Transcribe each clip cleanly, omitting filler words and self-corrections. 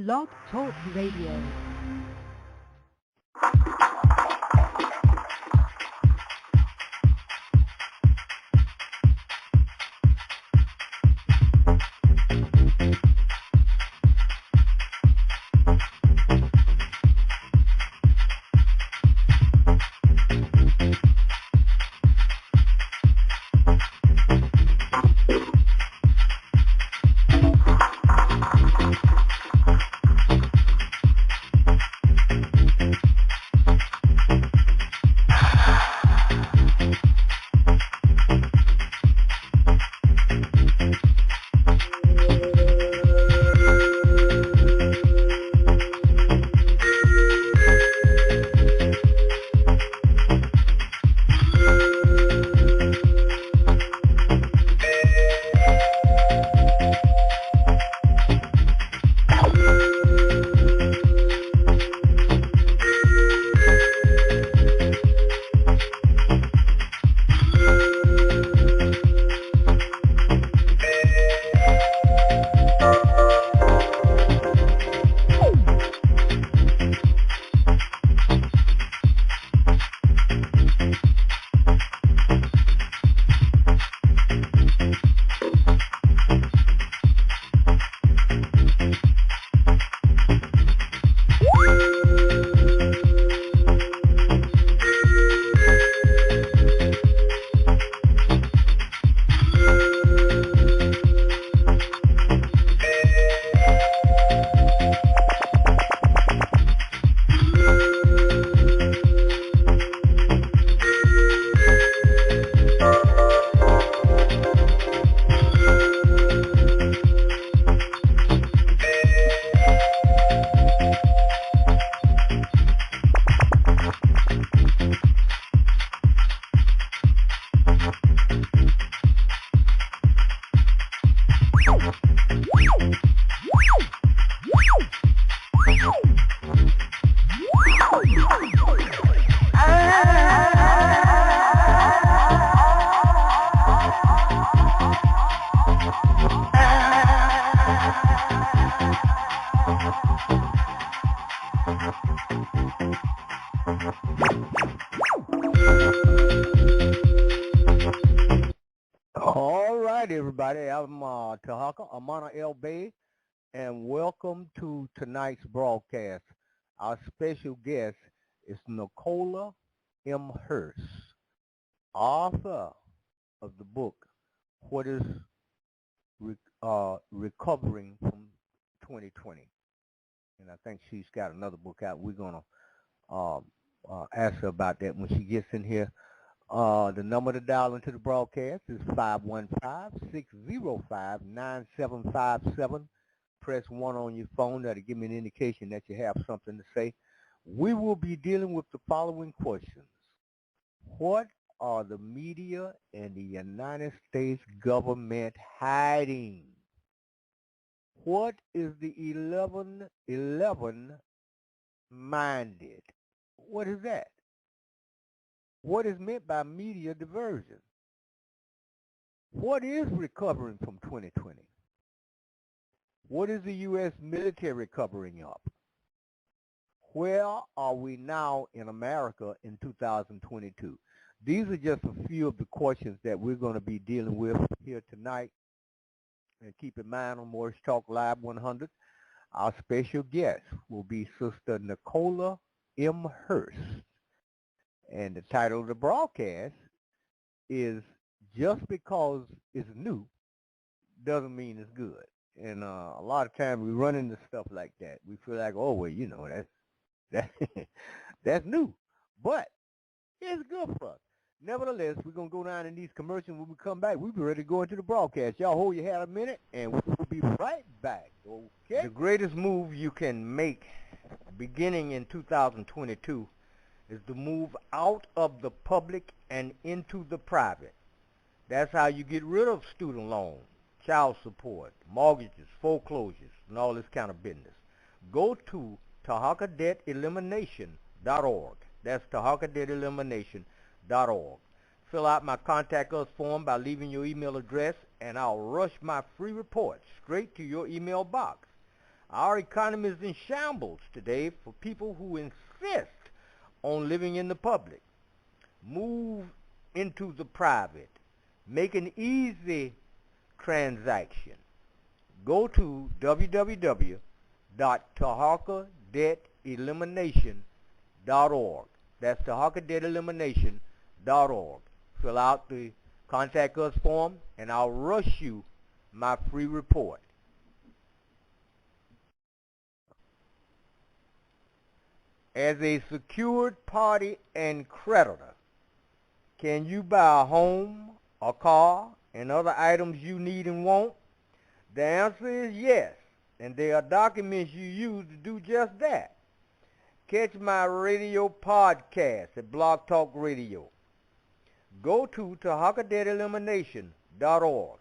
Blog Talk Radio. All right, everybody. I'm Tarhaka, Amana El Bay, and welcome to tonight's broadcast. Our special guest is Nicola M. Hurst, author of the book, What is Recovering from 2020? And I think she's got another book out. We're going to ask her about that when she gets in here. The number to dial into the broadcast is 515-605-9757. Press 1 on your phone. That'll give me an indication that you have something to say. We will be dealing with the following questions. What are the media and the United States government hiding? What is the 11-11 minded? What is that? What is meant by media diversion? What is recovering from 2020? What is the U.S. military covering up? Where are we now in America in 2022? These are just a few of the questions that we're going to be dealing with here tonight. And keep in mind on Morris Talk Live 100, our special guest will be Sister Nicola M. Hurst. And the title of the broadcast is Just Because It's New Doesn't Mean It's Good. And a lot of times we run into stuff like that. We feel like, oh, well, you know, that's new. But it's good for us. Nevertheless, we're going to go down in these commercials. When we come back, we'll be ready to go into the broadcast. Y'all hold your hat a minute, and we'll be right back, okay? The greatest move you can make beginning in 2022 is to move out of the public and into the private. That's how you get rid of student loans, child support, mortgages, foreclosures, and all this kind of business. Go to TarhakaDebtElimination.org. That's TarhakaDebtElimination.org. Fill out my Contact Us form by leaving your email address, and I'll rush my free report straight to your email box. Our economy is in shambles today for people who insist on living in the public. Move into the private. Make an easy transaction. Go to www.tarhakadebtelimination.org. That's tarhakadebtelimination.org. Fill out the contact us form and I'll rush you my free report. As a secured party and creditor, can you buy a home, a car, and other items you need and want? The answer is yes, and there are documents you use to do just that. Catch my radio podcast at Blog Talk Radio. Go to tarhakadebtelimination.org.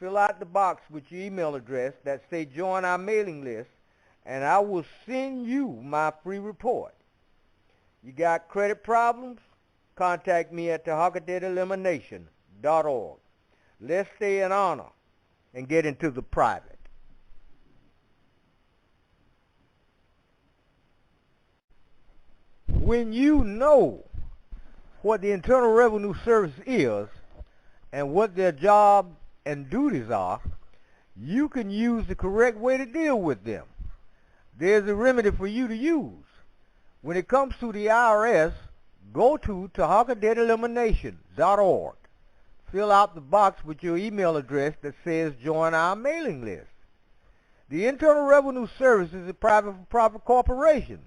Fill out the box with your email address that say join our mailing list, and I will send you my free report. You got credit problems? Contact me at tarhakadebtelimination.org. Let's stay in honor and get into the private. When you know what the Internal Revenue Service is and what their job and duties are, you can use the correct way to deal with them. There's a remedy for you to use. When it comes to the IRS, go to tarhakadebtelimination.org. Fill out the box with your email address that says join our mailing list. The Internal Revenue Service is a private for-profit corporation,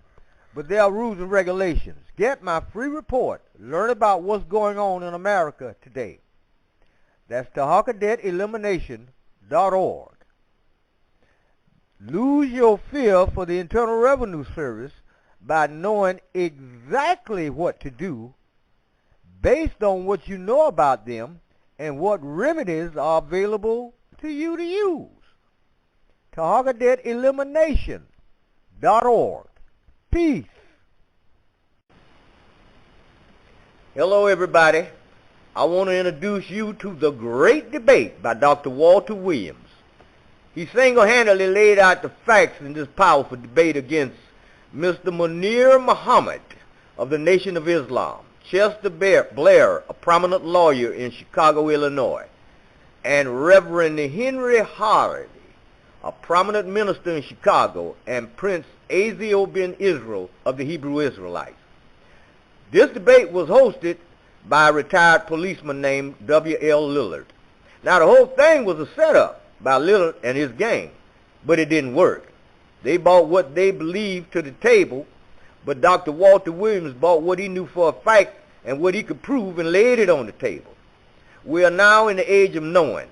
but there are rules and regulations. Get my free report. Learn about what's going on in America today. That's tarhakadebtelimination.org. Lose your fear for the Internal Revenue Service by knowing exactly what to do based on what you know about them and what remedies are available to you to use. tarhakadebtelimination.org. Peace. Hello, everybody. I want to introduce you to The Great Debate by Dr. Walter Williams. He single-handedly laid out the facts in this powerful debate against Mr. Munir Muhammad of the Nation of Islam, Chester Blair, a prominent lawyer in Chicago, Illinois, and Reverend Henry Hardy, a prominent minister in Chicago, and Prince Azio ben Israel of the Hebrew Israelites. This debate was hosted by a retired policeman named W.L. Lillard. Now, the whole thing was a setup by Lillard and his gang, but it didn't work. They brought what they believed to the table, but Dr. Walter Williams brought what he knew for a fact and what he could prove and laid it on the table. We are now in the age of knowing.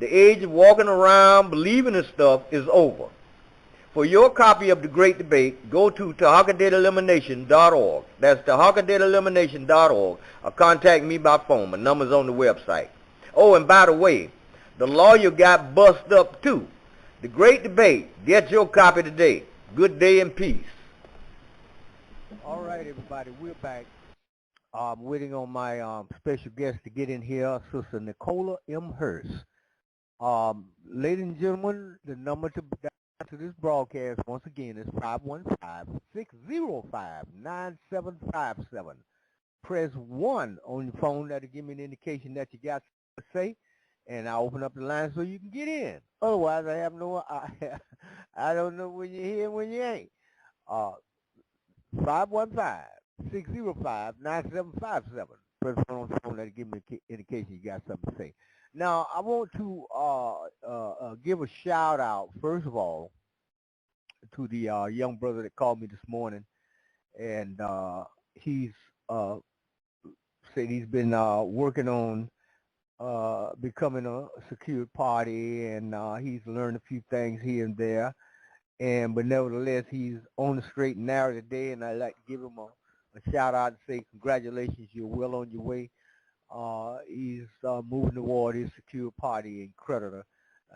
The age of walking around believing this stuff is over. For your copy of The Great Debate, go to tarhakadebtelimination.org. That's tarhakadebtelimination.org, or contact me by phone. My number's on the website. Oh, and by the way, the lawyer got bust up too. The Great Debate. Get your copy today. Good day and peace. All right, everybody, we're back. I'm waiting on my special guest to get in here, Sister Nicola M. Hurst. Ladies and gentlemen, the number to this broadcast once again is 515-605-9757. Press 1 on your phone. That'll give me an indication that you got something to say, and I'll open up the line so you can get in. Otherwise, I don't know when you're here and when you ain't. 515-605-9757. Press 1 on the phone. That'll give me an indication you got something to say. Now, I want to give a shout out, first of all, to the young brother that called me this morning, and he's said he's been working on becoming a secured party, and he's learned a few things here and there, but nevertheless, he's on the straight and narrow today, and I'd like to give him a shout out and say congratulations, you're well on your way. He's moving toward his secure party and creditor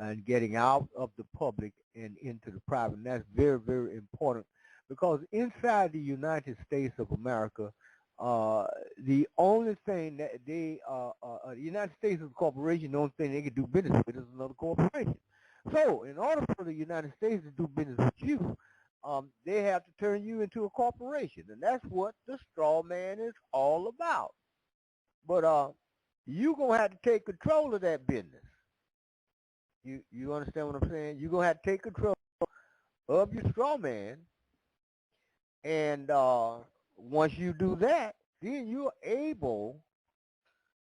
and getting out of the public and into the private. And that's very, very important, because inside the United States of America, the only thing that the United States is a corporation, the only thing they can do business with is another corporation. So in order for the United States to do business with you, they have to turn you into a corporation, and that's what the straw man is all about. But you're going to have to take control of that business. You understand what I'm saying? You're going to have to take control of your straw man, and once you do that, then you're able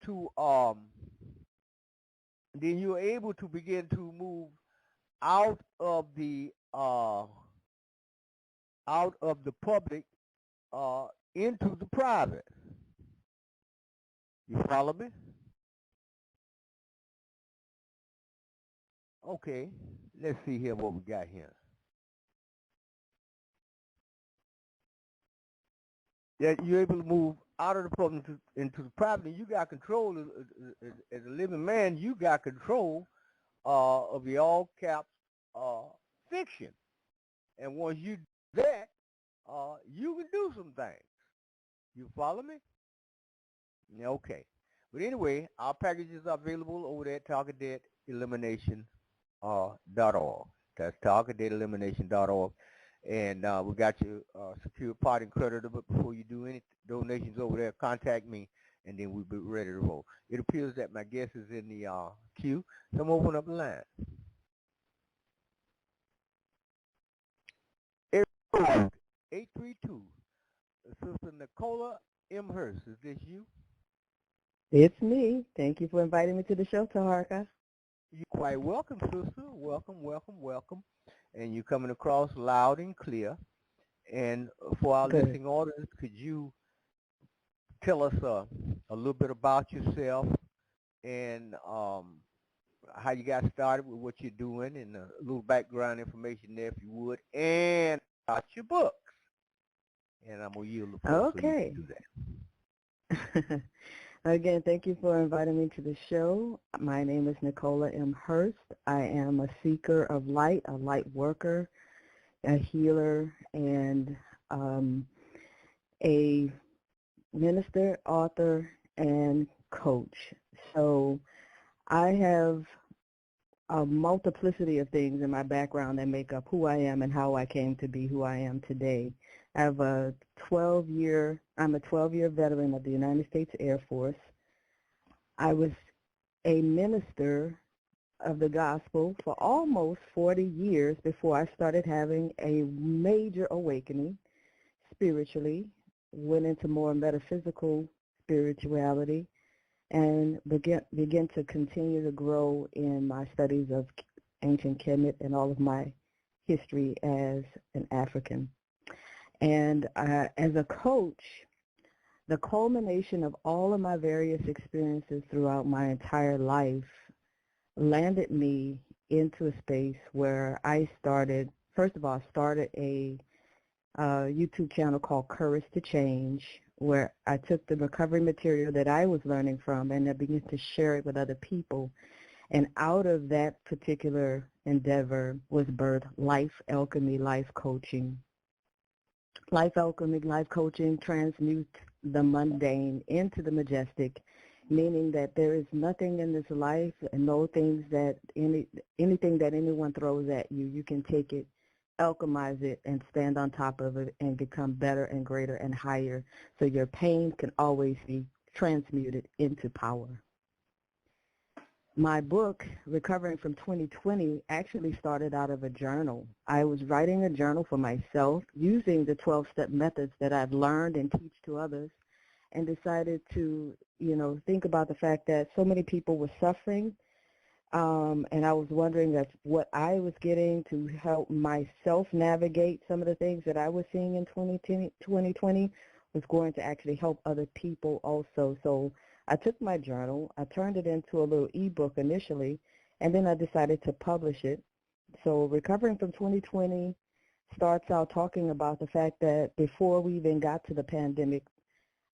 to begin to move out of the public into the private. You follow me? Okay, let's see here what we got here. Yeah, you're able to move out of the public into the private, and you got control as a living man. You got control of the all caps fiction, and once you do that, you can do some things. You follow me? Yeah, okay. But anyway, our packages are available over there at targetelimination.org. That's targetelimination.org. And we got your secure party and creditor, but before you do any donations over there, contact me, and then we'll be ready to roll. It appears that my guest is in the queue, so I'm opening up the line. 832, Sister Nicola M. Hurst, is this you? It's me. Thank you for inviting me to the show, Tarhaka. You're quite welcome, sister. Welcome, welcome, welcome. And you're coming across loud and clear. And for our listening audience, could you tell us a little bit about yourself and how you got started with what you're doing, and a little background information there, if you would, and about your books. And I'm going to yield the floor so you can do that. Again, thank you for inviting me to the show. My name is Nicola M. Hurst. I am a seeker of light, a light worker, a healer, and a minister, author, and coach. So I have a multiplicity of things in my background that make up who I am and how I came to be who I am today. I have I'm a 12-year veteran of the United States Air Force. I was a minister of the gospel for almost 40 years before I started having a major awakening spiritually, went into more metaphysical spirituality, and began to continue to grow in my studies of ancient Kemet and all of my history as an African. And as a coach, the culmination of all of my various experiences throughout my entire life landed me into a space where I started a YouTube channel called Courage to Change, where I took the recovery material that I was learning from and I began to share it with other people. And out of that particular endeavor was birthed Life Alchemy, Life Coaching. Life Alchemy, Life Coaching transmutes the mundane into the majestic, meaning that there is nothing in this life and no things that anything that anyone throws at you, you can take it, alchemize it, and stand on top of it and become better and greater and higher. So your pain can always be transmuted into power. My book, Recovering from 2020, actually started out of a journal. I was writing a journal for myself using the 12-step methods that I've learned and teach to others, and decided to, think about the fact that so many people were suffering, and I was wondering if what I was getting to help myself navigate some of the things that I was seeing in 2020 was going to actually help other people also. So I took my journal, I turned it into a little ebook initially, and then I decided to publish it. So Recovering from 2020 starts out talking about the fact that before we even got to the pandemic,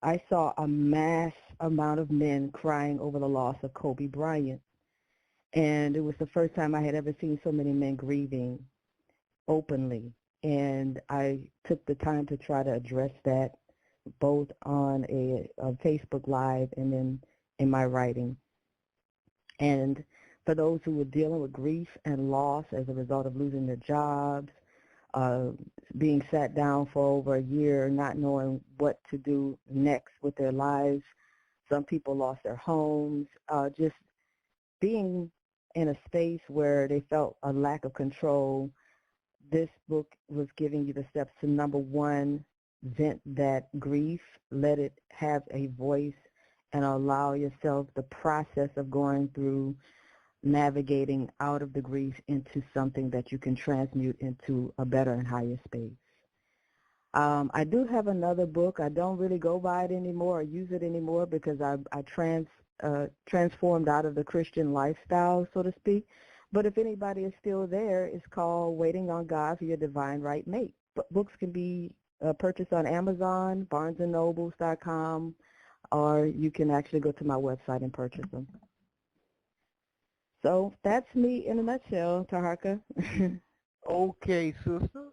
I saw a mass amount of men crying over the loss of Kobe Bryant. And it was the first time I had ever seen so many men grieving openly. And I took the time to try to address that both on a Facebook Live and then in my writing. And for those who were dealing with grief and loss as a result of losing their jobs, being sat down for over a year, not knowing what to do next with their lives. Some people lost their homes, just being in a space where they felt a lack of control. This book was giving you the steps to, number one, vent that grief, let it have a voice, and allow yourself the process of going through navigating out of the grief into something that you can transmute into a better and higher space. I do have another book. I don't really go by it anymore or use it anymore because I transformed out of the Christian lifestyle, so to speak. But if anybody is still there, it's called Waiting on God for Your Divine Right Mate. Books can be purchased on Amazon, barnesandnobles.com, or you can actually go to my website and purchase them. So that's me in a nutshell, Tarhaka. Okay, sister.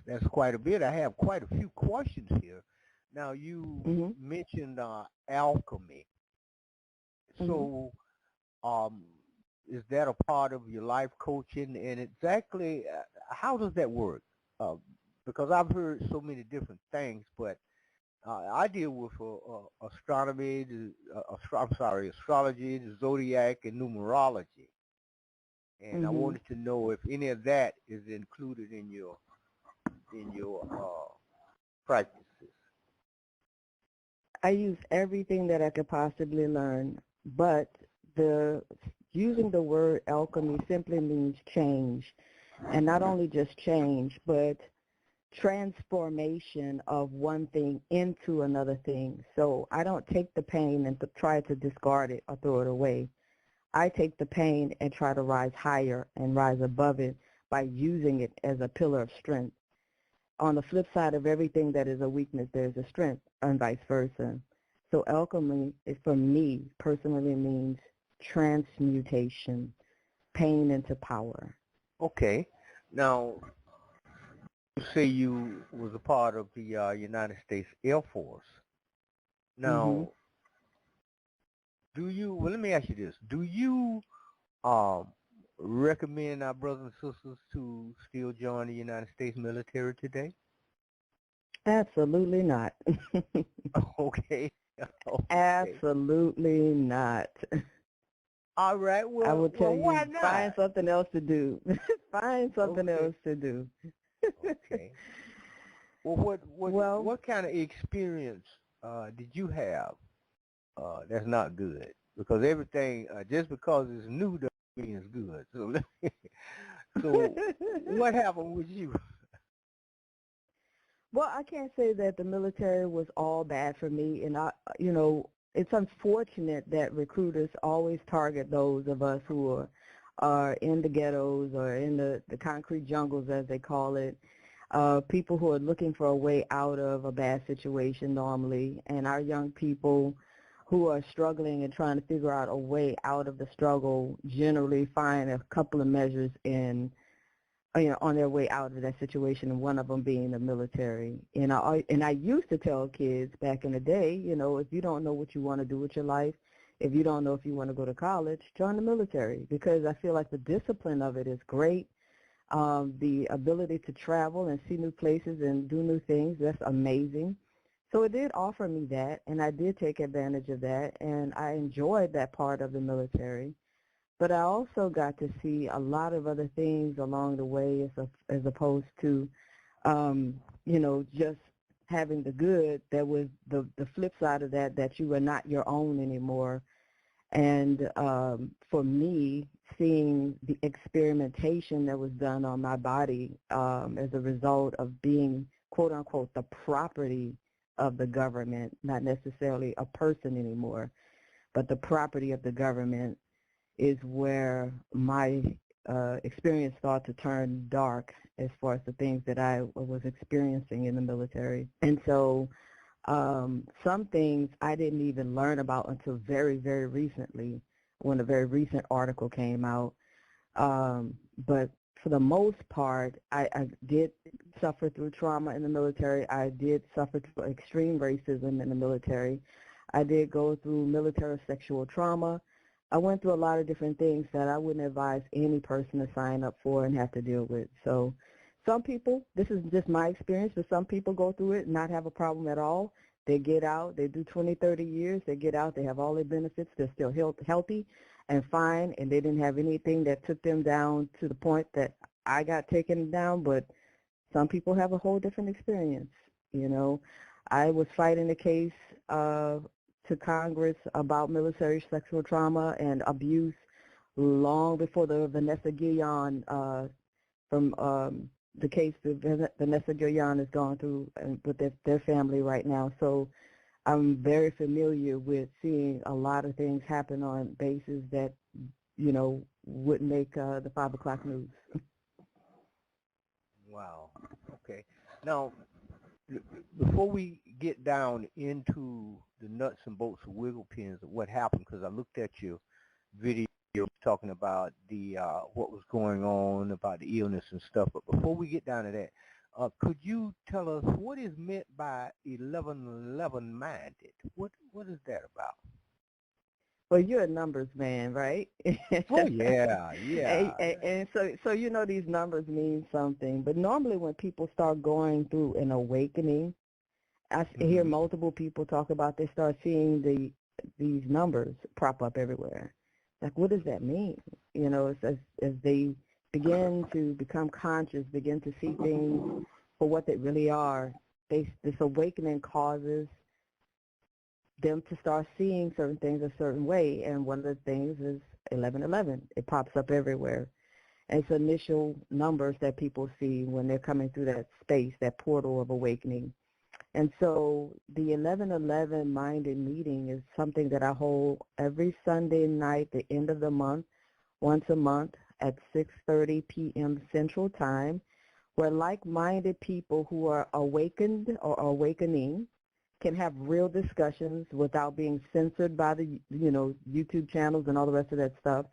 That's quite a bit. I have quite a few questions here. Now, you mentioned alchemy. So, is that a part of your life coaching? And exactly how does that work? Because I've heard so many different things, but I deal with astronomy, astrology, the zodiac, and numerology. And I wanted to know if any of that is included in your practices. I use everything that I could possibly learn, but using the word alchemy simply means change, and not only just change, but transformation of one thing into another thing. So I don't take the pain and try to discard it or throw it away. I take the pain and try to rise higher and rise above it by using it as a pillar of strength. On the flip side of everything that is a weakness, there's a strength, and vice versa. So alchemy, for me, personally means transmutation, pain into power. Okay. Now, you say you was a part of the United States Air Force. Now, well, let me ask you this. Do you recommend our brothers and sisters to still join the United States military today? Absolutely not. Okay. Absolutely not. All right. Well, I will tell you, why not? Find something else to do. Find something else to do. Okay. Well, what kind of experience did you have that's not good? Because everything, just because it's new doesn't mean it's good. So what happened with you? Well, I can't say that the military was all bad for me, and it's unfortunate that recruiters always target those of us who are in the ghettos or in the concrete jungles, as they call it, people who are looking for a way out of a bad situation normally, and our young people who are struggling and trying to figure out a way out of the struggle generally find a couple of measures on their way out of that situation, and one of them being the military. And I used to tell kids back in the day, if you don't know what you want to do with your life, if you don't know if you want to go to college, join the military, because I feel like the discipline of it is great. The ability to travel and see new places and do new things, that's amazing. So it did offer me that, and I did take advantage of that, and I enjoyed that part of the military. But I also got to see a lot of other things along the way as opposed to, just having the good. There was the flip side of that you were not your own anymore. And for me, seeing the experimentation that was done on my body as a result of being, quote unquote, the property of the government, not necessarily a person anymore, but the property of the government, is where my experience started to turn dark as far as the things that I was experiencing in the military. And so some things I didn't even learn about until very, very recently, when a very recent article came out. But for the most part, I did suffer through trauma in the military. I did suffer through extreme racism in the military. I did go through military sexual trauma. I went through a lot of different things that I wouldn't advise any person to sign up for and have to deal with. So some people, this is just my experience, but some people go through it and not have a problem at all. They get out, they do 20, 30 years, they get out, they have all their benefits, they're still healthy and fine, and they didn't have anything that took them down to the point that I got taken down, but some people have a whole different experience. You know, I was fighting a case to Congress about military sexual trauma and abuse long before the Vanessa Guillon from the case that Vanessa Guillon has gone through with their family right now. So I'm very familiar with seeing a lot of things happen on bases that, you know, wouldn't make the 5 o'clock news. Wow. Okay. Now, before we get down into the nuts and bolts of wiggle pins of what happened, because I looked at your video talking about the what was going on about the illness and stuff, but before we get down to that, could you tell us what is meant by 1111 minded? What is that about? Well, you're a numbers man, right? Oh yeah, yeah. And so you know these numbers mean something. But normally when people start going through an awakening, I hear multiple people talk about they start seeing these numbers prop up everywhere. Like, what does that mean? You know, as they begin to become conscious, begin to see things for what they really are, this awakening causes them to start seeing certain things a certain way, and one of the things is 1111. It pops up everywhere. And it's initial numbers that people see when they're coming through that space, that portal of awakening. And so the 1111 minded meeting is something that I hold every Sunday night, the end of the month, once a month at 6:30 p.m. Central Time, where like-minded people who are awakened or awakening can have real discussions without being censored by the, you know, YouTube channels and all the rest of that stuff.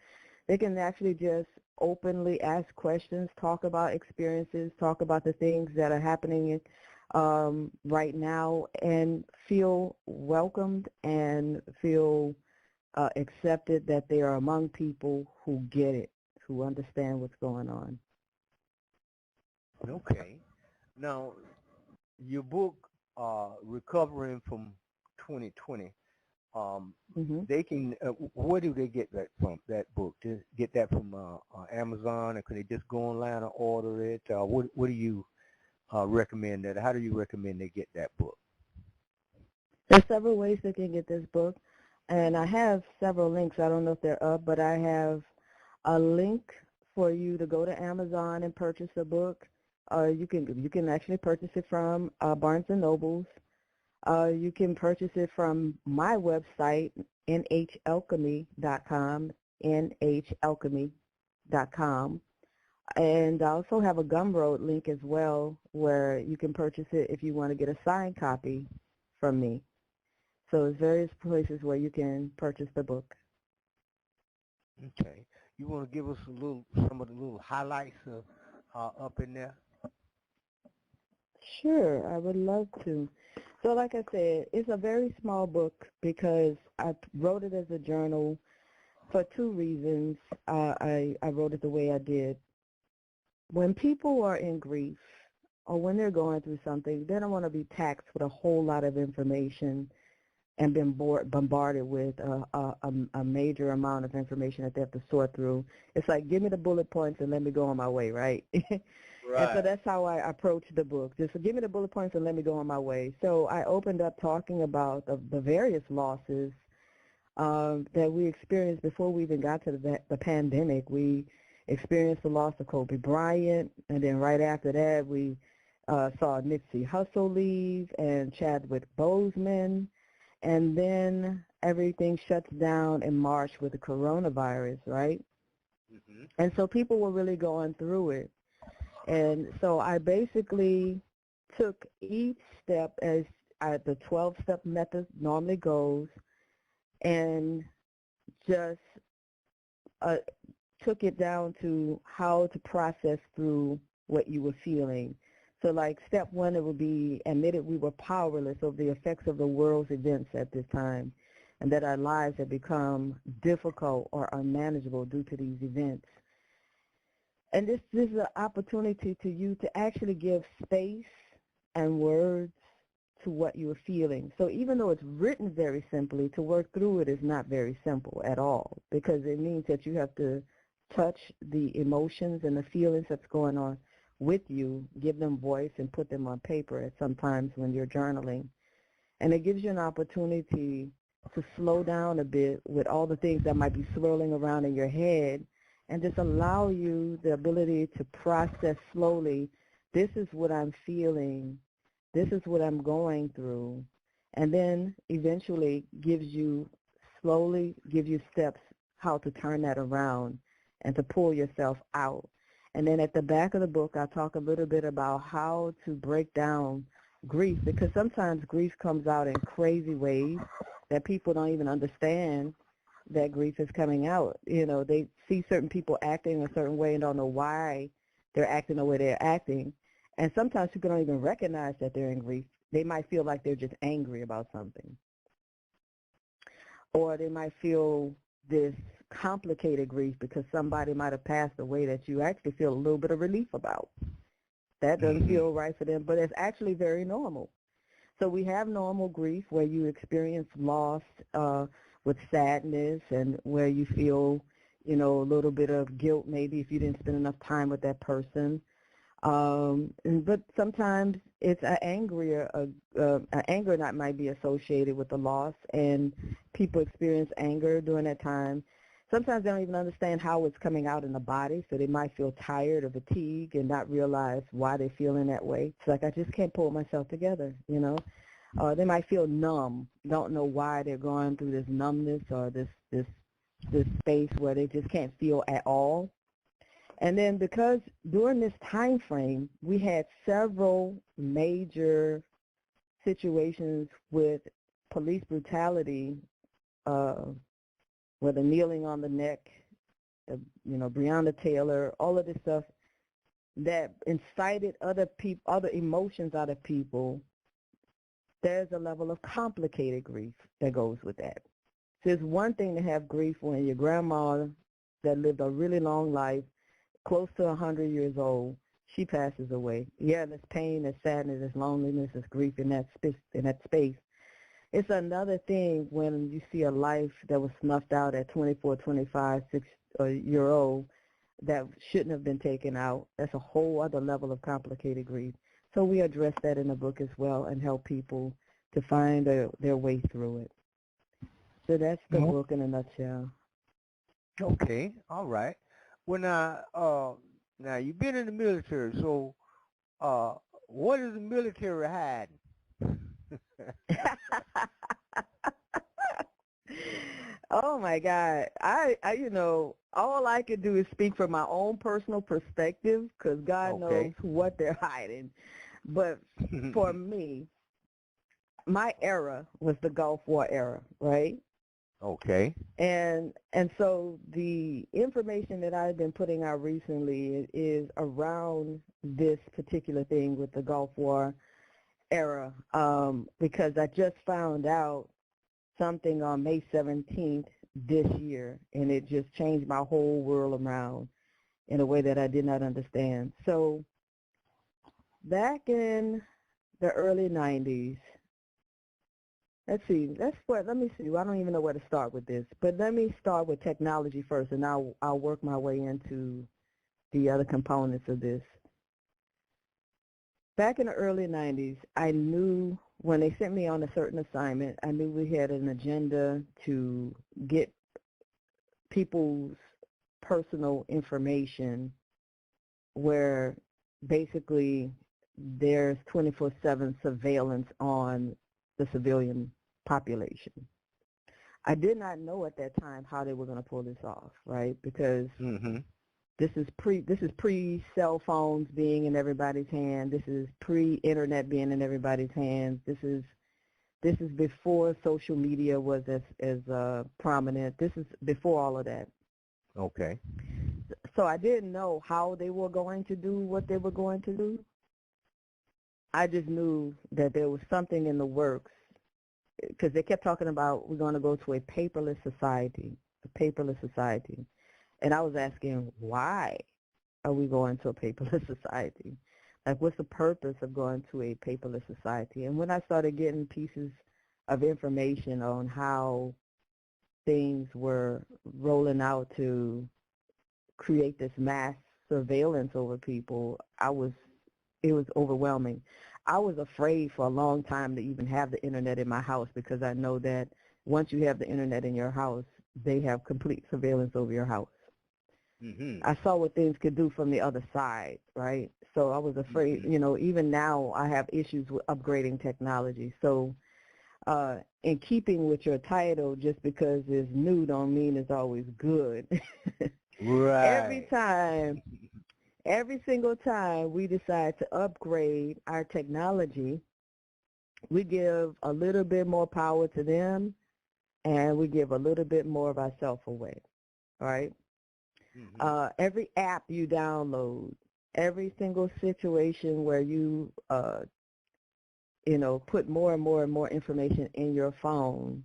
They can actually just openly ask questions, talk about experiences, talk about the things that are happening right now, and feel welcomed and feel accepted that they are among people who get it, who understand what's going on. Okay. Now, your book, Recovering from 2020, they can, where do they get that from, that book? To get that from Amazon, or can they just go online and order it? What do you recommend that? How do you recommend they get that book? There's several ways they can get this book, and I have several links. I don't know if they're up, but I have a link for you to go to Amazon and purchase the book. You can actually purchase it from Barnes & Nobles. You can purchase it from my website, nhalchemy.com, nhalchemy.com. And I also have a Gumroad link as well where you can purchase it if you want to get a signed copy from me. So there's various places where you can purchase the book. Okay. You want to give us some of the little highlights up in there? Sure, I would love to. So like I said, it's a very small book because I wrote it as a journal for two reasons. I wrote it the way I did. When people are in grief or when they're going through something, they don't want to be taxed with a whole lot of information and been bombarded with a major amount of information that they have to sort through. It's like, give me the bullet points and let me go on my way, right? Right. And so that's how I approached the book. Just give me the bullet points and let me go on my way. So I opened up talking about the various losses that we experienced before we even got to the pandemic. We experienced the loss of Kobe Bryant, and then right after that we saw Nipsey Hussle leave and Chadwick Boseman. And then everything shuts down in March with the coronavirus, right? Mm-hmm. And so people were really going through it. And so I basically took each step as the 12-step method normally goes and just took it down to how to process through what you were feeling. So like step one, it would be admitted we were powerless over the effects of the world's events at this time. and that our lives have become difficult or unmanageable due to these events. And this is an opportunity to you to actually give space and words to what you're feeling. So even though it's written very simply, to work through it is not very simple at all, because it means that you have to touch the emotions and the feelings that's going on with you, give them voice, and put them on paper at sometimes when you're journaling. And it gives you an opportunity to slow down a bit with all the things that might be swirling around in your head, and just allow you the ability to process slowly, this is what I'm feeling, this is what I'm going through, and then eventually slowly gives you steps how to turn that around and to pull yourself out. And then at the back of the book, I talk a little bit about how to break down grief, because sometimes grief comes out in crazy ways that people don't even understand that grief is coming out. You know, they see certain people acting a certain way and don't know why they're acting the way they're acting. And sometimes people don't even recognize that they're in grief. They might feel like they're just angry about something. Or they might feel this complicated grief because somebody might have passed away that you actually feel a little bit of relief about. That doesn't feel right for them, but it's actually very normal. So we have normal grief where you experience loss with sadness, and where you feel, you know, a little bit of guilt maybe if you didn't spend enough time with that person. But sometimes it's an anger that might be associated with the loss, and people experience anger during that time. Sometimes they don't even understand how it's coming out in the body, so they might feel tired or fatigued and not realize why they're feeling that way. It's like, I just can't pull myself together, you know. They might feel numb, don't know why they're going through this numbness or this space where they just can't feel at all. And then because during this time frame, we had several major situations with police brutality, whether kneeling on the neck, you know, Breonna Taylor, all of this stuff that incited other emotions out of people. There's a level of complicated grief that goes with that. So it's one thing to have grief when your grandma that lived a really long life, close to 100 years old, she passes away. Yeah, there's pain, there's sadness, there's loneliness, there's grief in that space. It's another thing when you see a life that was snuffed out at 24, 25, 6-year-old that shouldn't have been taken out. That's a whole other level of complicated grief. So we address that in the book as well and help people to find their way through it. So that's the book in a nutshell. Okay, all right. Well, now you've been in the military, so what is the military hiding? Oh my God! I you know, all I could do is speak from my own personal perspective, because God knows what they're hiding. But for me, my era was the Gulf War era, right? Okay. And so the information that I've been putting out recently is around this particular thing with the Gulf War era, because I just found out something on May 17th this year, and it just changed my whole world around in a way that I did not understand. So back in the early 90s, let me see, I don't even know where to start with this, but let me start with technology first, and I'll work my way into the other components of this. Back in the early 90s, I knew when they sent me on a certain assignment, I knew we had an agenda to get people's personal information where basically there's 24/7 surveillance on the civilian population. I did not know at that time how they were going to pull this off, right? Because this is pre-cell phones being in everybody's hand. This is pre-internet being in everybody's hands. This is before social media was as prominent. This is before all of that. Okay. So I didn't know how they were going to do what they were going to do. I just knew that there was something in the works because they kept talking about we're going to go to a paperless society, And I was asking, why are we going to a paperless society? Like, what's the purpose of going to a paperless society? And when I started getting pieces of information on how things were rolling out to create this mass surveillance over people, it was overwhelming. I was afraid for a long time to even have the internet in my house, because I know that once you have the internet in your house, they have complete surveillance over your house. Mm-hmm. I saw what things could do from the other side, right? So I was afraid, you know, even now I have issues with upgrading technology. So in keeping with your title, just because it's new don't mean it's always good. Right. Every single time we decide to upgrade our technology, we give a little bit more power to them, and we give a little bit more of ourselves away, right? Mm-hmm. Every app you download, every single situation where you, put more and more and more information in your phone,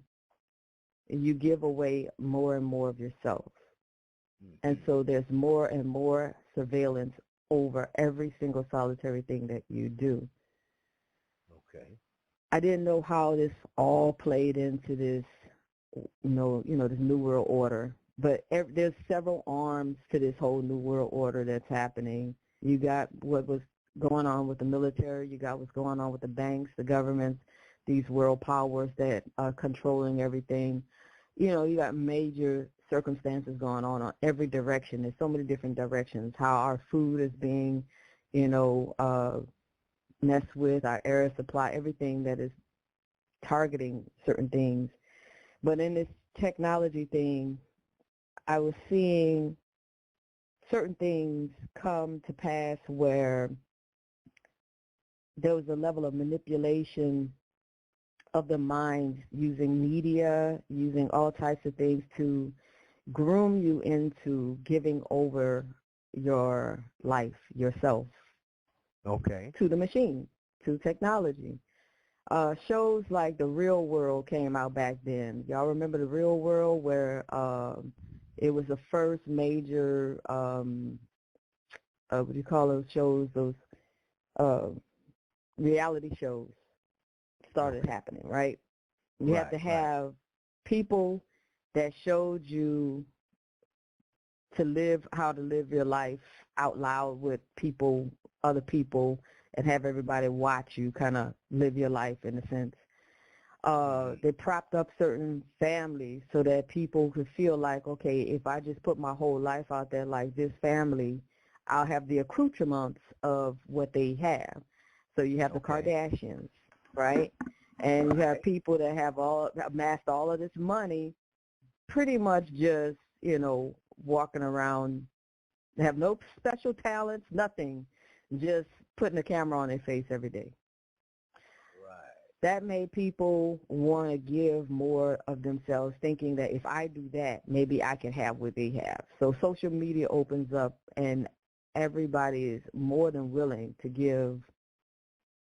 you give away more and more of yourself. And Mm-hmm. so there's more and more surveillance over every single solitary thing that you do. Okay. I didn't know how this all played into this, this New World Order. But there's several arms to this whole New World Order that's happening. You got what was going on with the military. You got what's going on with the banks, the governments, these world powers that are controlling everything. You got major circumstances going on every direction. There's so many different directions. How our food is being, messed with, our air supply, everything that is targeting certain things. But in this technology thing, I was seeing certain things come to pass where there was a level of manipulation of the mind using media, using all types of things to groom you into giving over your life, yourself, Okay. to the machine, to technology. Shows like The Real World came out back then. Y'all remember The Real World, where it was the first major, what do you call those shows, those uh, reality shows started Okay. happening, right? You have Right. to Right. have people that showed you how to live your life out loud with people, other people, and have everybody watch you kind of live your life in a sense. They propped up certain families so that people could feel like, okay, if I just put my whole life out there like this family, I'll have the accoutrements of what they have. So you have the Okay. Kardashians, right? And you have Right. people that have amassed all of this money, pretty much just, walking around. They have no special talents, nothing, just putting a camera on their face every day. Right. That made people want to give more of themselves, thinking that if I do that, maybe I can have what they have. So social media opens up, and everybody is more than willing to give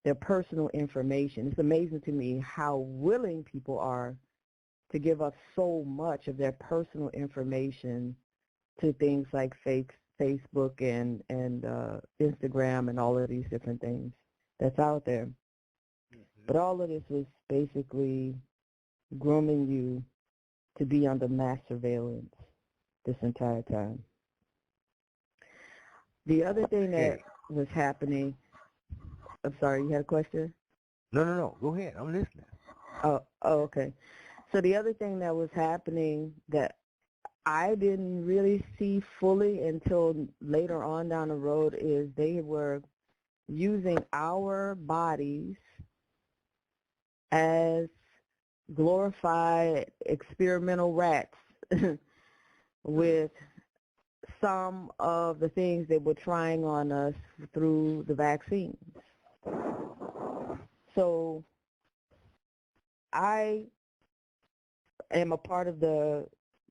their personal information. It's amazing to me how willing people are to give up so much of their personal information to things like Facebook and Instagram and all of these different things that's out there. Mm-hmm. But all of this was basically grooming you to be under mass surveillance this entire time. The other thing that Okay. was happening, I'm sorry, you had a question? No, no, no. Go ahead. I'm listening. Okay. So the other thing that was happening that I didn't really see fully until later on down the road is they were using our bodies as glorified experimental rats with some of the things they were trying on us through the vaccines. So I am a part of the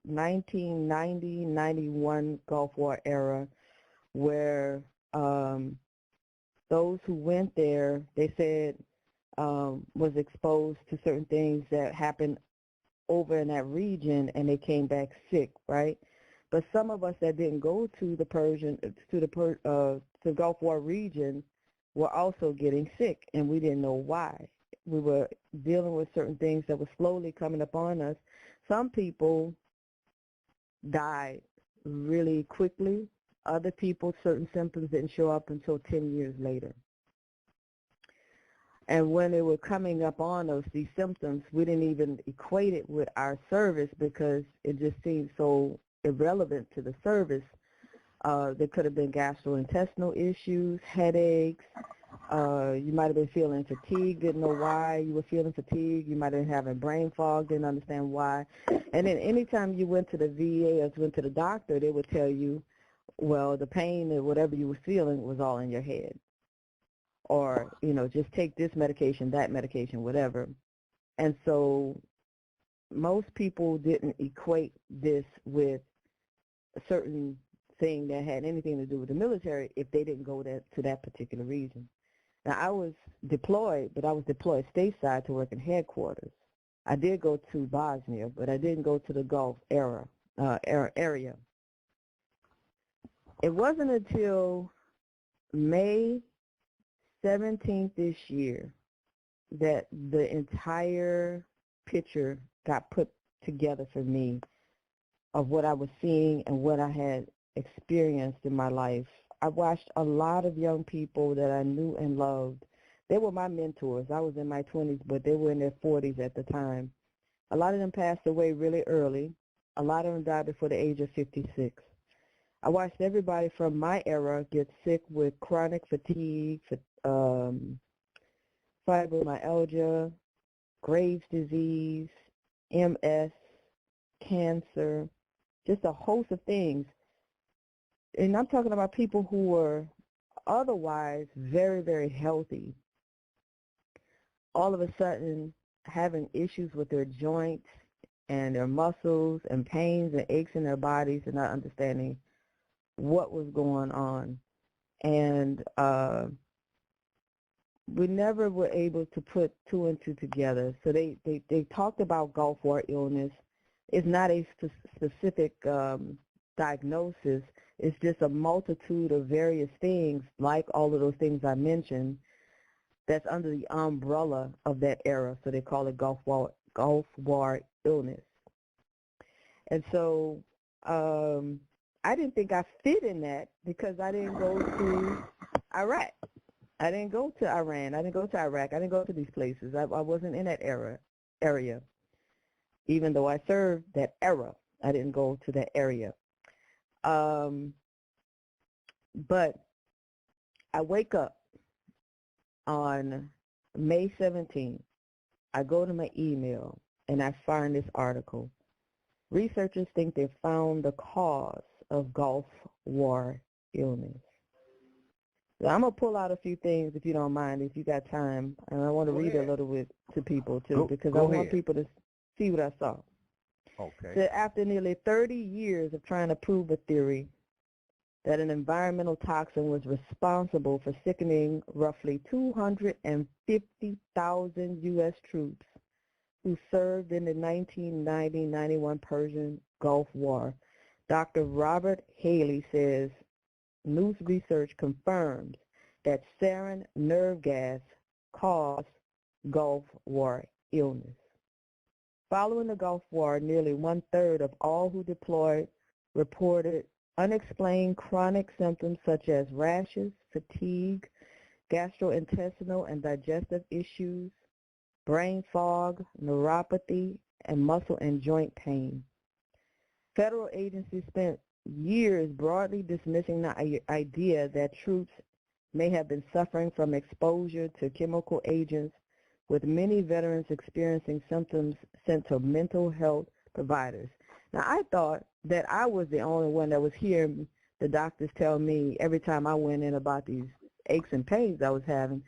1990-91 Gulf War era where those who went there, they said was exposed to certain things that happened over in that region, and they came back sick, right? But some of us that didn't go to the Gulf War region were also getting sick, and we didn't know why. We were dealing with certain things that were slowly coming upon us. Some people died really quickly. Other people, certain symptoms didn't show up until 10 years later. And when they were coming up on us, these symptoms, we didn't even equate it with our service because it just seemed so irrelevant to the service. There could have been gastrointestinal issues, headaches. You might have been feeling fatigue, didn't know why you were feeling fatigue. You might have been having brain fog, didn't understand why. And then anytime you went to the VA or went to the doctor, they would tell you, well, the pain or whatever you were feeling was all in your head. Or, you know, just take this medication, that medication, whatever. And so most people didn't equate this with a certain thing that had anything to do with the military if they didn't go to that particular region. Now, I was deployed, but I was deployed stateside to work in headquarters. I did go to Bosnia, but I didn't go to the Gulf area. It wasn't until May 17th this year that the entire picture got put together for me of what I was seeing and what I had experienced in my life. I watched a lot of young people that I knew and loved. They were my mentors. I was in my 20s, but they were in their 40s at the time. A lot of them passed away really early. A lot of them died before the age of 56. I watched everybody from my era get sick with chronic fatigue, fibromyalgia, Graves' disease, MS, cancer, just a host of things. And I'm talking about people who were otherwise very, very healthy, all of a sudden having issues with their joints and their muscles and pains and aches in their bodies and not understanding what was going on. And we never were able to put two and two together. So they talked about Gulf War illness. It's not a specific diagnosis. It's just a multitude of various things, like all of those things I mentioned, that's under the umbrella of that era. So they call it Gulf War illness. And so I didn't think I fit in that because I didn't go to Iraq. I didn't go to Iran. I didn't go to Iraq. I didn't go to these places. I wasn't in that area. Even though I served that era, I didn't go to that area. But I wake up on May 17th. I go to my email and I find this article. Researchers think they found the cause of Gulf War illness. So I'm going to pull out a few things, if you don't mind, if you got time. And I want to read a little bit to people, too, because I want people to see what I saw. Okay. So after nearly 30 years of trying to prove a theory that an environmental toxin was responsible for sickening roughly 250,000 U.S. troops who served in the 1990-91 Persian Gulf War, Dr. Robert Haley says new research confirms that sarin nerve gas caused Gulf War illness. Following the Gulf War, nearly one-third of all who deployed reported unexplained chronic symptoms such as rashes, fatigue, gastrointestinal and digestive issues, brain fog, neuropathy, and muscle and joint pain. Federal agencies spent years broadly dismissing the idea that troops may have been suffering from exposure to chemical agents, with many veterans experiencing symptoms sent to mental health providers. Now, I thought that I was the only one that was hearing the doctors tell me every time I went in about these aches and pains I was having,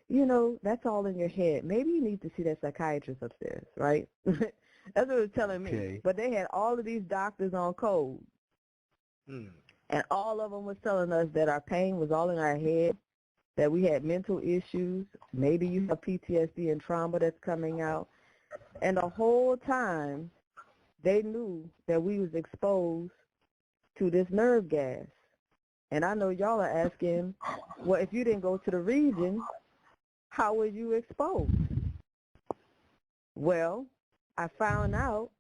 you know, that's all in your head. Maybe you need to see that psychiatrist upstairs, right? That's what it was telling me. But they had all of these doctors on code. And all of them was telling us that our pain was all in our head. that we had mental issues. Maybe you have PTSD and trauma that's coming out. And the whole time, they knew that we was exposed to this nerve gas. And I know y'all are asking, well, if you didn't go to the region, how were you exposed? Well, I found out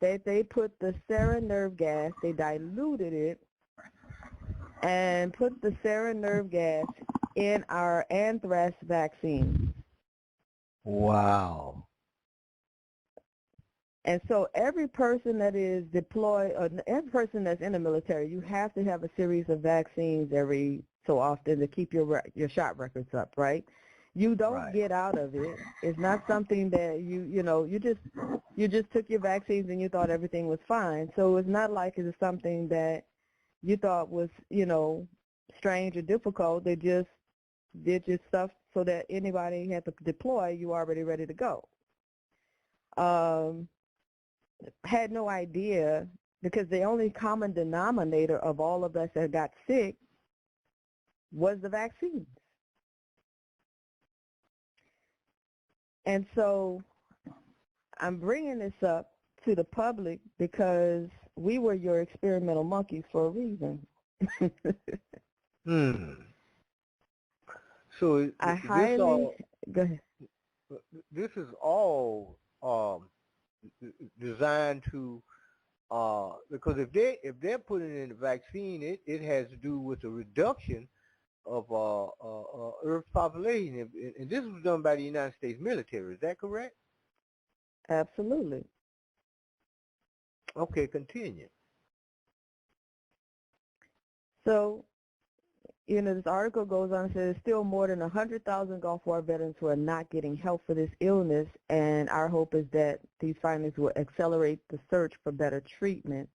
that they put the sarin nerve gas, they diluted it, and put the sarin nerve gas in our anthrax vaccine. Wow. And so every person that is deployed, or every person that's in the military, you have to have a series of vaccines every so often to keep your shot records up, right? You don't get out of it. It's not something that you just took your vaccines and you thought everything was fine. So it's not like it's something that you thought was, strange or difficult. They just did your stuff so that anybody had to deploy, you already ready to go. Had no idea, because the only common denominator of all of us that got sick was the vaccines. And so I'm bringing this up to the public because we were your experimental monkeys for a reason. So I highly, go ahead. This is all designed to, because if they're putting in the vaccine, it has to do with the reduction of Earth's population, and this was done by the United States military. Is that correct? Absolutely. Okay, continue. So, this article goes on and says there's still more than 100,000 Gulf War veterans who are not getting help for this illness, and our hope is that these findings will accelerate the search for better treatment.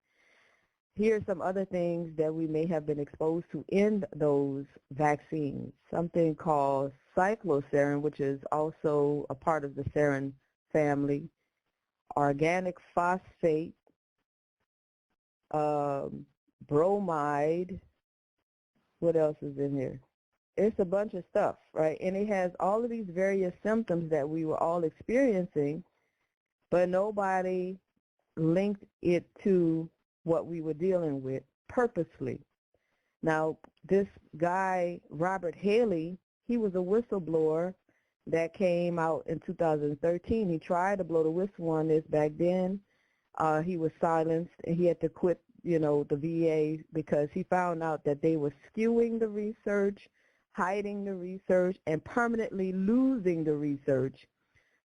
Here are some other things that we may have been exposed to in those vaccines. Something called cyclosarin, which is also a part of the sarin family, organic phosphate, bromide. What else is in here? It's a bunch of stuff, right? And it has all of these various symptoms that we were all experiencing, but nobody linked it to what we were dealing with purposely. Now, this guy, Robert Haley, he was a whistleblower that came out in 2013. He tried to blow the whistle on this back then. He was silenced, and he had to quit, the VA, because he found out that they were skewing the research, hiding the research, and permanently losing the research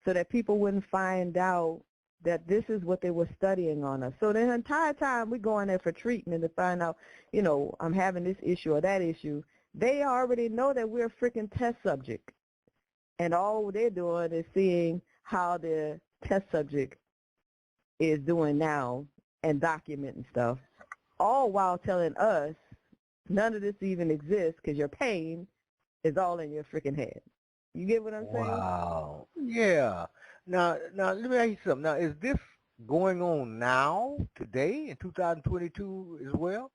so that people wouldn't find out that this is what they were studying on us. So the entire time we go in there for treatment to find out, I'm having this issue or that issue, they already know that we're a freaking test subject. And all they're doing is seeing how the test subject is doing now and documenting stuff, all while telling us none of this even exists because your pain is all in your freaking head. You get what I'm saying? Wow. Yeah. Now, let me ask you something. Now, is this going on now, today, in 2022 as well?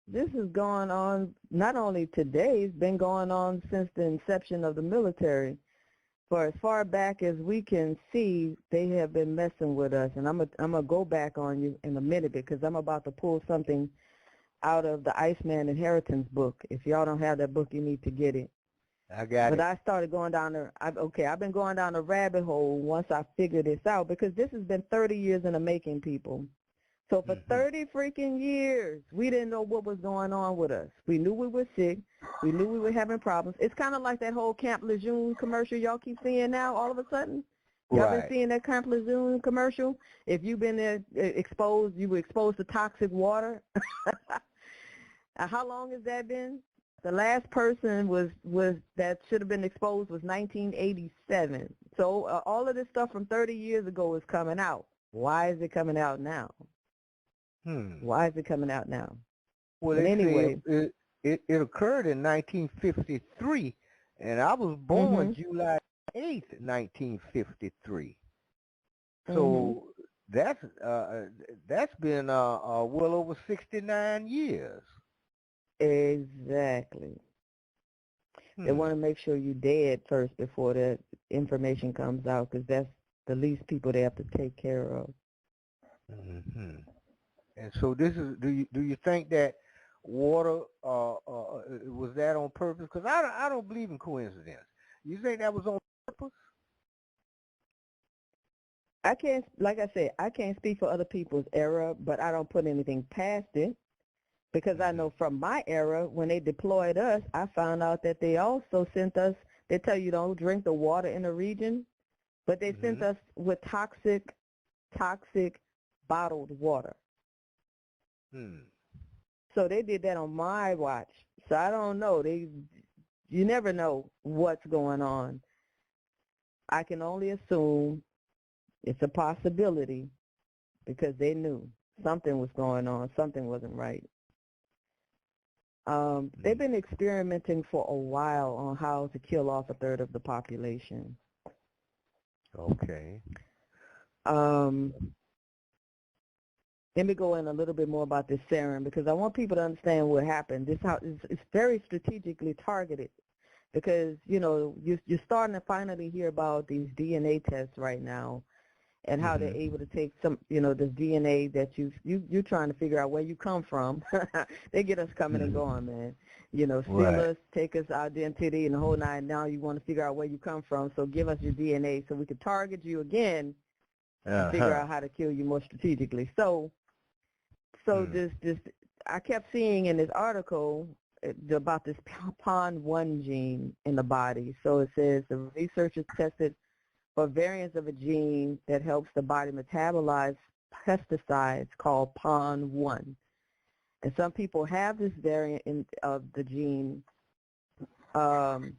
This is going on not only today, it's been going on since the inception of the military. For as far back as we can see, they have been messing with us. And I'm gonna go back on you in a minute because I'm about to pull something out of the Iceman Inheritance book. If y'all don't have that book, you need to get it. I got it. But I started going down there. I've been going down a rabbit hole once I figured this out, because this has been 30 years in the making, people. So for 30 freaking years, we didn't know what was going on with us. We knew we were sick. We knew we were having problems. It's kind of like that whole Camp Lejeune commercial y'all keep seeing now all of a sudden. Y'all been seeing that Camp Lejeune commercial? If you've been exposed, you were exposed to toxic water. How long has that been? The last person was that should have been exposed was 1987. So all of this stuff from 30 years ago is coming out. Why is it coming out now? Why is it coming out now? Well, anyway, it occurred in 1953, and I was born July 8th, 1953. So that's been well over 69 years. Exactly. They want to make sure you're dead first before the information comes out, because that's the least people they have to take care of. Mm-hmm. And so this is, do you think that water was that on purpose? Because I don't believe in coincidence. You think that was on purpose? I can't, like I said, I can't speak for other people's era, but I don't put anything past it, because I know from my era, when they deployed us, I found out that they also sent us, they tell you don't drink the water in the region, but they sent us with toxic bottled water. So they did that on my watch. So I don't know. You never know what's going on. I can only assume it's a possibility, because they knew something was going on. Something wasn't right. They've been experimenting for a while on how to kill off a third of the population. Okay. Let me go in a little bit more about this sarin, because I want people to understand what happened. It's very strategically targeted, because, you know, you're starting to finally hear about these DNA tests right now, and how they're able to take some, you know, this DNA that you're trying to figure out where you come from. They get us coming and going, man. You know, steal us, take us our identity, and the whole nine. Now you want to figure out where you come from, so give us your DNA so we can target you again and figure out how to kill you more strategically. So this I kept seeing in this article about this PON1 gene in the body. So it says the researchers tested for variants of a gene that helps the body metabolize pesticides called PON1. And some people have this variant of the gene, and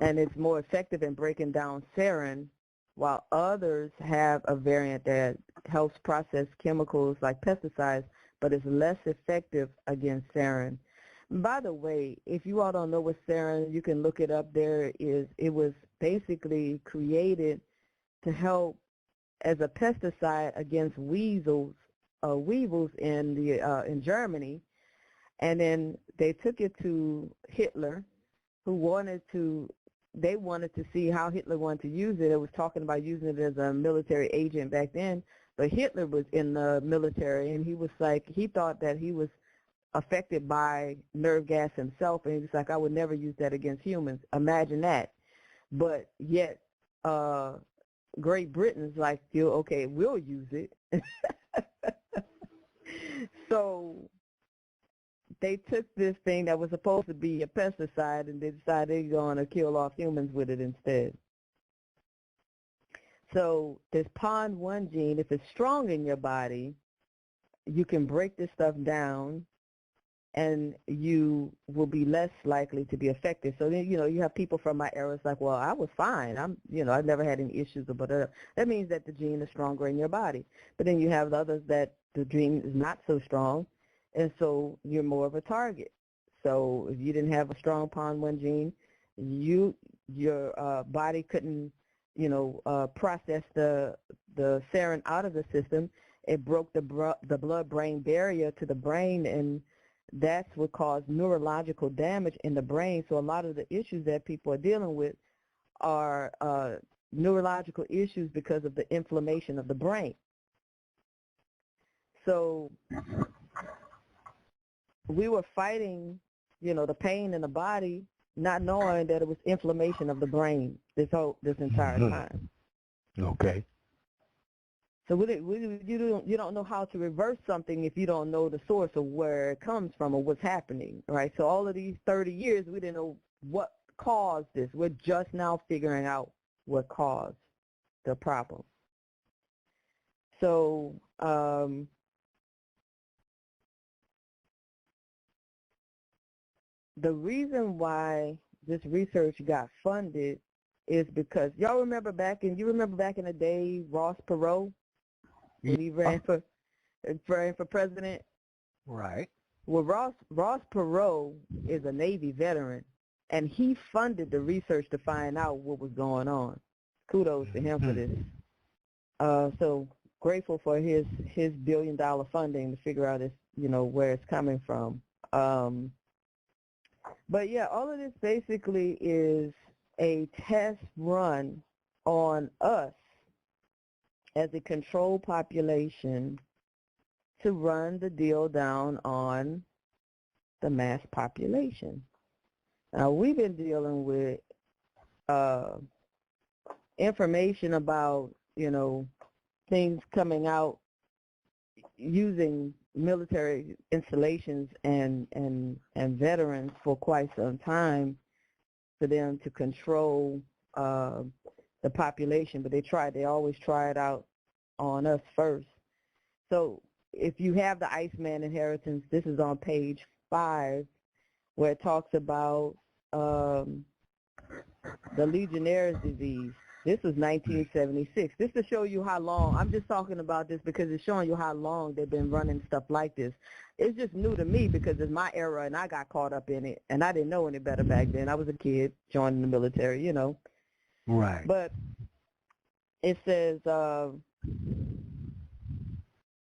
it's more effective in breaking down sarin, while others have a variant that helps process chemicals like pesticides, but is less effective against sarin. By the way, if you all don't know what sarin, you can look it up. It was basically created to help as a pesticide against weevils in Germany, and then they took it to Hitler, who wanted to see how Hitler wanted to use it. It was talking about using it as a military agent back then, but Hitler was in the military, and he was like, he thought that he was affected by nerve gas himself, and he was like, I would never use that against humans. Imagine that. But yet Great Britain's like, okay, we'll use it. So they took this thing that was supposed to be a pesticide, and they decided they're going to kill off humans with it instead. So this PON1 gene, if it's strong in your body, you can break this stuff down, and you will be less likely to be affected. So then, you know, you have people from my era, it's like, well, I was fine. I've never had any issues, but that means that the gene is stronger in your body. But then you have the others that the gene is not so strong, and so you're more of a target. So if you didn't have a strong PON1 gene, your body couldn't, process the sarin out of the system. It broke the blood-brain barrier to the brain, and that's what caused neurological damage in the brain. So a lot of the issues that people are dealing with are neurological issues because of the inflammation of the brain. So we were fighting, the pain in the body, not knowing that it was inflammation of the brain this entire time. Okay. So you don't know how to reverse something if you don't know the source of where it comes from or what's happening, right? So all of these 30 years, we didn't know what caused this. We're just now figuring out what caused the problem. So the reason why this research got funded is because y'all remember back in the day, Ross Perot, when he ran for president. Right. Well, Ross Perot is a Navy veteran, and he funded the research to find out what was going on. Kudos to him for this. So grateful for his $1 billion funding to figure out where it's coming from. But yeah, all of this basically is a test run on us as a control population to run the deal down on the mass population. Now, we've been dealing with information about, things coming out using military installations and veterans for quite some time for them to control the population, but they always try it out on us first. So if you have the Iceman inheritance, this is on page 5, where it talks about the Legionnaire's disease. This was 1976. This to show you how long, I'm just talking about this because it's showing you how long they've been running stuff like this. It's just new to me because it's my era and I got caught up in it, and I didn't know any better back then. I was a kid joining the military, Right. But it says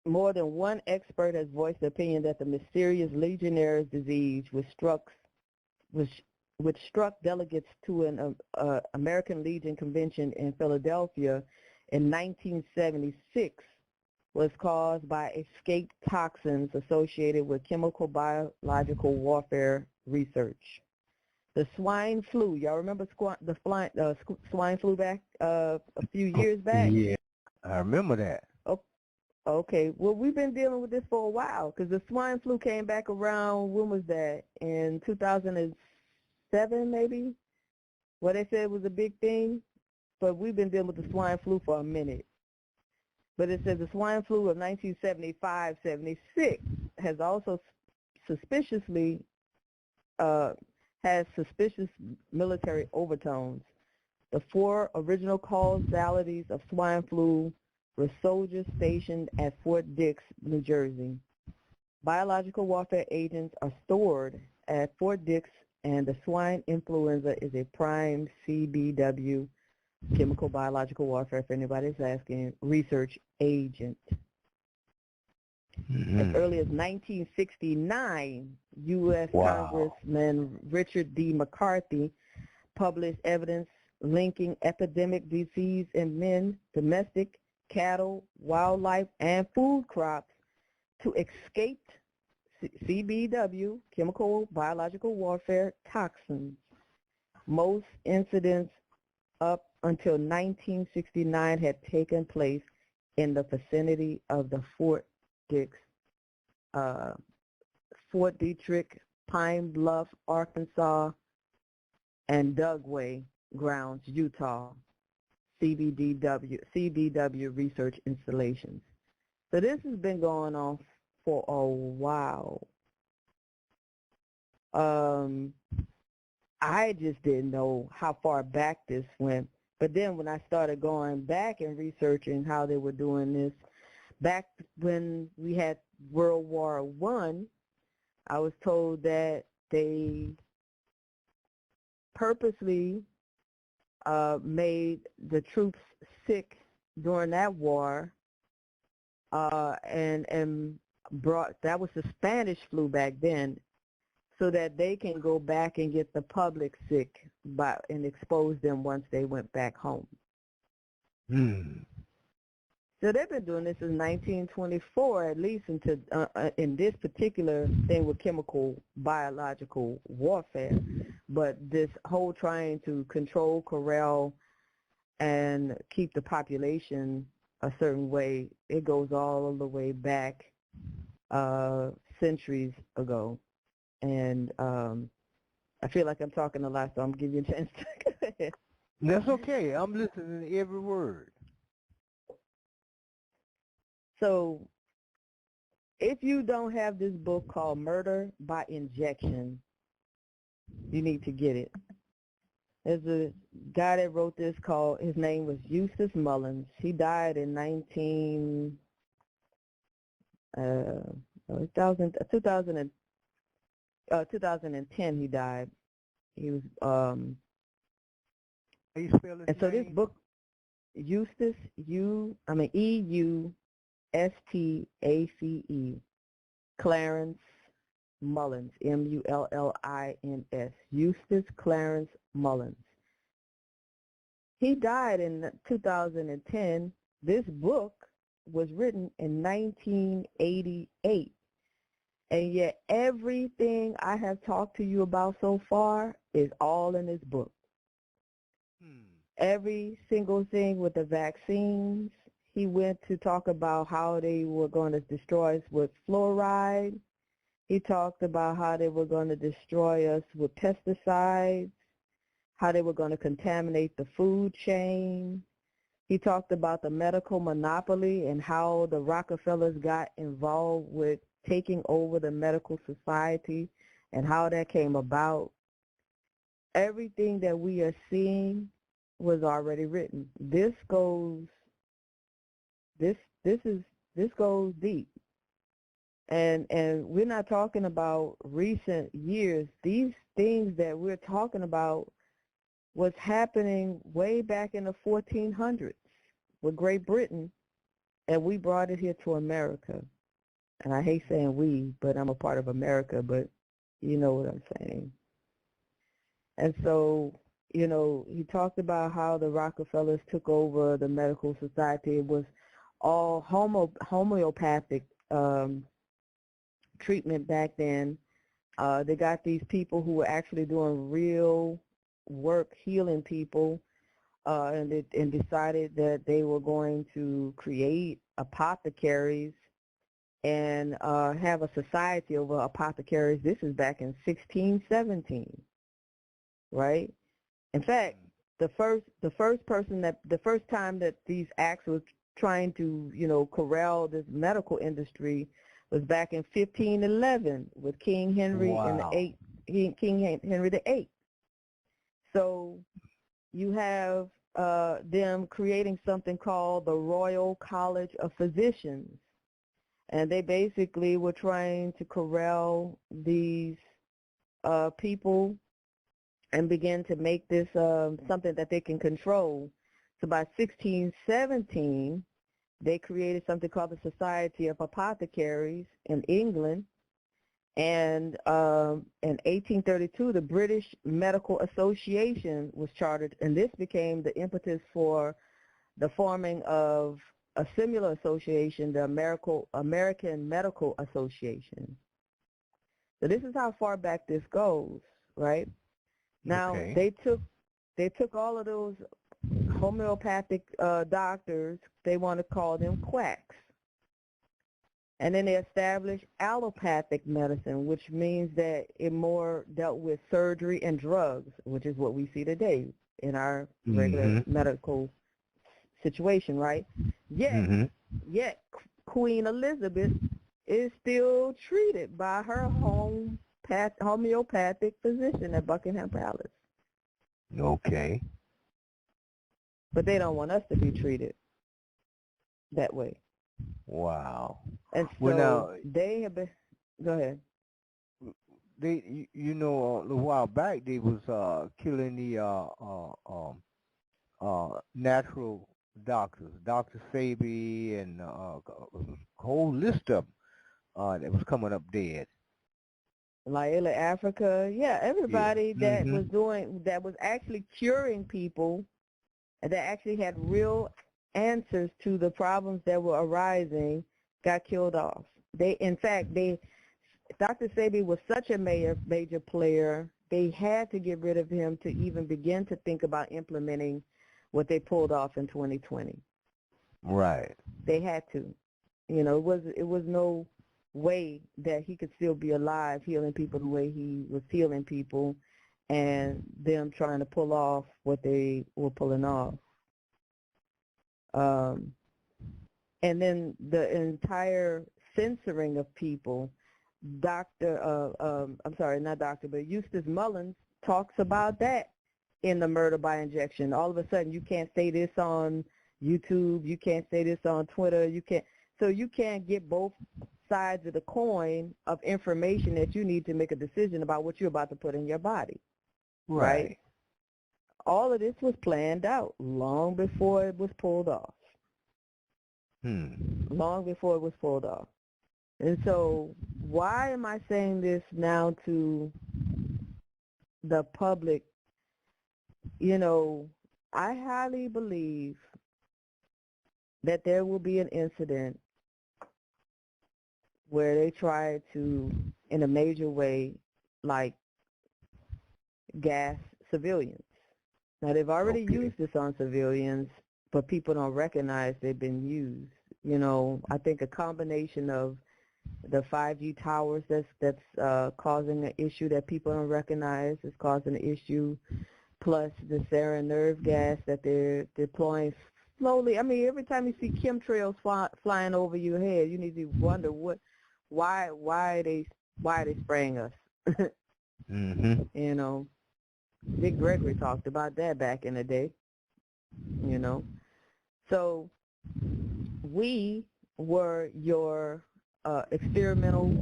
more than one expert has voiced the opinion that the mysterious Legionnaire's disease, which struck delegates to an American Legion convention in Philadelphia in 1976, was caused by escaped toxins associated with chemical biological warfare research. The swine flu, y'all remember the swine flu back a few years back? Yeah, I remember that. Okay, well, we've been dealing with this for a while because the swine flu came back around, when was that? In 2007, maybe? Well, they said it was a big thing, but we've been dealing with the swine flu for a minute. But it says the swine flu of 1975-76 has also suspiciously, has suspicious military overtones. The 4 original causalities of swine flu were soldiers stationed at Fort Dix, New Jersey. Biological warfare agents are stored at Fort Dix, and the swine influenza is a prime CBW, chemical biological warfare, if anybody's asking, research agent. As early as 1969, U.S. Congressman Richard D. McCarthy published evidence linking epidemic disease in men, domestic, cattle, wildlife, and food crops to escaped CBW, chemical biological warfare toxins. Most incidents up until 1969 had taken place in the vicinity of the Fort Dix, Fort Detrick, Pine Bluff, Arkansas, and Dugway grounds, Utah, CBW research installations. So this has been going on for a while. I just didn't know how far back this went. But then when I started going back and researching how they were doing this, back when we had World War I was told that they purposely made the troops sick during that war, and brought, that was the Spanish flu back then, so that they can go back and get the public sick and expose them once they went back home. So they've been doing this since 1924, at least, into in this particular thing with chemical biological warfare. But this whole trying to control, corral, and keep the population a certain way, it goes all the way back centuries ago. And I feel like I'm talking a lot, so I'm giving you a chance to go ahead. That's okay. I'm listening to every word. So if you don't have this book called Murder by Injection, you need to get it. There's a guy that wrote this his name was Eustace Mullins. He died in 2010 he died. He was, How you spell his and so name? this book, Eustace, EUSTACE, Clarence Mullins, Mullins, Eustace Clarence Mullins. He died in 2010. This book was written in 1988. And yet everything I have talked to you about so far is all in this book. Every single thing with the vaccines. He went to talk about how they were going to destroy us with fluoride. He talked about how they were going to destroy us with pesticides, how they were going to contaminate the food chain. He talked about the medical monopoly and how the Rockefellers got involved with taking over the medical society and how that came about. Everything that we are seeing was already written. This goes deep. And we're not talking about recent years. These things that we're talking about was happening way back in the 1400s with Great Britain, and we brought it here to America. And I hate saying we, but I'm a part of America, but you know what I'm saying. And so, you know, he talked about how the Rockefellers took over the medical society. It was all homeopathic treatment back then. They got these people who were actually doing real work healing people, and decided that they were going to create apothecaries and have a society of apothecaries. This is back in 1617, right? In fact, the first time that these acts was trying to, you know, corral this medical industry was back in 1511 with King Henry King Henry VIII. So you have them creating something called the Royal College of Physicians, and they basically were trying to corral these people and begin to make this something that they can control. So by 1617, they created something called the Society of Apothecaries in England. And in 1832, the British Medical Association was chartered, and this became the impetus for the forming of a similar association, the American Medical Association. So this is how far back this goes, right? Now, they took all of those homeopathic doctors, they want to call them quacks. And then they established allopathic medicine, which means that it more dealt with surgery and drugs, which is what we see today in our regular medical situation, right? Yet Queen Elizabeth is still treated by her homeopathic physician at Buckingham Palace. Okay. But they don't want us to be treated that way. Wow. And so well, now, they have been, go ahead. They, you know, a while back they was killing the natural doctors, Dr. Sabi, and a whole list of them that was coming up dead. Laila Africa, yeah, everybody that was doing, that was actually curing people, that actually had real answers to the problems that were arising, got killed off. In fact, Dr. Sabi was such a major player, they had to get rid of him to even begin to think about implementing what they pulled off in 2020. Right. They had to. You know, it was no way that he could still be alive healing people the way he was healing people, and them trying to pull off what they were pulling off. And then the entire censoring of people, Eustace Mullins talks about that in the Murder by Injection. All of a sudden, you can't say this on YouTube, you can't say this on Twitter, you can't get both sides of the coin of information that you need to make a decision about what you're about to put in your body. Right? All of this was planned out long before it was pulled off. Long before it was pulled off. And so why am I saying this now to the public? You know, I highly believe that there will be an incident where they try to, in a major way, like gas civilians. Now, they've already used this on civilians, but people don't recognize they've been used. You know, I think a combination of the 5G towers that's causing an issue that people don't recognize is causing an issue, plus the sarin nerve gas that they're deploying slowly. I mean, every time you see chemtrails flying over your head, you need to wonder why are they spraying us? Mm-hmm. You know, Dick Gregory talked about that back in the day. You know, so we were your experimental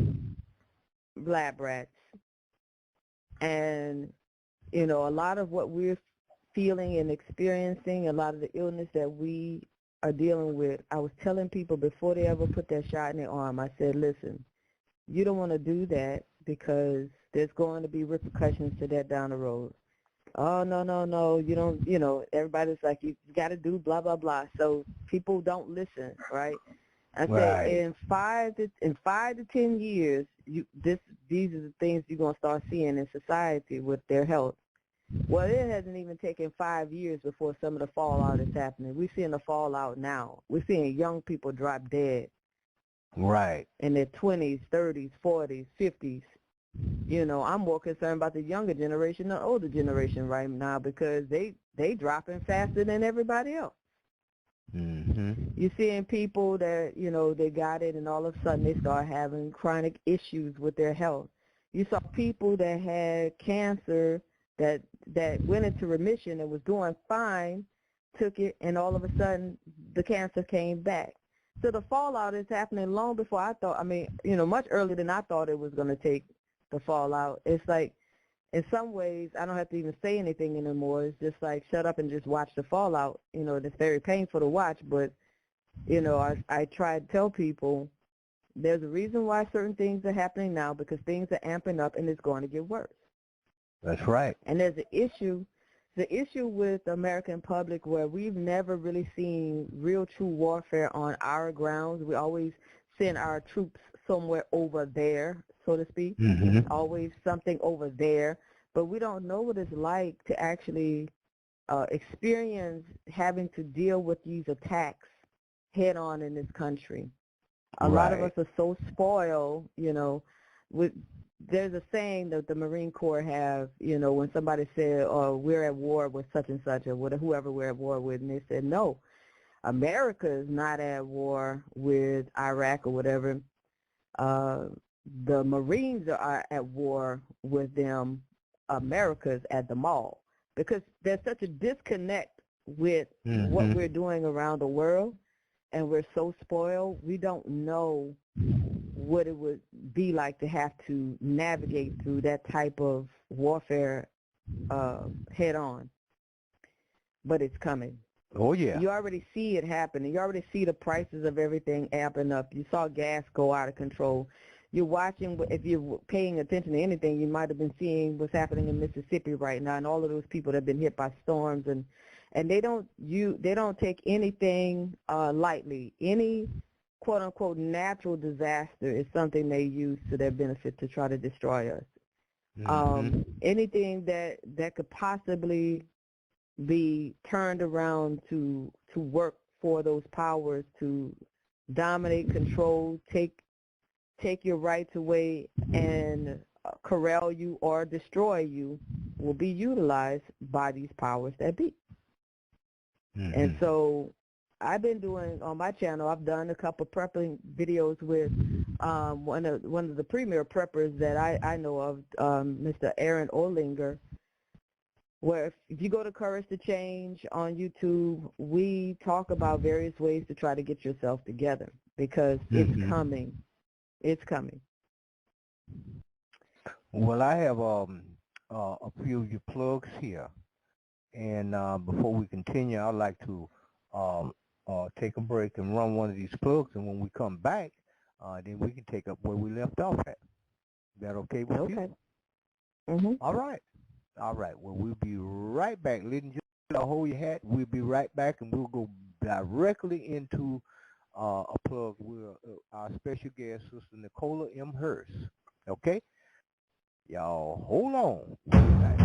lab rats, and you know, a lot of what we're feeling and experiencing, a lot of the illness that we are dealing with, I was telling people before they ever put that shot in their arm, I said, listen, you don't want to do that because there's going to be repercussions to that down the road. Oh, no, you don't, you know, everybody's like, you got to do blah, blah, blah. So people don't listen, right? I said, in 5 to 10 years, these are the things you're going to start seeing in society with their health. Well, it hasn't even taken 5 years before some of the fallout is happening. We're seeing the fallout now. We're seeing young people drop dead. Right. In their 20s, 30s, 40s, 50s. You know, I'm more concerned about the younger generation, the older generation right now, because they dropping faster than everybody else. Mm-hmm. You're seeing people that, you know, they got it and all of a sudden they start having chronic issues with their health. You saw people that had cancer that went into remission and was doing fine, took it, and all of a sudden the cancer came back. So the fallout is happening long before I thought, I mean, you know, much earlier than I thought it was going to take the fallout. It's like, in some ways, I don't have to even say anything anymore. It's just like, shut up and just watch the fallout. You know, it's very painful to watch, but, you know, I try to tell people there's a reason why certain things are happening now, because things are amping up and it's going to get worse. That's right. And there's the issue with the American public where we've never really seen real true warfare on our grounds. We always send our troops somewhere over there, so to speak, always something over there. But we don't know what it's like to actually experience having to deal with these attacks head on in this country. A lot of us are so spoiled, you know. There's a saying that the Marine Corps have, you know, when somebody said, oh, we're at war with such and such, or whoever we're at war with, and they said, no, America is not at war with Iraq or whatever. The Marines are at war with them. America's at the mall, because there's such a disconnect with what we're doing around the world, and we're so spoiled, we don't know what it would be like to have to navigate through that type of warfare head on. But it's coming. Oh, yeah. You already see it happening. You already see the prices of everything amping up. You saw gas go out of control. You're watching, if you're paying attention to anything, you might have been seeing what's happening in Mississippi right now, and all of those people that have been hit by storms, and they don't take anything lightly. Any quote unquote natural disaster is something they use to their benefit to try to destroy us. Anything that could possibly be turned around to work for those powers to dominate, control, take your rights away, and corral you or destroy you will be utilized by these powers that be. And so I've been doing, on my channel, I've done a couple prepping videos with one of the premier preppers that I know of, Mr. Aaron Olinger, where if you go to Courage to Change on YouTube, we talk about various ways to try to get yourself together, because it's coming. It's coming. Well, I have a few of your plugs here. And before we continue, I'd like to take a break and run one of these plugs. And when we come back, then we can take up where we left off at. Is that okay with you? Okay. Mhm. All right. All right. Well, we'll be right back. Ladies and gentlemen, hold your hat. We'll be right back, and we'll go directly into a plug with our special guest, Sister Nicola M. Hurst. Okay? Y'all, hold on. We'll be back.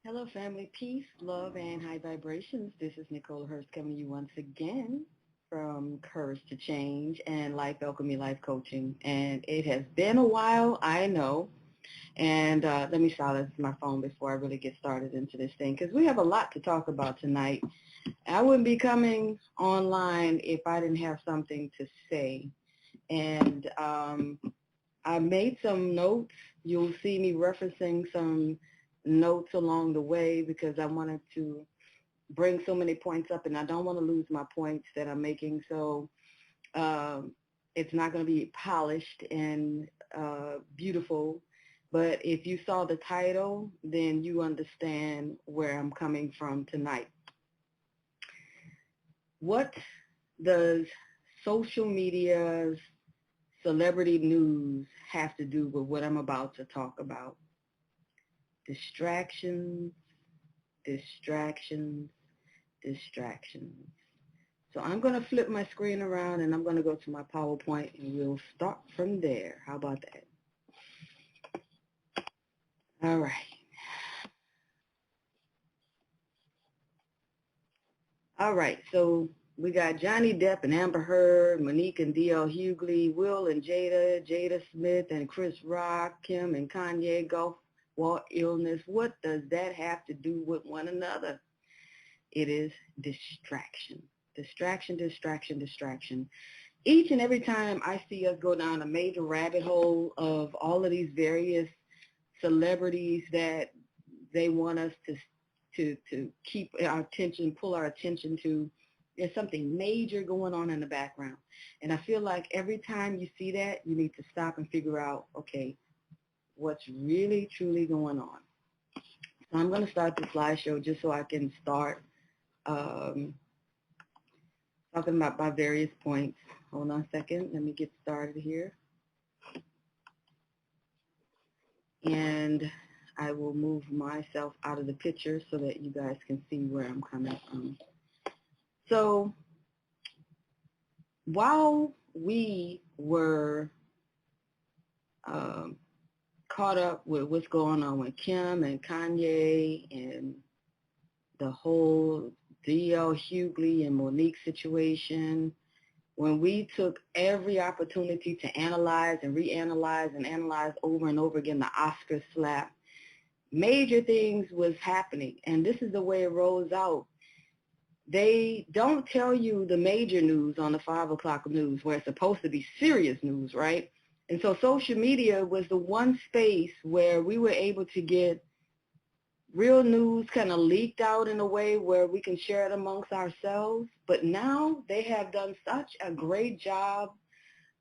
Hello, family. Peace, love, and high vibrations. This is Nicola Hurst coming to you once again from Courage to Change and Life Alchemy Life Coaching. And it has been a while, I know. And let me silence my phone before I really get started into this thing, because we have a lot to talk about tonight. I wouldn't be coming online if I didn't have something to say. And I made some notes. You'll see me referencing some notes along the way because I wanted to bring so many points up, and I don't want to lose my points that I'm making. So it's not going to be polished and beautiful. But if you saw the title, then you understand where I'm coming from tonight. What does social media's celebrity news have to do with what I'm about to talk about? Distractions, distractions, distractions. So I'm going to flip my screen around and I'm going to go to my PowerPoint and we'll start from there. How about that? All right. All right. So we got Johnny Depp and Amber Heard, Monique and D.L. Hughley, Will and Jada, Jada Smith and Chris Rock, Kim and Kanye, golf, war, illness. What does that have to do with one another? It is distraction. Distraction, distraction, distraction. Each and every time I see us go down a major rabbit hole of all of these various celebrities that they want us to keep our attention, pull our attention to. There's something major going on in the background. And I feel like every time you see that, you need to stop and figure out, okay, what's really, truly going on. So I'm going to start the slideshow just so I can start talking about my various points. Hold on a second. Let me get started here. And I will move myself out of the picture so that you guys can see where I'm coming from. So while we were caught up with what's going on with Kim and Kanye and the whole D.L. Hughley and Monique situation, when we took every opportunity to analyze and reanalyze and analyze over and over again the Oscar slap, major things was happening. And this is the way it rolls out. They don't tell you the major news on the 5 o'clock news where it's supposed to be serious news, right? And so social media was the one space where we were able to get real news kind of leaked out in a way where we can share it amongst ourselves. But now they have done such a great job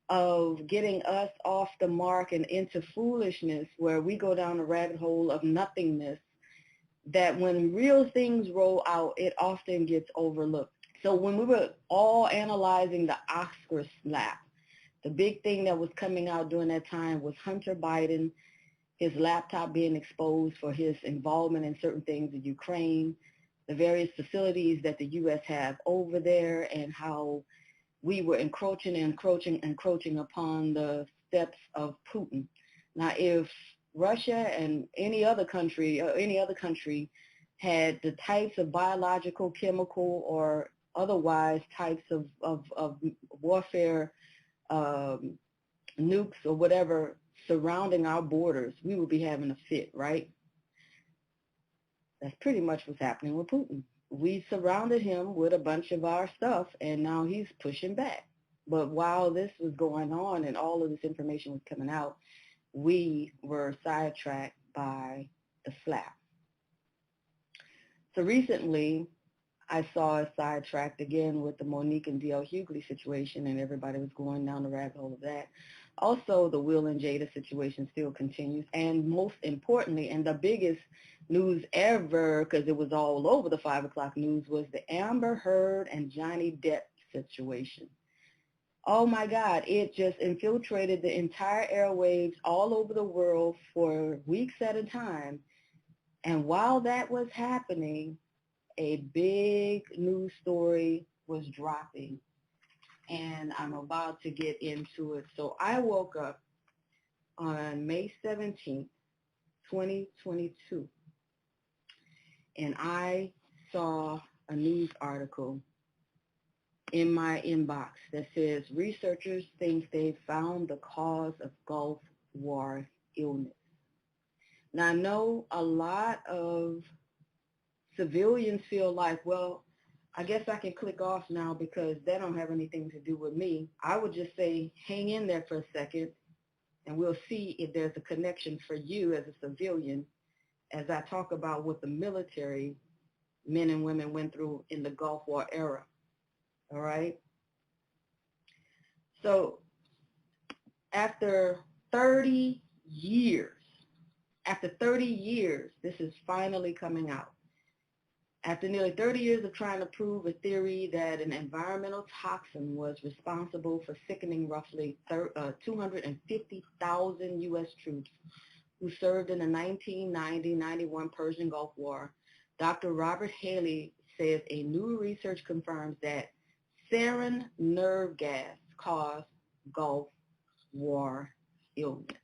of getting us off the mark and into foolishness where we go down a rabbit hole of nothingness, that when real things roll out, it often gets overlooked. So when we were all analyzing the Oscar slap, the big thing that was coming out during that time was Hunter Biden, his laptop being exposed for his involvement in certain things in Ukraine, the various facilities that the U.S. have over there, and how we were encroaching upon the steps of Putin. Now, if Russia and any other country had the types of biological, chemical, or otherwise types of warfare, nukes or whatever surrounding our borders, we would be having a fit, right? That's pretty much what's happening with Putin. We surrounded him with a bunch of our stuff, and now he's pushing back. But while this was going on and all of this information was coming out, we were sidetracked by the slap. So recently, I saw us sidetracked again with the Monique and D.L. Hughley situation, and everybody was going down the rabbit hole of that. Also, the Will and Jada situation still continues. And most importantly, and the biggest news ever, because it was all over the 5 o'clock news, was the Amber Heard and Johnny Depp situation. Oh my God, it just infiltrated the entire airwaves all over the world for weeks at a time. And while that was happening, a big news story was dropping. And I'm about to get into it. So I woke up on May 17th, 2022, and I saw a news article in my inbox that says researchers think they found the cause of Gulf War illness. Now, I know a lot of civilians feel like, well, I guess I can click off now because that don't have anything to do with me. I would just say hang in there for a second, and we'll see if there's a connection for you as a civilian as I talk about what the military men and women went through in the Gulf War era. All right? So after 30 years, this is finally coming out. After nearly 30 years of trying to prove a theory that an environmental toxin was responsible for sickening roughly 250,000 U.S. troops who served in the 1990-91 Persian Gulf War, Dr. Robert Haley says a new research confirms that sarin nerve gas caused Gulf War illness.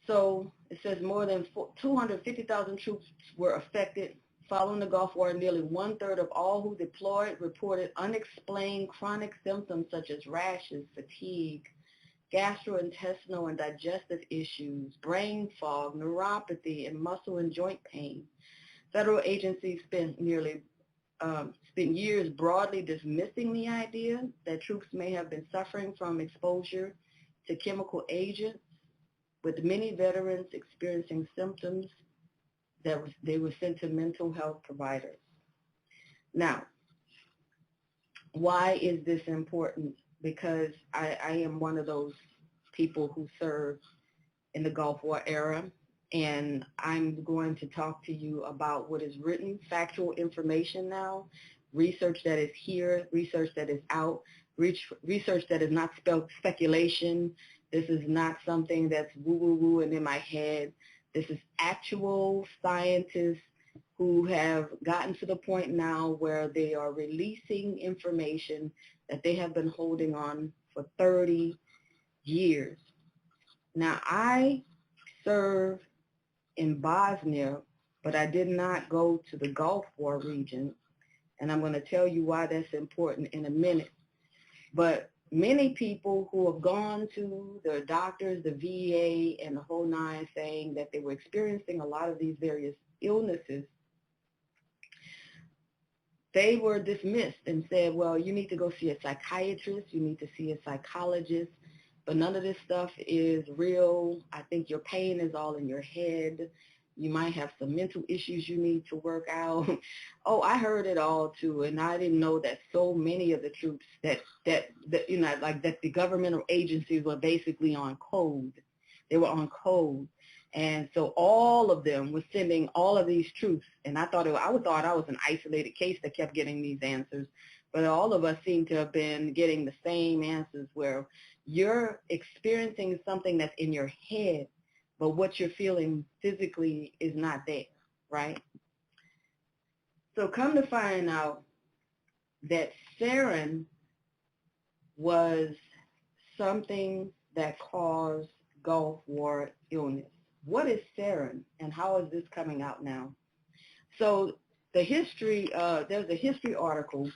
So it says more than 250,000 troops were affected. Following the Gulf War, nearly 1/3 of all who deployed reported unexplained chronic symptoms such as rashes, fatigue, gastrointestinal and digestive issues, brain fog, neuropathy, and muscle and joint pain. Federal agencies spent years broadly dismissing the idea that troops may have been suffering from exposure to chemical agents. with many veterans experiencing symptoms that they were sent to mental health providers. Now, why is this important? Because I am one of those people who served in the Gulf War era, and I'm going to talk to you about what is written, factual information now, research that is here, research that is out, research that is not speculation. This is not something that's woo-woo-woo and in my head. This is actual scientists who have gotten to the point now where they are releasing information that they have been holding on for 30 years. Now, I served in Bosnia, but I did not go to the Gulf War region, and I'm going to tell you why that's important in a minute. But many people who have gone to their doctors, the VA, and the whole nine, saying that they were experiencing a lot of these various illnesses, they were dismissed and said, well, you need to go see a psychiatrist, you need to see a psychologist, but none of this stuff is real. I think your pain is all in your head. You might have some mental issues you need to work out. Oh, I heard it all too, and I didn't know that so many of the troops that you know, like that the governmental agencies were basically on code. They were on code. And so all of them were sending all of these troops, and I thought I was an isolated case that kept getting these answers, but all of us seem to have been getting the same answers, where you're experiencing something that's in your head, but what you're feeling physically is not there, right? So come to find out that sarin was something that caused Gulf War illness. What is sarin, and how is this coming out now? So the history, there's a history article.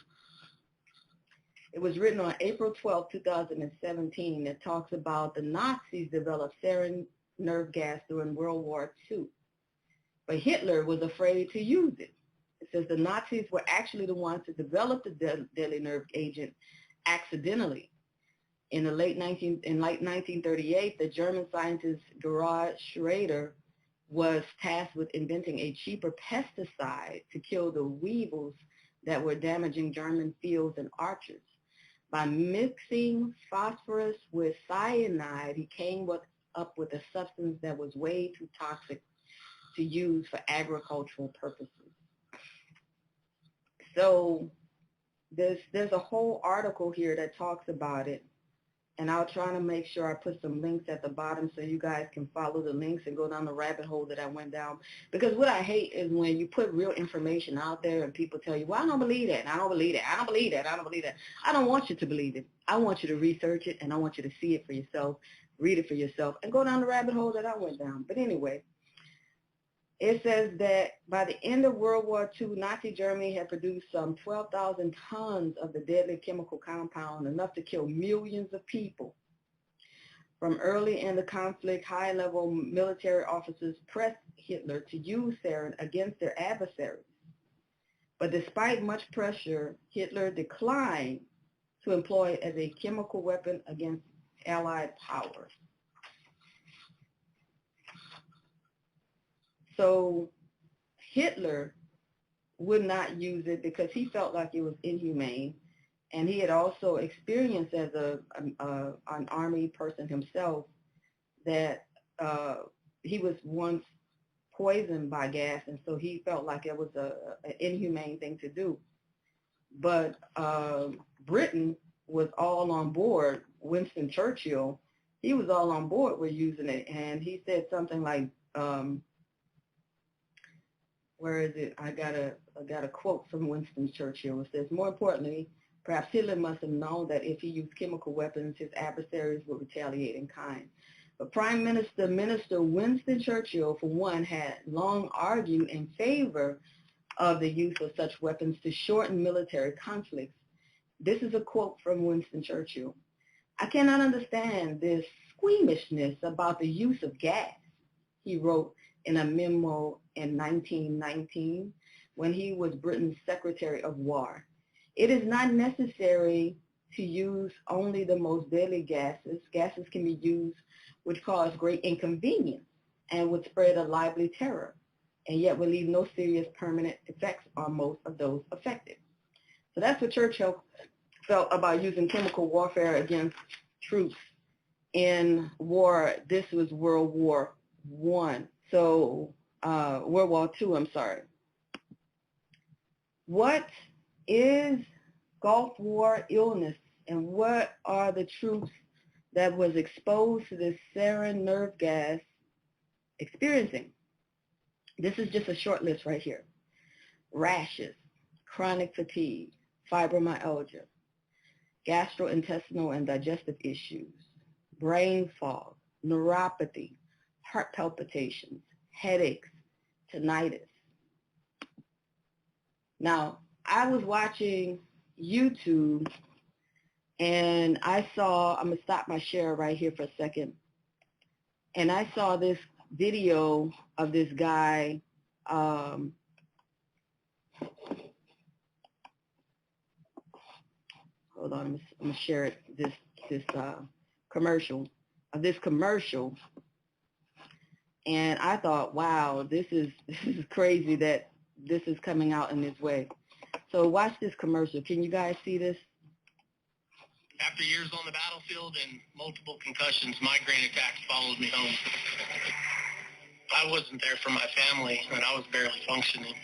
It was written on April 12, 2017, that talks about the Nazis developed sarin nerve gas during World War II. But Hitler was afraid to use it. It says the Nazis were actually the ones who developed the deadly nerve agent accidentally. In late 1938, the German scientist Gerhard Schrader was tasked with inventing a cheaper pesticide to kill the weevils that were damaging German fields and orchards. By mixing phosphorus with cyanide, he came up with a substance that was way too toxic to use for agricultural purposes. So there's a whole article here that talks about it, and I'll try to make sure I put some links at the bottom so you guys can follow the links and go down the rabbit hole that I went down. Because what I hate is when you put real information out there and people tell you, well, I don't believe that, and I don't believe that, I don't believe that, I don't believe that. I don't want you to believe it. I want you to research it, and I want you to see it for yourself, read it for yourself, and go down the rabbit hole that I went down. But anyway, it says that by the end of World War II, Nazi Germany had produced some 12,000 tons of the deadly chemical compound, enough to kill millions of people. From early in the conflict, high-level military officers pressed Hitler to use sarin against their adversaries. But despite much pressure, Hitler declined to employ it as a chemical weapon against Allied powers. So Hitler would not use it because he felt like it was inhumane, and he had also experienced as an army person himself that he was once poisoned by gas, and so he felt like it was an inhumane thing to do. But Britain was all on board. Winston Churchill, he was all on board with using it, and he said something like, where is it? I got a quote from Winston Churchill. It says, more importantly, perhaps Hitler must have known that if he used chemical weapons, his adversaries would retaliate in kind. But Prime Minister Winston Churchill, for one, had long argued in favor of the use of such weapons to shorten military conflicts. This is a quote from Winston Churchill. I cannot understand this squeamishness about the use of gas, he wrote in a memo in 1919 when he was Britain's Secretary of War. It is not necessary to use only the most deadly gases. Gases can be used which cause great inconvenience and would spread a lively terror, and yet will leave no serious permanent effects on most of those affected. So that's what Churchill felt about using chemical warfare against troops in war. This was World War I. So World War II, I'm sorry. What is Gulf War illness, and what are the troops that was exposed to this sarin nerve gas experiencing? This is just a short list right here. Rashes, chronic fatigue, fibromyalgia, gastrointestinal and digestive issues, brain fog, neuropathy, heart palpitations, headaches, tinnitus. Now, I was watching YouTube and I saw, I'm going to stop my share right here for a second, and I saw this video of this guy, hold on, I'm going to share it, this commercial, and I thought, wow, this is crazy that this is coming out in this way. So watch this commercial. Can you guys see this? After years on the battlefield and multiple concussions, migraine attacks followed me home. I wasn't there for my family, and I was barely functioning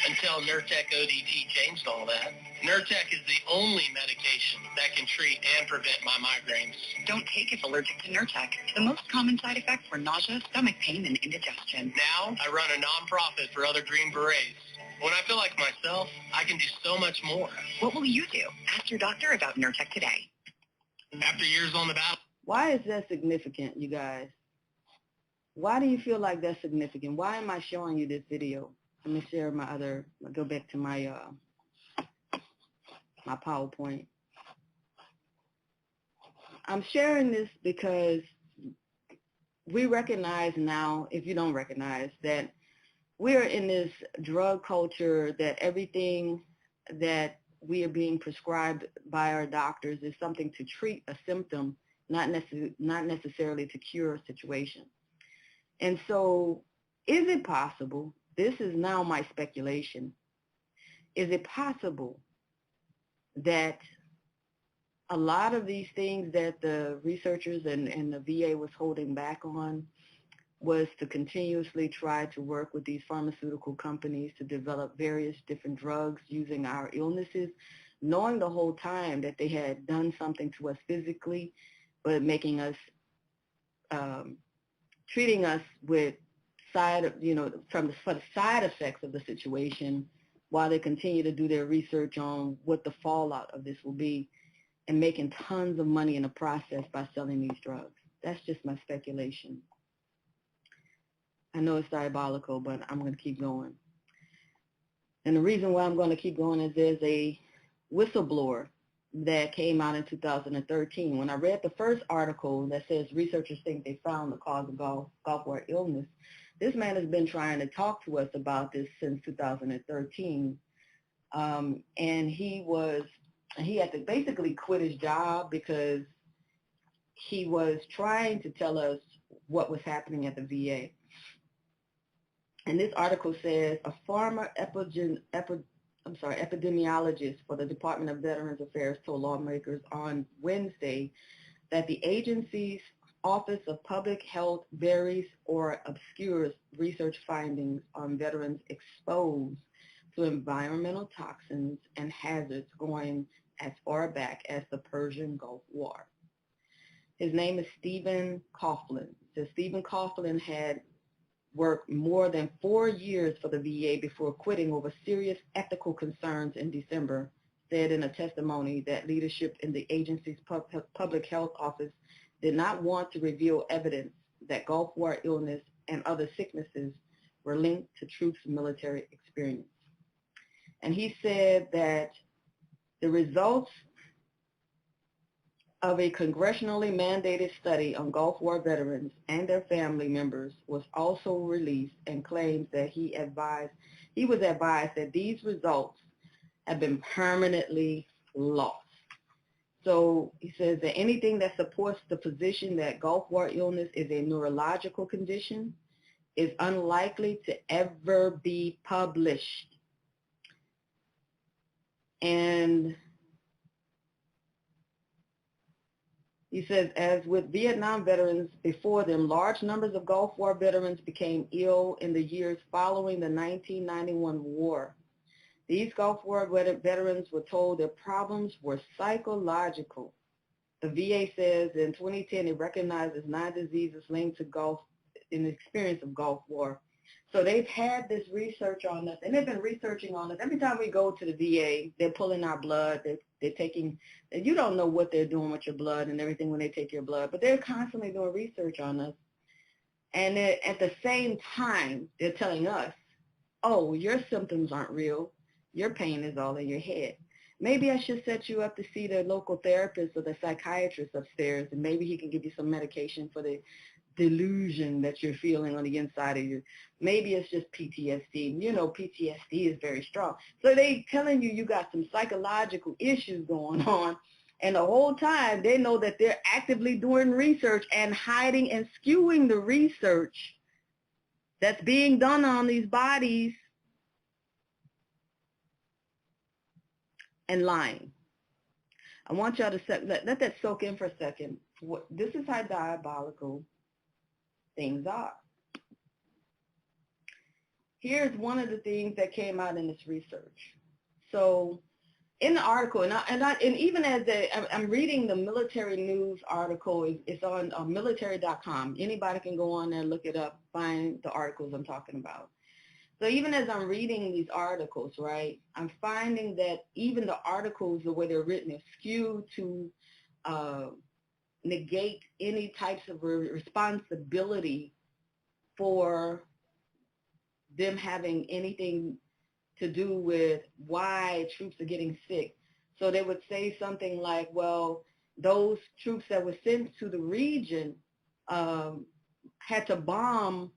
until Nurtec ODT changed all that. Nurtec is the only medication that can treat and prevent my migraines. Don't take if allergic to Nurtec. The most common side effects were nausea, stomach pain, and indigestion. Now, I run a nonprofit for other Green Berets. When I feel like myself, I can do so much more. What will you do? Ask your doctor about Nurtec today. After years on the battle. Why is that significant, you guys? Why do you feel like that's significant? Why am I showing you this video? Let me share my other, go back to my my PowerPoint. I'm sharing this because we recognize now, if you don't recognize, that we're in this drug culture that everything that we are being prescribed by our doctors is something to treat a symptom, not necessarily to cure a situation. And so is it possible, this is now my speculation, is it possible that a lot of these things that the researchers and the VA was holding back on was to continuously try to work with these pharmaceutical companies to develop various different drugs using our illnesses, knowing the whole time that they had done something to us physically, but making us, treating us with for the side effects of the situation while they continue to do their research on what the fallout of this will be and making tons of money in the process by selling these drugs. That's just my speculation. I know it's diabolical, but I'm going to keep going. And the reason why I'm going to keep going is there's a whistleblower that came out in 2013. When I read the first article that says researchers think they found the cause of Gulf War illness, this man has been trying to talk to us about this since 2013. And he had to basically quit his job because he was trying to tell us what was happening at the VA. And this article says a former epidemiologist for the Department of Veterans Affairs told lawmakers on Wednesday that the agency's Office of Public Health buries or obscures research findings on veterans exposed to environmental toxins and hazards going as far back as the Persian Gulf War. His name is Stephen Coughlin. So Stephen Coughlin had worked more than 4 years for the VA before quitting over serious ethical concerns in December, said in a testimony that leadership in the agency's public health office did not want to reveal evidence that Gulf War illness and other sicknesses were linked to troops' military experience. And he said that the results of a congressionally mandated study on Gulf War veterans and their family members was also released, and claims that he was advised that these results have been permanently lost. So he says that anything that supports the position that Gulf War illness is a neurological condition is unlikely to ever be published. And he says, as with Vietnam veterans before them, large numbers of Gulf War veterans became ill in the years following the 1991 war. These Gulf War veterans were told their problems were psychological. The VA says in 2010 it recognizes 9 diseases linked to Gulf in the experience of Gulf War. So they've had this research on us, and they've been researching on us. Every time we go to the VA, they're pulling our blood. They're taking, you don't know what they're doing with your blood and everything when they take your blood, but they're constantly doing research on us. And at the same time, they're telling us, oh, your symptoms aren't real. Your pain is all in your head. Maybe I should set you up to see the local therapist or the psychiatrist upstairs, and maybe he can give you some medication for the delusion that you're feeling on the inside of you. Maybe it's just PTSD. You know, PTSD is very strong. So they telling you you got some psychological issues going on, and the whole time they know that they're actively doing research and hiding and skewing the research that's being done on these bodies and lying. I want y'all to let that soak in for a second. This is how diabolical things are. Here's one of the things that came out in this research. So in the article, and even as I'm reading the military news article, it's on military.com. Anybody can go on there, look it up, find the articles I'm talking about. So even as I'm reading these articles, right, I'm finding that even the articles, the way they're written, is skewed to negate any types of responsibility for them having anything to do with why troops are getting sick. So they would say something like, well, those troops that were sent to the region had to bomb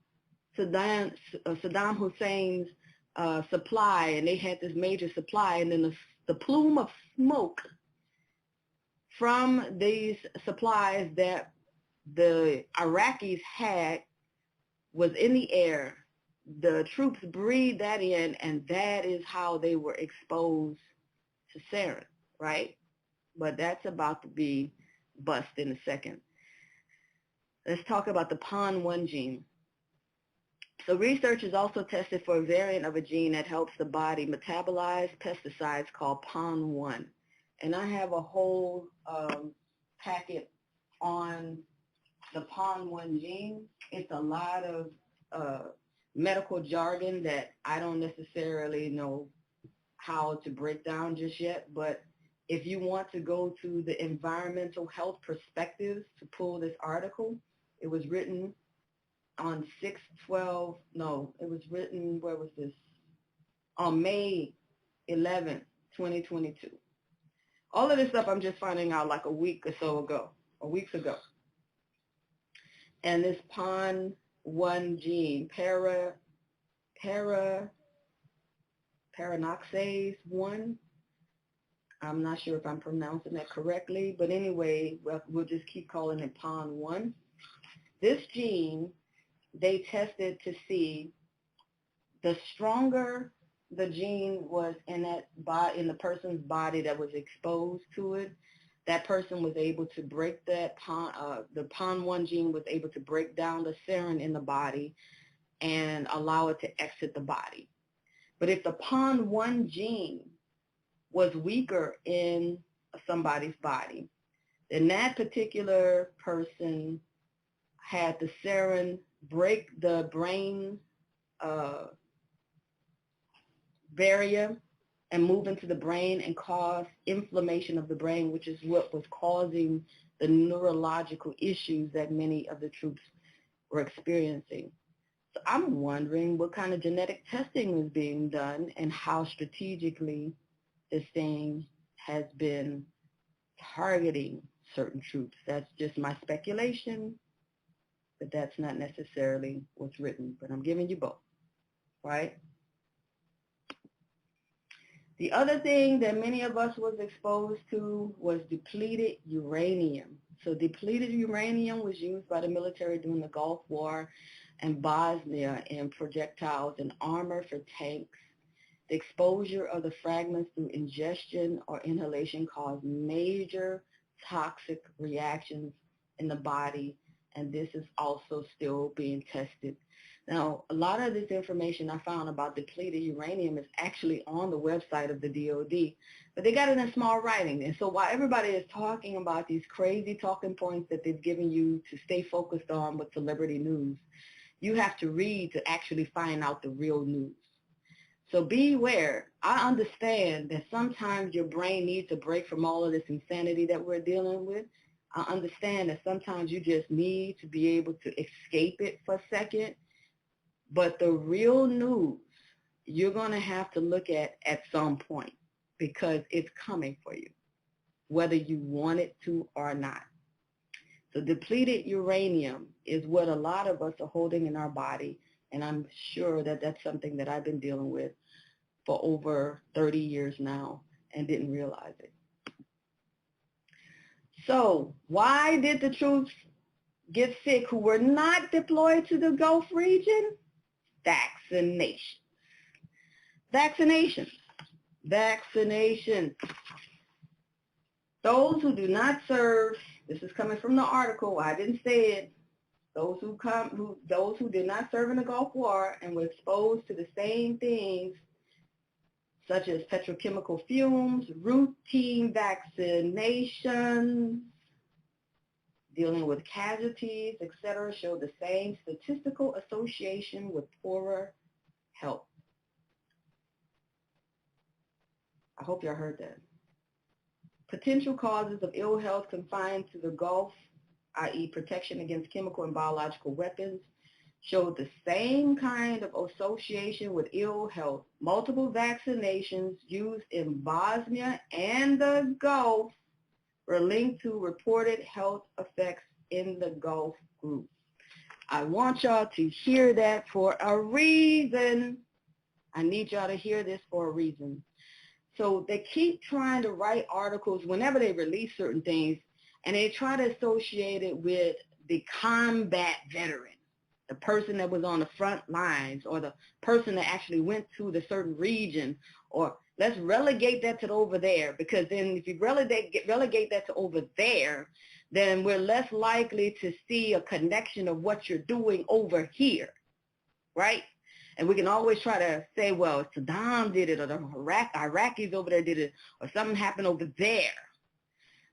Saddam Hussein's supply, and they had this major supply, and then the plume of smoke from these supplies that the Iraqis had was in the air. The troops breathed that in, and that is how they were exposed to sarin, right? But that's about to be bust in a second. Let's talk about the PON1 gene. So research has also tested for a variant of a gene that helps the body metabolize pesticides called PON1. And I have a whole packet on the PON1 gene. It's a lot of medical jargon that I don't necessarily know how to break down just yet, but if you want to go to the environmental health perspectives to pull this article, it was written on 6/12, no, it was written, where was this? On May 11th, 2022. All of this stuff I'm just finding out like a week or so ago, or weeks ago. And this PON1 gene, paranoxase 1, I'm not sure if I'm pronouncing that correctly, but anyway, we'll just keep calling it PON1. This gene, they tested to see the stronger the gene was in the person's body that was exposed to it, that person was able to break that the PON1 gene was able to break down the sarin in the body and allow it to exit the body. But if the PON1 gene was weaker in somebody's body, then that particular person had the sarin break the brain barrier and move into the brain and cause inflammation of the brain, which is what was causing the neurological issues that many of the troops were experiencing. So I'm wondering what kind of genetic testing is being done and how strategically this thing has been targeting certain troops. That's just my speculation, but that's not necessarily what's written, but I'm giving you both, right? The other thing that many of us was exposed to was depleted uranium. So depleted uranium was used by the military during the Gulf War and Bosnia in projectiles and armor for tanks. The exposure of the fragments through ingestion or inhalation caused major toxic reactions in the body, and this is also still being tested. Now, a lot of this information I found about depleted uranium is actually on the website of the DOD, but they got it in small writing. And so while everybody is talking about these crazy talking points that they've given you to stay focused on with celebrity news, you have to read to actually find out the real news. So beware. I understand that sometimes your brain needs a break from all of this insanity that we're dealing with. I understand that sometimes you just need to be able to escape it for a second. But the real news, you're going to have to look at some point because it's coming for you, whether you want it to or not. So depleted uranium is what a lot of us are holding in our body, and I'm sure that that's something that I've been dealing with for over 30 years now and didn't realize it. So why did the troops get sick who were not deployed to the Gulf region? Vaccination. Vaccination. Vaccination. Those who do not serve, this is coming from the article, I didn't say it, those who did not serve in the Gulf War and were exposed to the same things such as petrochemical fumes, routine vaccinations, dealing with casualties, etc., show the same statistical association with poorer health. I hope y'all heard that. Potential causes of ill health confined to the Gulf, i.e. protection against chemical and biological weapons, showed the same kind of association with ill health. Multiple vaccinations used in Bosnia and the Gulf were linked to reported health effects in the Gulf group. I want y'all to hear that for a reason. I need y'all to hear this for a reason. So they keep trying to write articles whenever they release certain things, and they try to associate it with the combat veteran, the person that was on the front lines, or the person that actually went to the certain region, or let's relegate that to over there, because then if you relegate that to over there, then we're less likely to see a connection of what you're doing over here, right? And we can always try to say, well, Saddam did it, or the Iraqis over there did it, or something happened over there.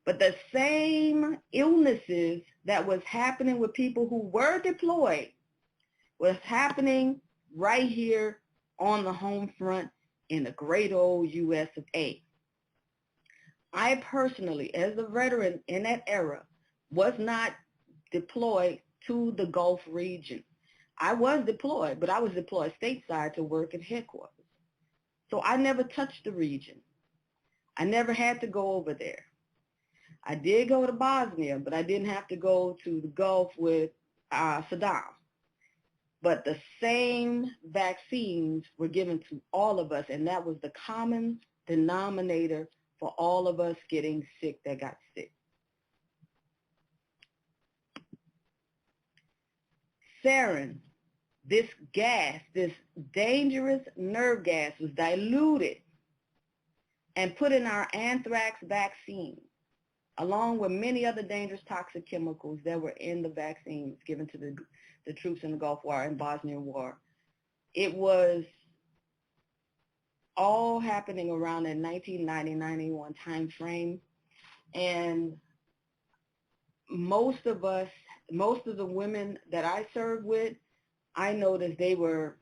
But the same illnesses that was happening with people who were deployed was happening right here on the home front in the great old US of A. I personally, as a veteran in that era, was not deployed to the Gulf region. I was deployed, but I was deployed stateside to work at headquarters. So I never touched the region. I never had to go over there. I did go to Bosnia, but I didn't have to go to the Gulf with Saddam. But the same vaccines were given to all of us, and that was the common denominator for all of us getting sick that got sick. Sarin, this gas, this dangerous nerve gas, was diluted and put in our anthrax vaccine, along with many other dangerous toxic chemicals that were in the vaccines given to the troops in the Gulf War and Bosnian War. It was all happening around that 1990-91 time frame, and most of the women that I served with, I noticed they were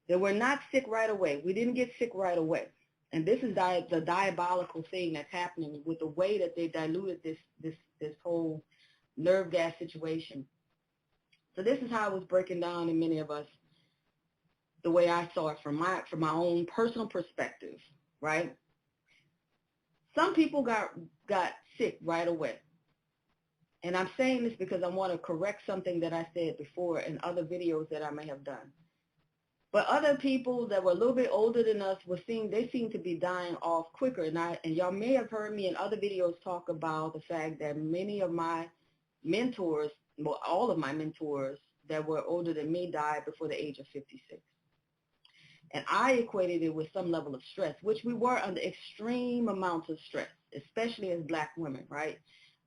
not sick right away. We didn't get sick right away. And this is the diabolical thing that's happening with the way that they diluted this whole nerve gas situation. So this is how it was breaking down in many of us, the way I saw it from my own personal perspective, right? Some people got sick right away. And I'm saying this because I want to correct something that I said before in other videos that I may have done. But other people that were a little bit older than us they seem to be dying off quicker. And y'all may have heard me in other videos talk about the fact that many of my mentors, well, all of my mentors that were older than me died before the age of 56. And I equated it with some level of stress, which we were under extreme amounts of stress, especially as Black women, right?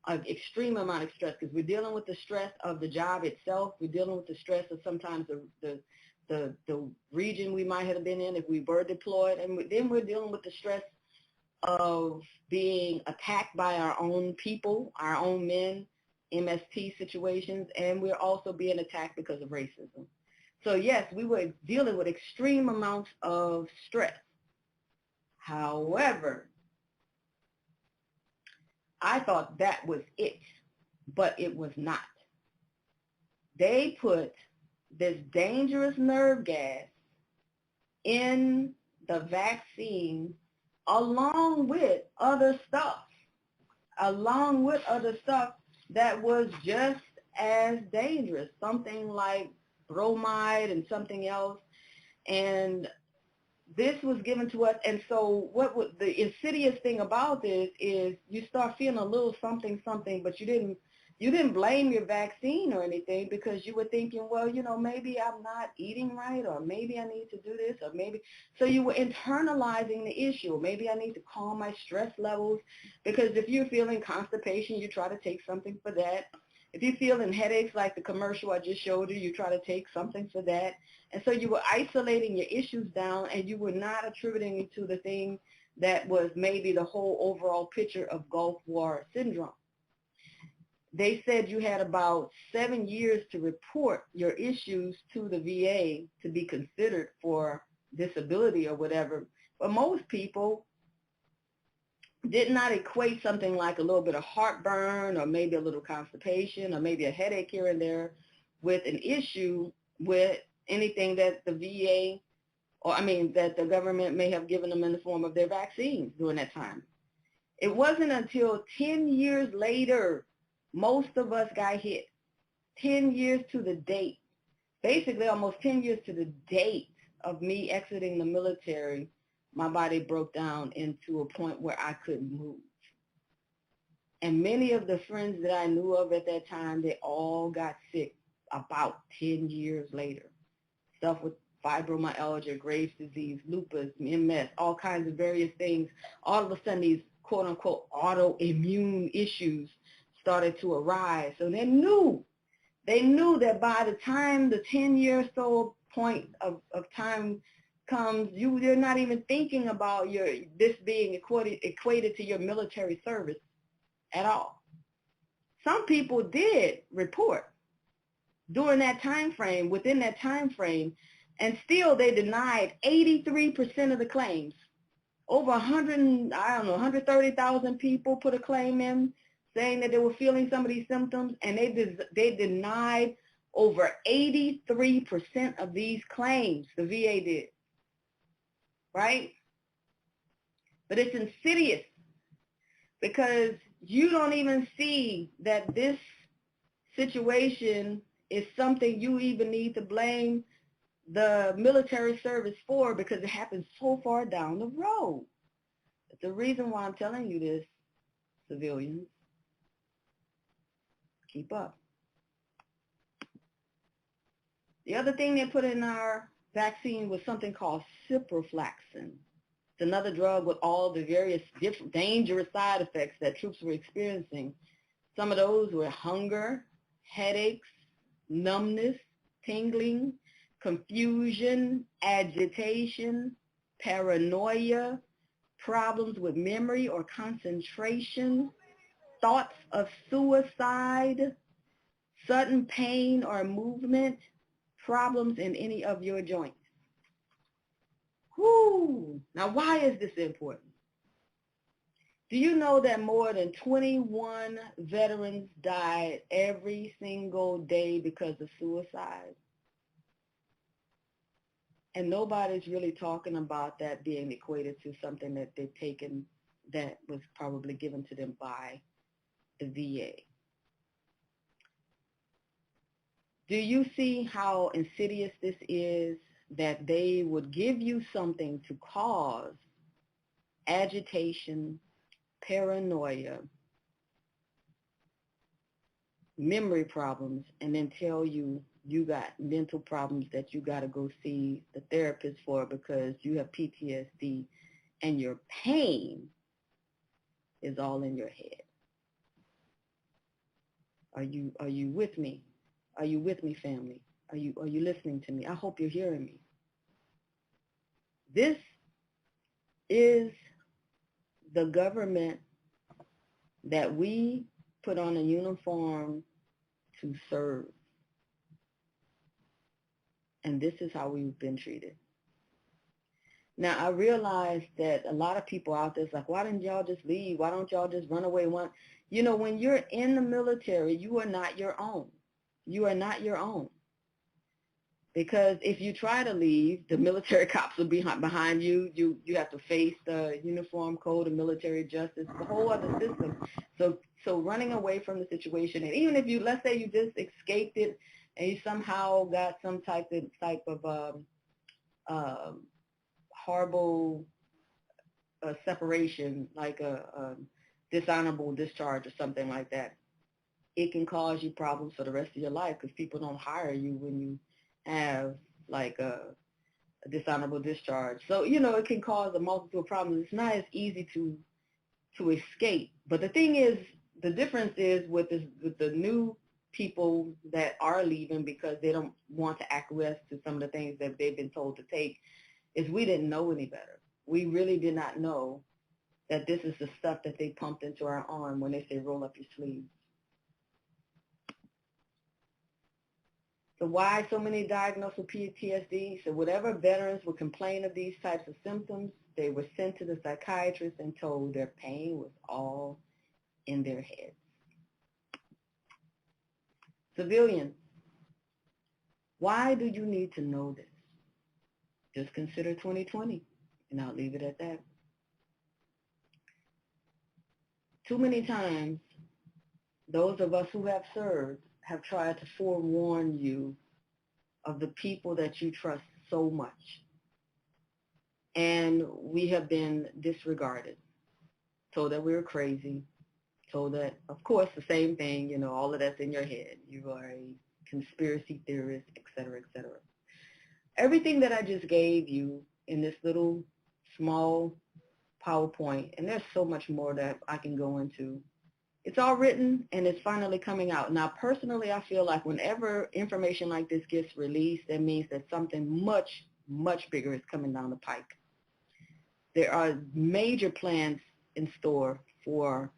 An extreme amount of stress, because we're dealing with the stress of the job itself. We're dealing with the stress of sometimes the region we might have been in if we were deployed. And then we're dealing with the stress of being attacked by our own people, our own men, MST situations, and we're also being attacked because of racism. So yes, we were dealing with extreme amounts of stress. However, I thought that was it, but it was not. They put this dangerous nerve gas in the vaccine along with other stuff that was just as dangerous, something like bromide and something else. And this was given to us. And so the insidious thing about this is you start feeling a little something, but you didn't blame your vaccine or anything, because you were thinking, well, you know, maybe I'm not eating right, or maybe I need to do this, or maybe. So you were internalizing the issue. Maybe I need to calm my stress levels, because if you're feeling constipation, you try to take something for that. If you're feeling headaches like the commercial I just showed you, you try to take something for that. And so you were isolating your issues down, and you were not attributing it to the thing that was maybe the whole overall picture of Gulf War syndrome. They said you had about 7 years to report your issues to the VA to be considered for disability or whatever. But most people did not equate something like a little bit of heartburn or maybe a little constipation or maybe a headache here and there with an issue with anything that the VA that the government may have given them in the form of their vaccines during that time. It wasn't until 10 years later most of us got hit. 10 years to the date, basically almost 10 years to the date of me exiting the military, my body broke down into a point where I couldn't move. And many of the friends that I knew of at that time, they all got sick about 10 years later. Stuff with fibromyalgia, Graves' disease, lupus, MS, all kinds of various things. All of a sudden, these quote-unquote autoimmune issues started to arise. So they knew that by the time the 10-year so point of time comes, you're not even thinking about this being equated to your military service at all. Some people did report during that time frame, within that time frame, and still they denied 83% of the claims. Over 130,000 people put a claim in saying that they were feeling some of these symptoms, and they denied over 83% of these claims. The VA did, right? But it's insidious because you don't even see that this situation is something you even need to blame the military service for, because it happens so far down the road. But the reason why I'm telling you this, civilians, keep up. The other thing they put in our vaccine was something called ciprofloxacin. It's another drug with all the various different dangerous side effects that troops were experiencing. Some of those were hunger, headaches, numbness, tingling, confusion, agitation, paranoia, problems with memory or concentration, thoughts of suicide, sudden pain or movement, problems in any of your joints. Whoo! Now, why is this important? Do you know that more than 21 veterans died every single day because of suicide? And nobody's really talking about that being equated to something that they've taken that was probably given to them by the VA. Do you see how insidious this is? that they would give you something to cause agitation, paranoia, memory problems, and then tell you you got mental problems that you got to go see the therapist for because you have PTSD and your pain is all in your head. Are you with me? Are you with me, family? Are you listening to me? I hope you're hearing me. This is the government that we put on a uniform to serve. And this is how we've been treated. Now, I realize that a lot of people out there is like, why didn't y'all just leave? Why don't y'all just run away? You know, when you're in the military, you are not your own. You are not your own. Because if you try to leave, the military cops will be behind you. You have to face the uniform code of military justice, the whole other system. So running away from the situation, and even if you, let's say you just escaped it and you somehow got some type of horrible separation, like a dishonorable discharge or something like that, it can cause you problems for the rest of your life because people don't hire you when you have like a dishonorable discharge. So, you know, it can cause a multitude of problems. It's not as easy to escape. But the thing is, the difference is with the new people that are leaving because they don't want to acquiesce to some of the things that they've been told to take, is we didn't know any better. We really did not know that this is the stuff that they pumped into our arm when they say roll up your sleeves. So why so many diagnosed with PTSD? So whatever veterans would complain of these types of symptoms, they were sent to the psychiatrist and told their pain was all in their heads. Civilians, why do you need to know this? Just consider 2020, and I'll leave it at that. Too many times, those of us who have served have tried to forewarn you of the people that you trust so much. And we have been disregarded, told that we were crazy, told that, of course, the same thing, you know, all of that's in your head. You are a conspiracy theorist, et cetera, et cetera. Everything that I just gave you in this little small PowerPoint, and there's so much more that I can go into, it's all written and it's finally coming out. Now, personally, I feel like whenever information like this gets released, that means that something much, much bigger is coming down the pike. There are major plans in store for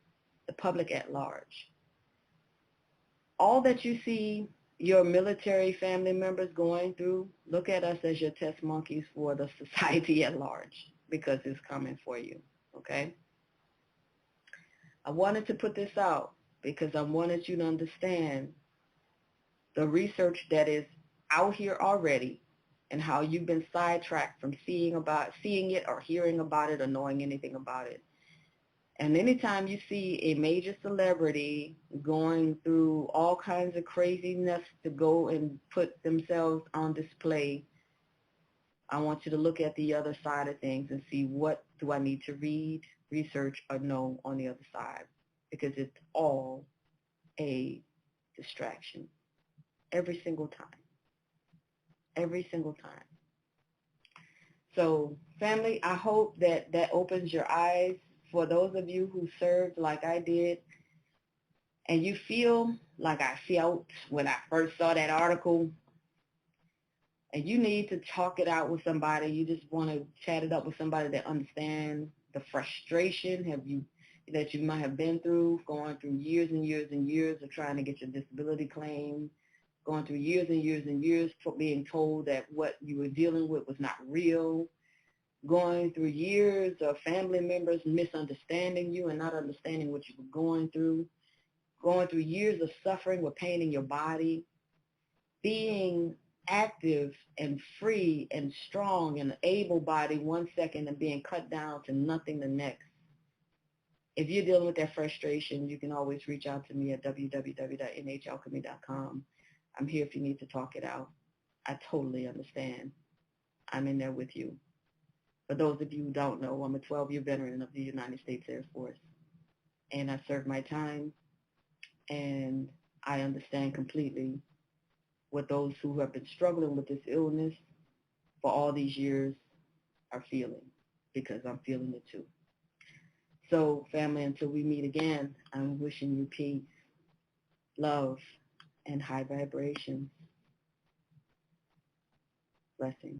the public at large. All that you see your military family members going through, look at us as your test monkeys for the society at large, because it's coming for you, okay? I wanted to put this out because I wanted you to understand the research that is out here already and how you've been sidetracked from seeing it or hearing about it or knowing anything about it. And anytime you see a major celebrity going through all kinds of craziness to go and put themselves on display, I want you to look at the other side of things and see what do I need to read, research, or know on the other side, because it's all a distraction every single time, every single time. So family, I hope that that opens your eyes for those of you who served like I did, and you feel like I felt when I first saw that article, and you need to talk it out with somebody. You just want to chat it up with somebody that understands the frustration that you might have been through, going through years and years and years of trying to get your disability claim, going through years and years and years being told that what you were dealing with was not real, going through years of family members misunderstanding you and not understanding what you were going through years of suffering with pain in your body, being active and free and strong and able-bodied one second and being cut down to nothing the next. If you're dealing with that frustration, you can always reach out to me at www.nhalchemy.com. I'm here if you need to talk it out. I totally understand. I'm in there with you. For those of you who don't know, I'm a 12-year veteran of the United States Air Force, and I served my time, and I understand completely what those who have been struggling with this illness for all these years are feeling, because I'm feeling it too. So, family, until we meet again, I'm wishing you peace, love, and high vibrations. Blessings.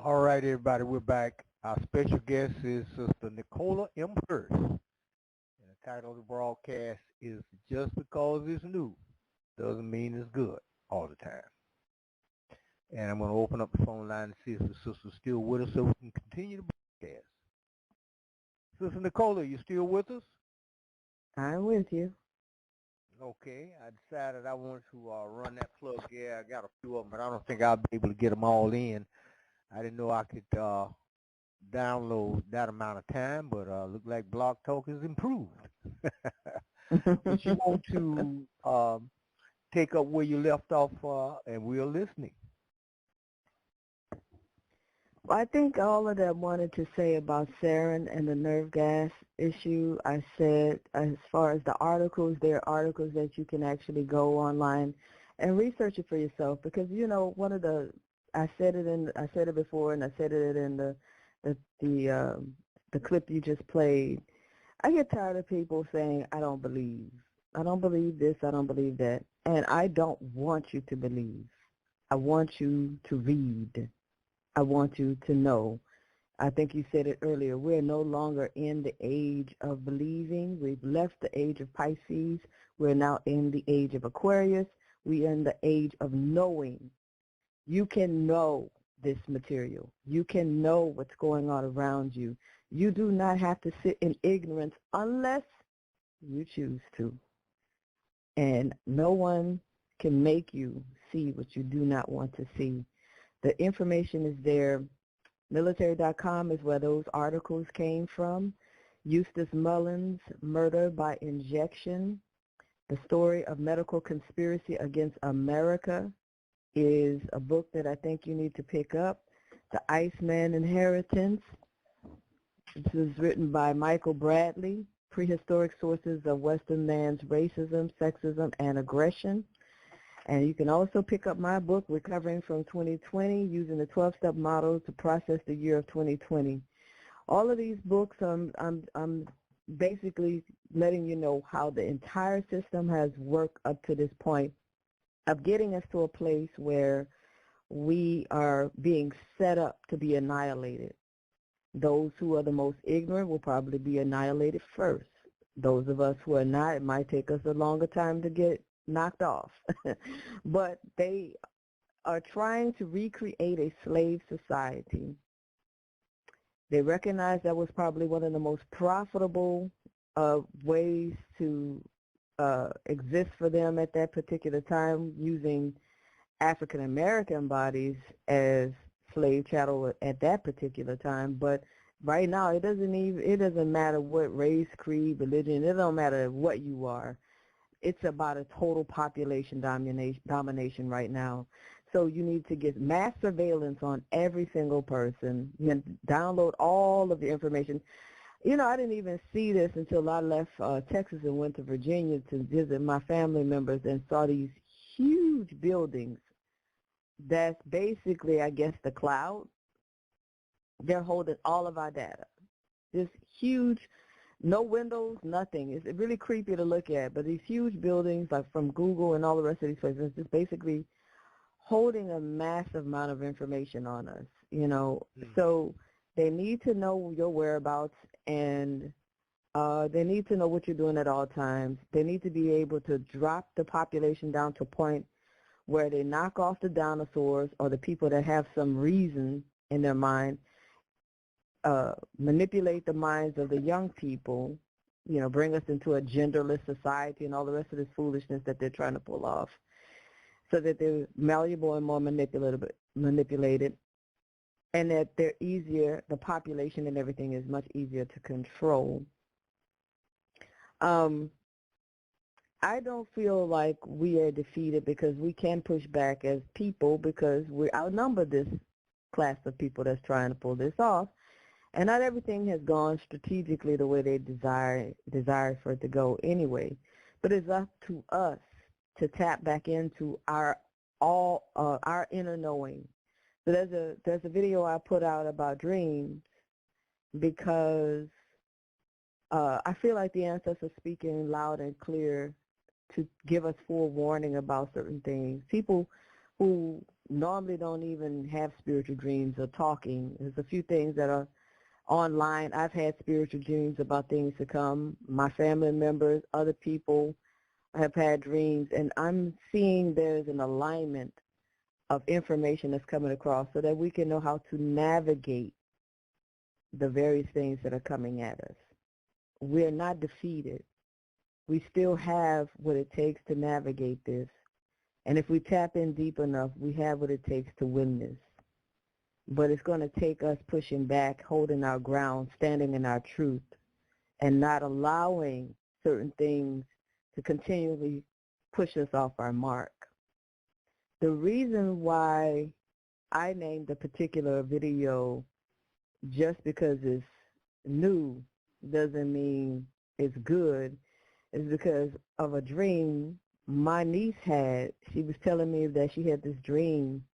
All right, everybody, we're back. Our special guest is Sister Nicola M. Hurst. And the title of the broadcast is Just Because It's New Doesn't Mean It's Good All the Time. And I'm going to open up the phone line and see if the sister's still with us so we can continue the broadcast. Sister Nicola, you still with us? I'm with you. Okay, I decided I wanted to run that plug. Yeah, I got a few of them, but I don't think I'll be able to get them all in. I didn't know I could download that amount of time, but look like Blog Talk has improved. But you want to take up where you left off, and we're listening. Well, I think all of that I wanted to say about sarin and the nerve gas issue, I said as far as the articles, there are articles that you can actually go online and research it for yourself, because, you know, one of the, I said it before, and I said it in the clip you just played. I get tired of people saying, I don't believe this, I don't believe that. And I don't want you to believe. I want you to read. I want you to know. I think you said it earlier. We're no longer in the age of believing. We've left the age of Pisces. We're now in the age of Aquarius. We are in the age of knowing. You can know this material. You can know what's going on around you. You do not have to sit in ignorance unless you choose to. And no one can make you see what you do not want to see. The information is there. Military.com is where those articles came from. Eustace Mullins' Murder by Injection, The Story of Medical Conspiracy Against America, is a book that I think you need to pick up. The Iceman Inheritance. This is written by Michael Bradley, Prehistoric Sources of Western Man's Racism, Sexism, and Aggression. And you can also pick up my book, Recovering from 2020, Using the 12-Step Model to Process the Year of 2020. All of these books, I'm basically letting you know how the entire system has worked up to this point of getting us to a place where we are being set up to be annihilated. Those who are the most ignorant will probably be annihilated first. Those of us who are not, it might take us a longer time to get knocked off. But they are trying to recreate a slave society. They recognize that was probably one of the most profitable ways to exist for them at that particular time, using African American bodies as slave chattel at that particular time. But right now, it doesn't matter what race, creed, religion, it don't matter what you are. It's about a total population domination right now. So you need to get mass surveillance on every single person. You can download all of the information. You know, I didn't even see this until I left Texas and went to Virginia to visit my family members and saw these huge buildings that's basically, I guess, the cloud. They're holding all of our data. This huge, no windows, nothing. It's really creepy to look at, but these huge buildings, like from Google and all the rest of these places, just basically holding a massive amount of information on us, you know. So they need to know your whereabouts, and they need to know what you're doing at all times. They need to be able to drop the population down to a point where they knock off the dinosaurs or the people that have some reason in their mind, manipulate the minds of the young people, you know, bring us into a genderless society and all the rest of this foolishness that they're trying to pull off, so that they're malleable and more manipulated, and that they're easier, the population and everything is much easier to control. I don't feel like we are defeated, because we can push back as people, because we outnumber this class of people that's trying to pull this off. And not everything has gone strategically the way they desire for it to go anyway. But it's up to us to tap back into our inner knowing. So there's a video I put out about dreams, because I feel like the ancestors speaking loud and clear to give us forewarning about certain things. People who normally don't even have spiritual dreams are talking. There's a few things that are online. I've had spiritual dreams about things to come. My family members, other people have had dreams, and I'm seeing there's an alignment of information that's coming across so that we can know how to navigate the various things that are coming at us. We're not defeated. We still have what it takes to navigate this. And if we tap in deep enough, we have what it takes to win this. But it's going to take us pushing back, holding our ground, standing in our truth, and not allowing certain things to continually push us off our mark. The reason why I named a particular video just because it's new doesn't mean it's good, is because of a dream my niece had. She was telling me that she had this dream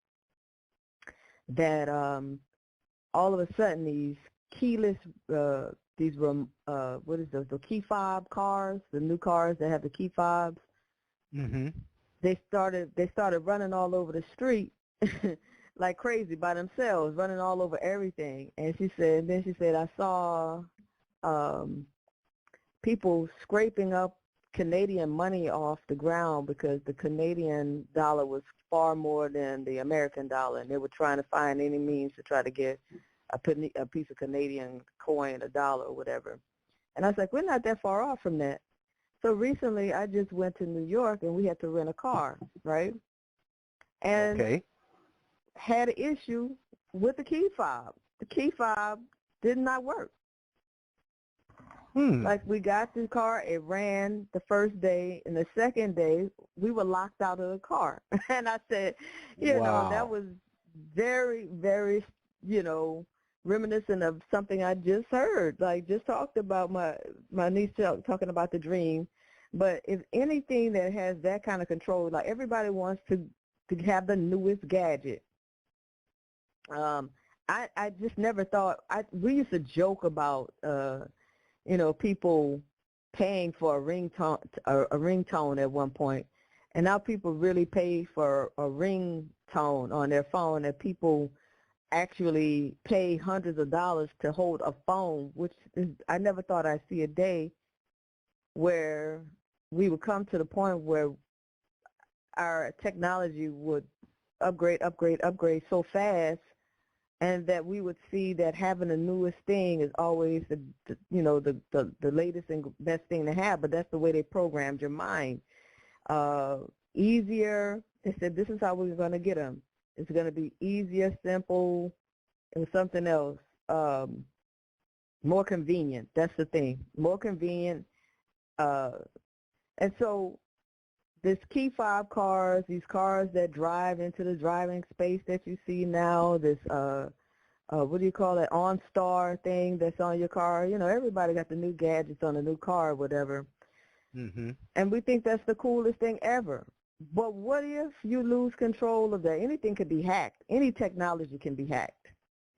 that all of a sudden these keyless, what is those, the key fob cars, the new cars that have the key fobs, they started running all over the street like crazy by themselves, running all over everything. And she said, I saw people scraping up Canadian money off the ground, because the Canadian dollar was far more than the American dollar, and they were trying to find any means to try to get a piece of Canadian coin, a dollar or whatever. And I was like, we're not that far off from that. So recently I just went to New York, and we had to rent a car, right? And had an issue with the key fob. The key fob did not work. Like, we got the car, it ran the first day, and the second day we were locked out of the car. And I said, you know, that was very, very, you know, reminiscent of something I just heard. Like, just talked about my niece talking about the dream. But if anything that has that kind of control, like, everybody wants to have the newest gadget. I just never thought, we used to joke about, you know, people paying for a ringtone at one point, and now people really pay for a ringtone on their phone, and people actually pay hundreds of dollars to hold a phone, which is, I never thought I'd see a day where we would come to the point where our technology would upgrade so fast, and that we would see that having the newest thing is always the latest and best thing to have. But that's the way they programmed your mind. Easier. They said this is how we're going to get them. It's going to be easier, simple, and something else. More convenient. That's the thing. More convenient. And so this key fob cars, these cars that drive into the driving space that you see now, this what do you call it, OnStar thing that's on your car. You know, everybody got the new gadgets on a new car or whatever. Mm-hmm. And we think that's the coolest thing ever. But what if you lose control of that? Anything could be hacked. Any technology can be hacked.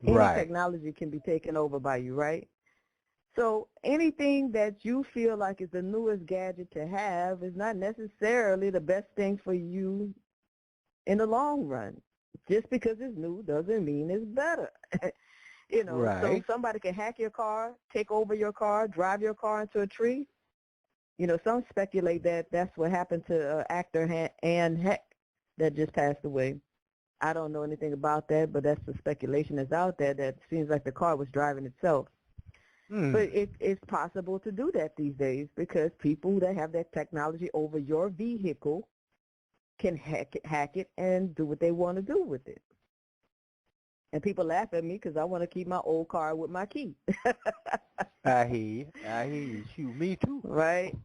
Any Right. technology can be taken over by you, right? So anything that you feel like is the newest gadget to have is not necessarily the best thing for you in the long run. Just because it's new doesn't mean it's better. You know, Right. so somebody can hack your car, take over your car, drive your car into a tree. You know, some speculate that that's what happened to actor Anne Heck that just passed away. I don't know anything about that, but that's the speculation that's out there, that seems like the car was driving itself. But it's possible to do that these days because people that have that technology over your vehicle can hack it and do what they want to do with it. And people laugh at me because I want to keep my old car with my key. I hear you. Shoot, me too. Right?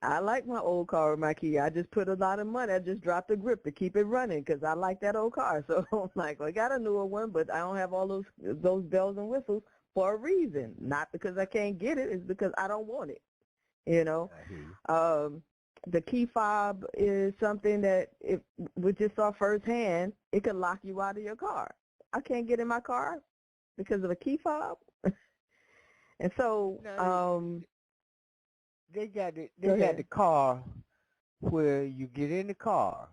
I like my old car with my key. I just put a lot of money. I just dropped the grip to keep it running because I like that old car. So I'm like, well, I got a newer one, but I don't have all those bells and whistles for a reason. Not because I can't get it. It's because I don't want it. You know? I hear you. The key fob is something that if we just saw firsthand, it could lock you out of your car. I can't get in my car because of a key fob. And so they got the car where you get in the car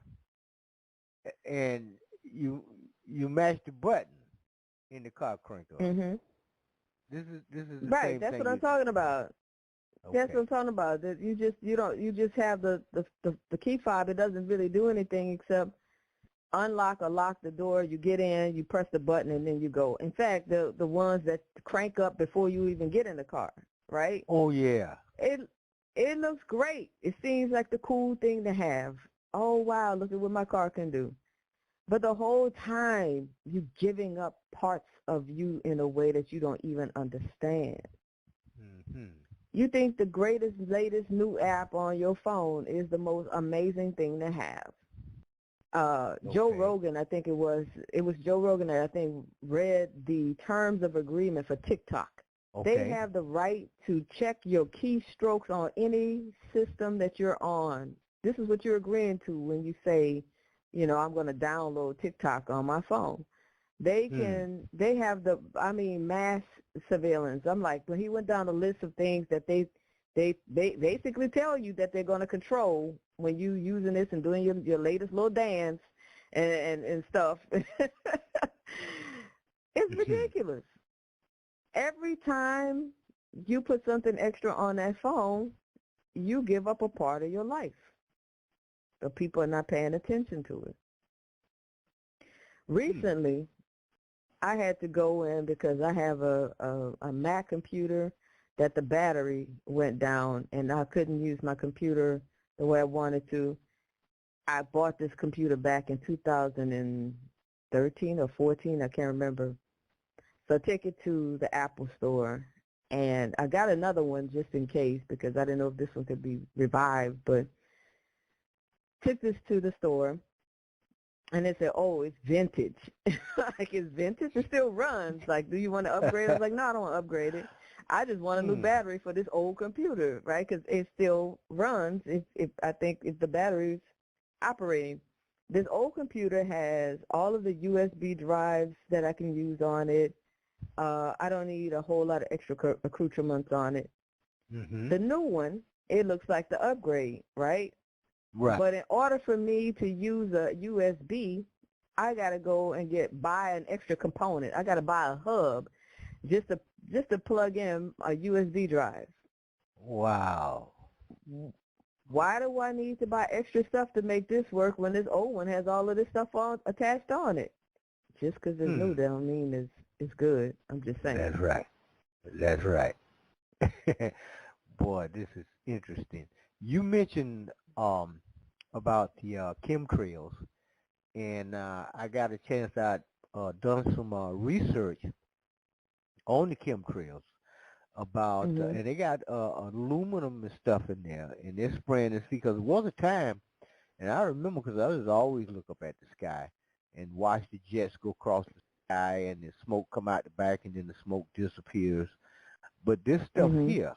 and you mash the button in the car crank up. Mm-hmm. This is the Right, same that's thing what I'm talking about. Okay. That's what I'm talking about. That you just have the key fob. It doesn't really do anything except unlock or lock the door. You get in, you press the button, and then you go. In fact, the ones that crank up before you even get in the car, right? Oh yeah. It looks great. It seems like the cool thing to have. Oh wow, look at what my car can do. But the whole time you're giving up parts of you in a way that you don't even understand. Mm-hmm. You think the greatest, latest new app on your phone is the most amazing thing to have. Joe Rogan, I think it was Joe Rogan that I think read the terms of agreement for TikTok. Okay. They have the right to check your keystrokes on any system that you're on. This is what you're agreeing to when you say, you know, I'm going to download TikTok on my phone. They have mass surveillance. I'm like, when he went down the list of things that they basically tell you that they're going to control when you using this and doing your latest little dance and stuff. It's ridiculous. Every time you put something extra on that phone, you give up a part of your life. But people are not paying attention to it. Recently, I had to go in because I have a Mac computer that the battery went down and I couldn't use my computer the way I wanted to. I bought this computer back in 2013 or 14, I can't remember. So I take it to the Apple store, and I got another one just in case because I didn't know if this one could be revived, but took this to the store, and they said, oh, it's vintage. Like, it's vintage? It still runs. Like, do you want to upgrade it? I was like, no, I don't want to upgrade it. I just want a new battery for this old computer, right? Because it still runs I think if the battery's operating. This old computer has all of the USB drives that I can use on it. I don't need a whole lot of extra accoutrements on it. Mm-hmm. The new one, it looks like the upgrade, right? Right. But in order for me to use a USB, I got to go and buy an extra component. I got to buy a hub just to plug in a USB drive. Wow. Why do I need to buy extra stuff to make this work when this old one has all of this stuff attached on it? Just because it's new, that don't mean it's good. I'm just saying. That's right. That's right. Boy, this is interesting. You mentioned about the chemtrails, and I got a chance. I done some research on the chemtrails about, Mhm. and they got aluminum and stuff in there, and they're spraying the sea because it was a time, and I remember because I was always look up at the sky and watch the jets go across the sky, and the smoke come out the back, and then the smoke disappears. But this stuff Mhm. here,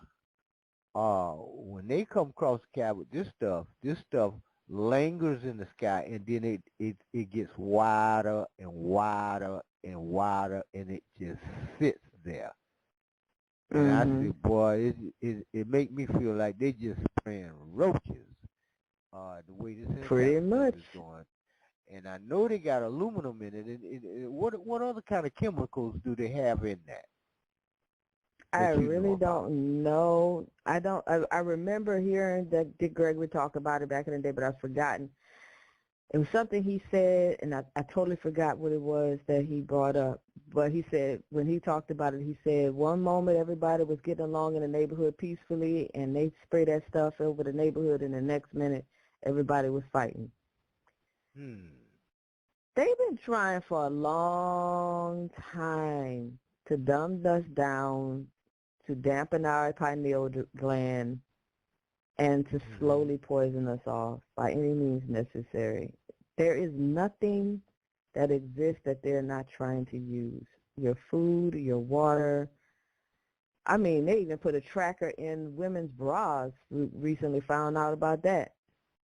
when they come across the sky with this stuff lingers in the sky, and then it gets wider and wider and wider, and it just sits there. And I Mhm. said, boy, it make me feel like they just spraying roaches, the way this Pretty intercapsule stuff much. is going. And I know they got aluminum in it. And what other kind of chemicals do they have in I that you know really about? don't know. I don't. I remember hearing that Dick Gregory talk about it back in the day, but I've forgotten. It was something he said, and I totally forgot what it was that he brought up. But he said, when he talked about it, he said one moment everybody was getting along in the neighborhood peacefully, and they spray that stuff over the neighborhood, and the next minute everybody was fighting. Hmm. They've been trying for a long time to dumb us down, to dampen our pineal gland, and to Mm-hmm. slowly poison us off by any means necessary. There is nothing that exists that they're not trying to use. Your food, your water. I mean, they even put a tracker in women's bras. We recently found out about that.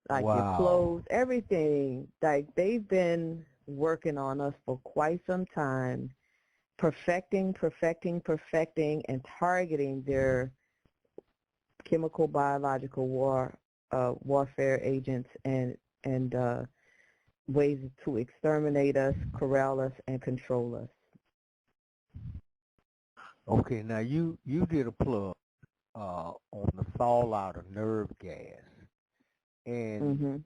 Like your Wow. clothes, everything. Like they've been working on us for quite some time, perfecting, and targeting their chemical, biological warfare agents and ways to exterminate us, corral us, and control us. Okay, now you did a plug on the fallout of nerve gas, and Mhm.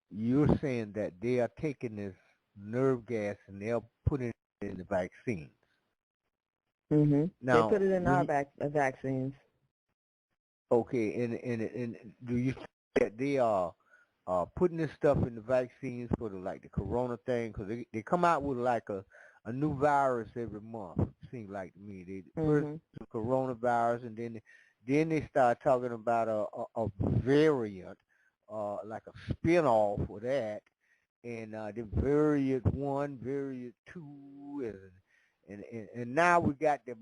you're saying that they are taking this nerve gas and they're putting it in the vaccines. Mhm. They Now, put it in when our you, vaccines. okay, and do you think that they are putting this stuff in the vaccines for the like the corona thing? Because they come out with like a new virus every month. Seems like to me. They first Mhm. the coronavirus, and then they start talking about a variant, like a spin-off of that, and the variant one, variant two, and now we got the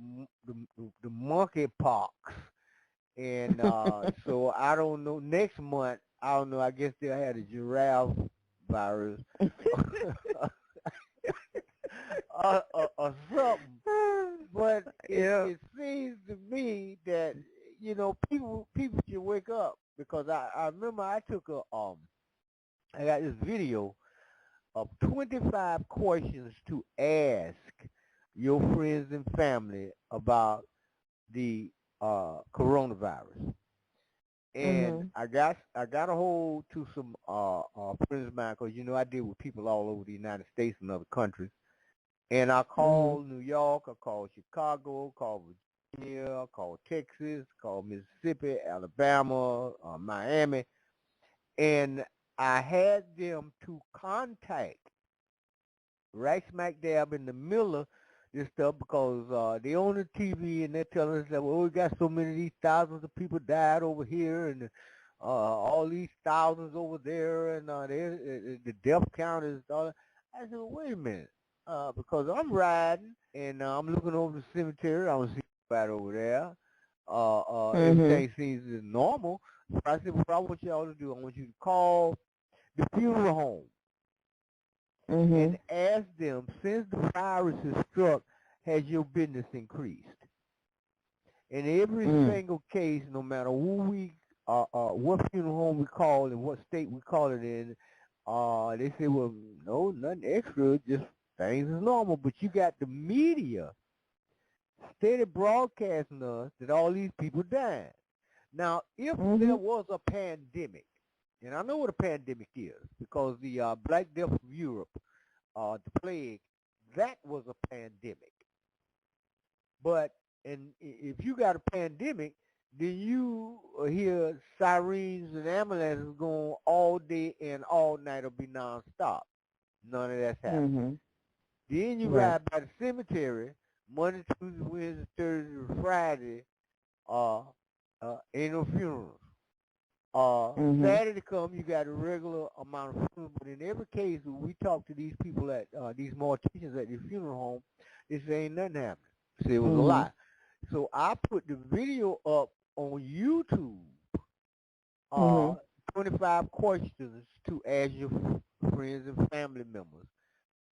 monkey pox, and so I don't know. Next month, I don't know. I guess they'll have a giraffe virus or something. But Yep. it seems to me that people should wake up because I remember I took I got this video of 25 questions to ask your friends and family about the coronavirus. And Mhm. I got a hold to some friends of mine because I deal with people all over the United States and other countries. And I Mhm. called New York, I called Chicago, called Virginia, I called Texas, called Mississippi, Alabama, Miami, and I had them to contact right smack dab in the middle of this stuff because they on the TV and they're telling us that, well, we got so many of these thousands of people died over here and all these thousands over there and the death count is all. I said, well, wait a minute, because I'm riding and I'm looking over the cemetery. I don't see nobody over there. Mhm. Everything seems normal. So I said, what I want y'all to do, I want you to call the funeral home and Mhm. ask them, since the virus has struck, has your business increased? In every Mm. single case, no matter what funeral home we call and what state we call it in, they say, well, no, nothing extra, just things is normal. But you got the media steady broadcasting us that all these people died. Now, if there Mhm. was a pandemic, and I know what a pandemic is because the Black Death of Europe, the plague, that was a pandemic. But if you got a pandemic, then you hear sirens and ambulances going all day and all night will be nonstop. None of that's happening. Mhm. Then you Right. ride by the cemetery, Monday, Tuesday, Wednesday, Thursday, Friday, uh, ain't no funerals. Mhm. Saturday come, you got a regular amount of funerals, but in every case, when we talk to these people at these morticians at the funeral home, they say ain't nothing happening. See, it was a Mhm. lie. So I put the video up on YouTube, uh, Mhm. 25 questions to ask your friends and family members.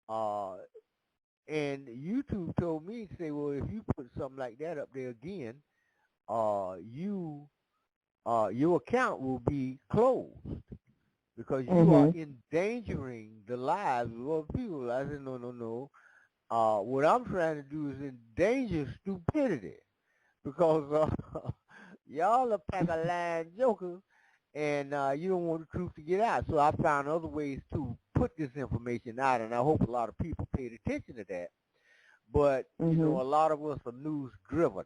Uh, and YouTube told me to say, well, if you put something like that up there again, you your account will be closed because you are Mhm. endangering the lives of other people. I said, no, no, no. What I'm trying to do is endanger stupidity because y'all a pack of lying jokers and you don't want the truth to get out. So I found other ways to put this information out, and I hope a lot of people paid attention to that. But, you know, Mhm. a lot of us are news driven.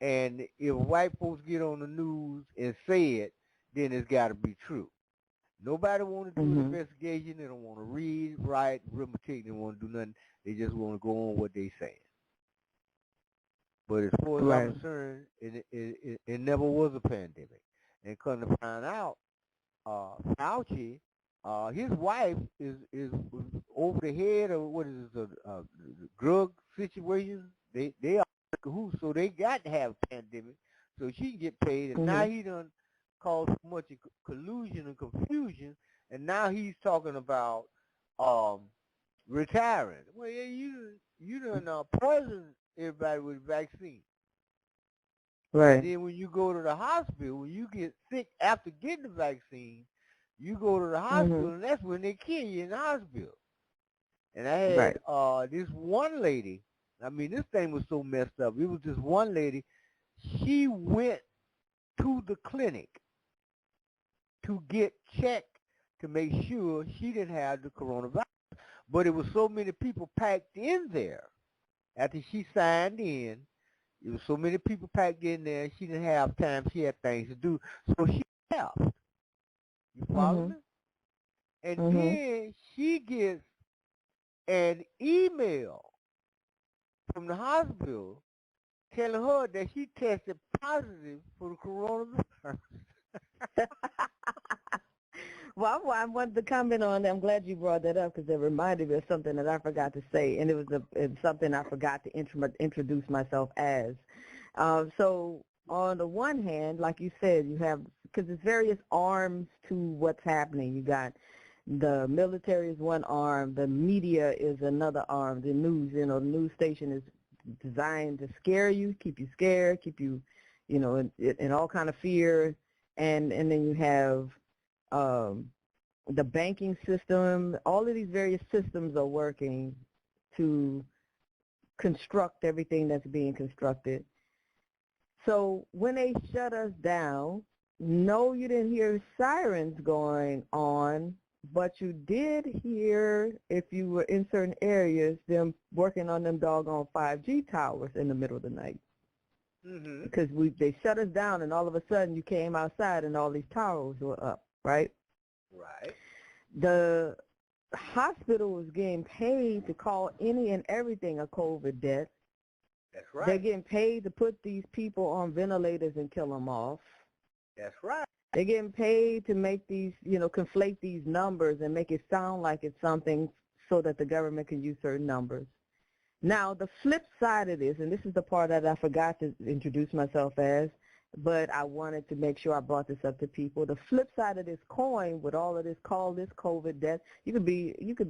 And if white folks get on the news and say it, then it's got to be true. Nobody want to do an Mhm. investigation. They don't want to read, write, arithmetic. They don't want to do nothing. They just want to go on what they saying. But as far as I'm Right. concerned, it never was a pandemic. And come to find out, Fauci, his wife is over the head of what is this, drug situation. They are who, so they got to have a pandemic so she can get paid. And now Mhm. he done caused so much collusion and confusion, and now he's talking about um retiring. Well, yeah, you done poisoned everybody with vaccine. And Right. then when you go to the hospital, when you get sick after getting the vaccine, you go to the hospital, Mhm. and that's when they kill you in the hospital. And I had Right. this one lady. I mean, this thing was so messed up. It was this one lady. She went to the clinic to get checked to make sure she didn't have the coronavirus. But it was so many people packed in there after she signed in. There was so many people packed in there. She didn't have time. She had things to do. So she left. You follow Mhm. me? And Mhm. then she gets an email from the hospital telling her that she tested positive for the coronavirus. Well, I wanted to comment on that. I'm glad you brought that up because it reminded me of something that I forgot to say, and it's something I forgot to introduce myself as. So on the one hand, like you said, you have, because there's various arms to what's happening. You got the military is one arm, the media is another arm, the news, the news station is designed to scare you, keep you scared, keep you, in all kind of fear, and then you have um, the banking system. All of these various systems are working to construct everything that's being constructed. So when they shut us down, no, you didn't hear sirens going on, but you did hear, if you were in certain areas, them working on them doggone 5G towers in the middle of the night. Mm-hmm. Because they shut us down, and all of a sudden you came outside and all these towers were up, right? Right. The hospital was getting paid to call any and everything a COVID death. That's They're right. getting paid to put these people on ventilators and kill them off. That's right. They're getting paid to make these, conflate these numbers and make it sound like it's something so that the government can use certain numbers. Now, the flip side of this, and this is the part that I forgot to introduce myself as, but I wanted to make sure I brought this up to people. The flip side of this coin, with all of this, call this COVID death. You could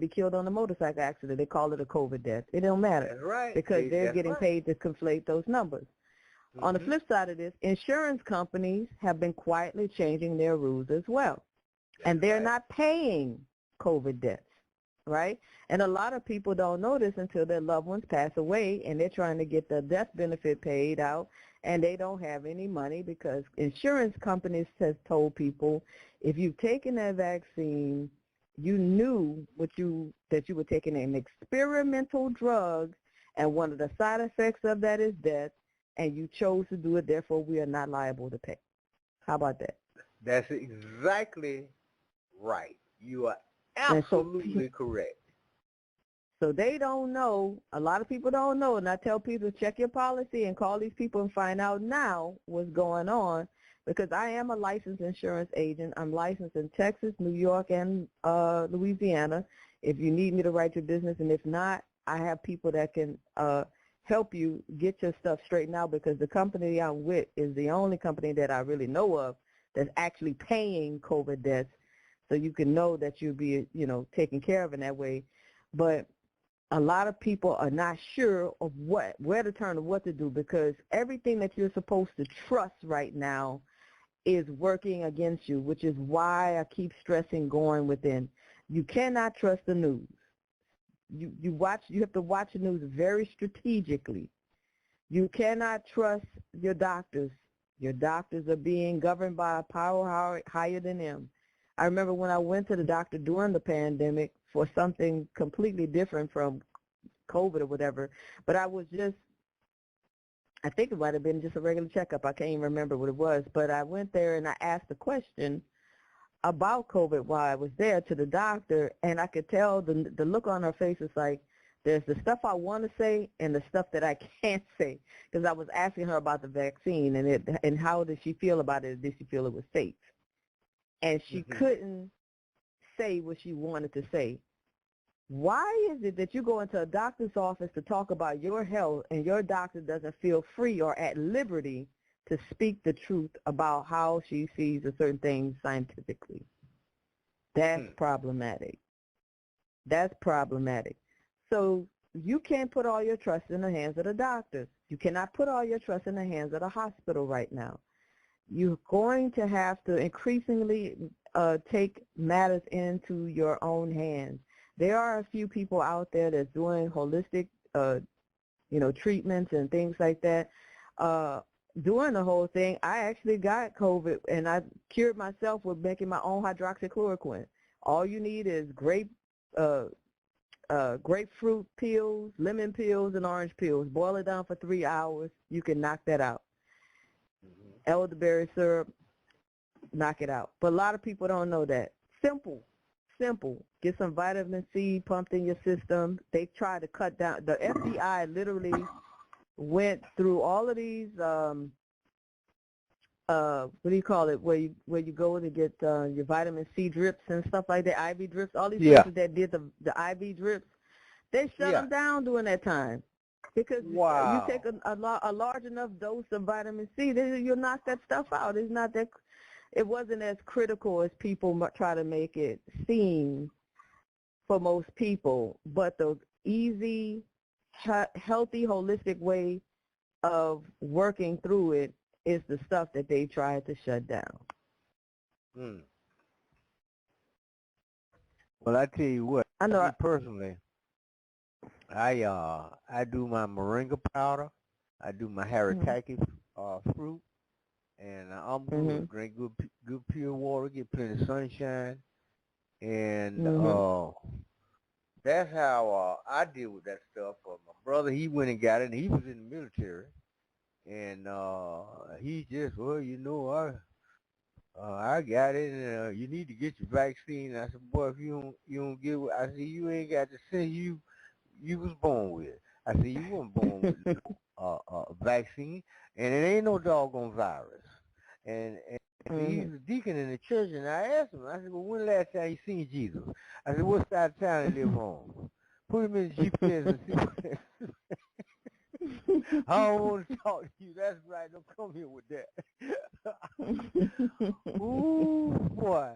be killed on a motorcycle accident. They call it a COVID death. It don't matter That's right. because they're That's getting right. paid to conflate those numbers. On the Mm-hmm. flip side of this, insurance companies have been quietly changing their rules as well, That's and they're right. not paying COVID deaths, right? And a lot of people don't know this until their loved ones pass away, and they're trying to get the death benefit paid out, and they don't have any money because insurance companies has told people, if you've taken that vaccine, you knew that you were taking an experimental drug, and one of the side effects of that is death, and you chose to do it, therefore we are not liable to pay. How about that? That's exactly right. You are And so absolutely correct. So they don't know, a lot of people don't know, and I tell people check your policy and call these people and find out now what's going on, because I am a licensed insurance agent. I'm licensed in Texas, New York, and Louisiana. If you need me to write your business, and if not, I have people that can help you get your stuff straightened out, because the company I'm with is the only company that I really know of that's actually paying COVID deaths, so you can know that you'll be, taken care of in that way. But a lot of people are not sure of where to turn and what to do, because everything that you're supposed to trust right now is working against you, which is why I keep stressing going within. You cannot trust the news. You have to watch the news very strategically. You cannot trust your doctors. Your doctors are being governed by a power higher than them. I remember when I went to the doctor during the pandemic for something completely different from COVID or whatever, but I think it might have been just a regular checkup. I can't even remember what it was, but I went there and I asked a question about COVID while I was there to the doctor, and I could tell the look on her face is like, there's the stuff I want to say and the stuff that I can't say, because I was asking her about the vaccine and how did she feel about it, did she feel it was safe, and she couldn't say what she wanted to say. Why is it that you go into a doctor's office to talk about your health and your doctor doesn't feel free or at liberty to speak the truth about how she sees a certain thing scientifically? That's problematic. That's problematic. So you can't put all your trust in the hands of the doctors. You cannot put all your trust in the hands of the hospital right now. You're going to have to increasingly take matters into your own hands. There are a few people out there that's doing holistic, treatments and things like that. During the whole thing, I actually got COVID, and I cured myself with making my own hydroxychloroquine. All you need is grapefruit peels, lemon peels, and orange peels. Boil it down for 3 hours. You can knock that out. Elderberry syrup, knock it out. But a lot of people don't know that. Simple. Get some vitamin C pumped in your system. They try to cut down. The FBI literally went through all of these, what do you call it, where you go to get your vitamin C drips and stuff like that, IV drips. All these places that did the IV drips, they shut them down during that time. Because you take a large enough dose of vitamin C, you'll knock that stuff out. It's not that. It wasn't as critical as people try to make it seem for most people, but the easy, healthy, holistic way of working through it is the stuff that they tried to shut down. Well, I tell you what, I know. Me personally, I do my moringa powder, I do my haritaki fruit, and I'm good. Drink good pure water, get plenty of sunshine, and that's how I deal with that stuff. My brother, he went and got it, and he was in the military, and he just, I got it, and you need to get your vaccine. I said, boy, if you don't get it, I said, you ain't got the sense you was born with. I said, you weren't born with a vaccine, and it ain't no doggone virus. And he was a deacon in the church, and I asked him, I said, well, when the last time you seen Jesus? I said, what side of town he live on? Put him in the GPS and see what I don't want to talk to you. That's right. Don't come here with that. Ooh, boy.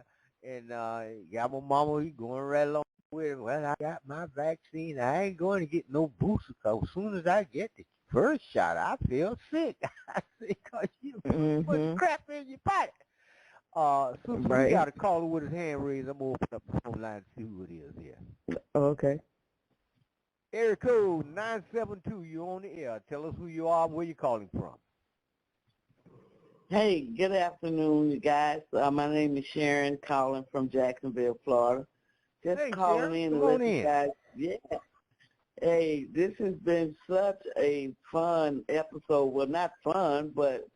And got my mama, he going right along with him. Well, I got my vaccine. I ain't going to get no booster, because as soon as I get the first shot, I feel sick. I said, because you put crap in your body. So we got a caller with his hand raised. I'm going to open up the phone line and see who it is here. Okay. Area code 972, you're on the air. Tell us who you are and where you're calling from. Hey, good afternoon, you guys. My name is Sharon, calling from Jacksonville, Florida. Just calling in to let you guys, hey, this has been such a fun episode. Well, not fun, but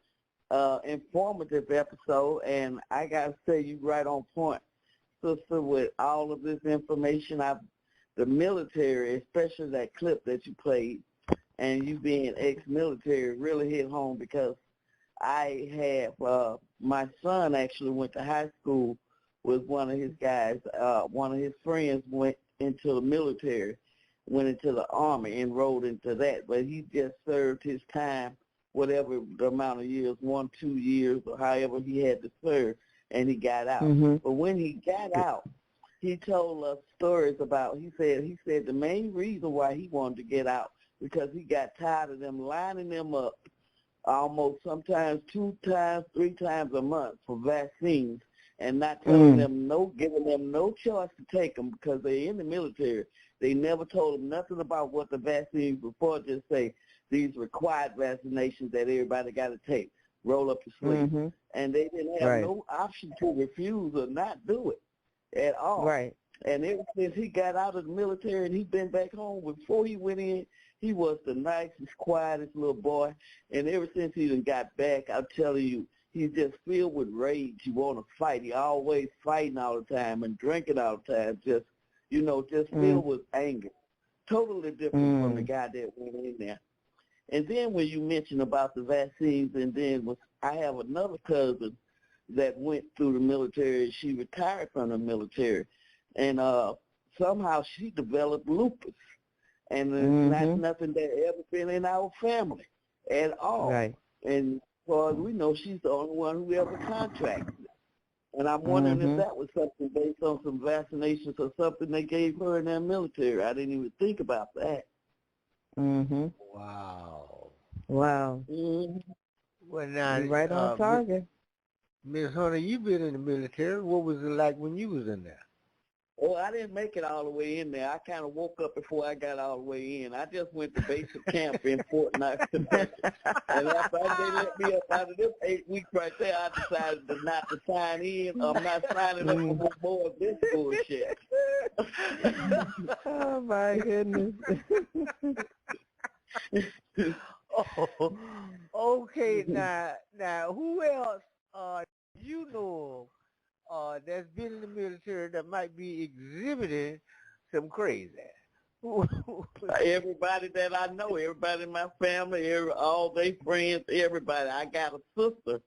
informative episode, and I got to say you right on point, sister, with all of this information. I've the military, especially that clip that you played, and you being ex-military really hit home because I have, my son actually went to high school with one of his guys. One of his friends went into the military, went into the Army, enrolled into that, but he just served his time, whatever the amount of years, 1, 2 years, or however he had to serve, and he got out. But when he got out, he told us stories about, he said the main reason why he wanted to get out, because he got tired of them lining them up almost sometimes 2 times, 3 times a month for vaccines, and not telling them giving them no choice to take them because they're in the military. They never told them nothing about what the vaccines were for, just say these required vaccinations that everybody got to take, roll up your sleeve. And they didn't have no option to refuse or not do it at all. And ever since he got out of the military and he been back home, before he went in, he was the nicest, quietest little boy. And ever since he done got back, I'm telling you, he's just filled with rage. He want to fight. He always fighting all the time and drinking all the time, just filled with anger. Totally different from the guy that went in there. And then when you mentioned about the vaccines, and then I have another cousin that went through the military. She retired from the military, and somehow she developed lupus. And it's not nothing that ever been in our family at all. And as far as we know, she's the only one who ever contracted it. And I'm wondering if that was something based on some vaccinations or something they gave her in their military. I didn't even think about that. Wow. Wow. Well, now, you're right on target. Miss Hunter, you've been in the military. What was it like when you was in there? Well, I didn't make it all the way in there. I kind of woke up before I got all the way in. I just went to basic camp in Fort Knox, Kentucky. And after they let me up out of them 8 weeks right there, I decided not to sign in. I'm not signing up for more of this bullshit. Oh, my goodness. Okay, now, who else you know that's been in the military that might be exhibiting some crazy? Everybody that I know, everybody in my family, all their friends, everybody. I got a sister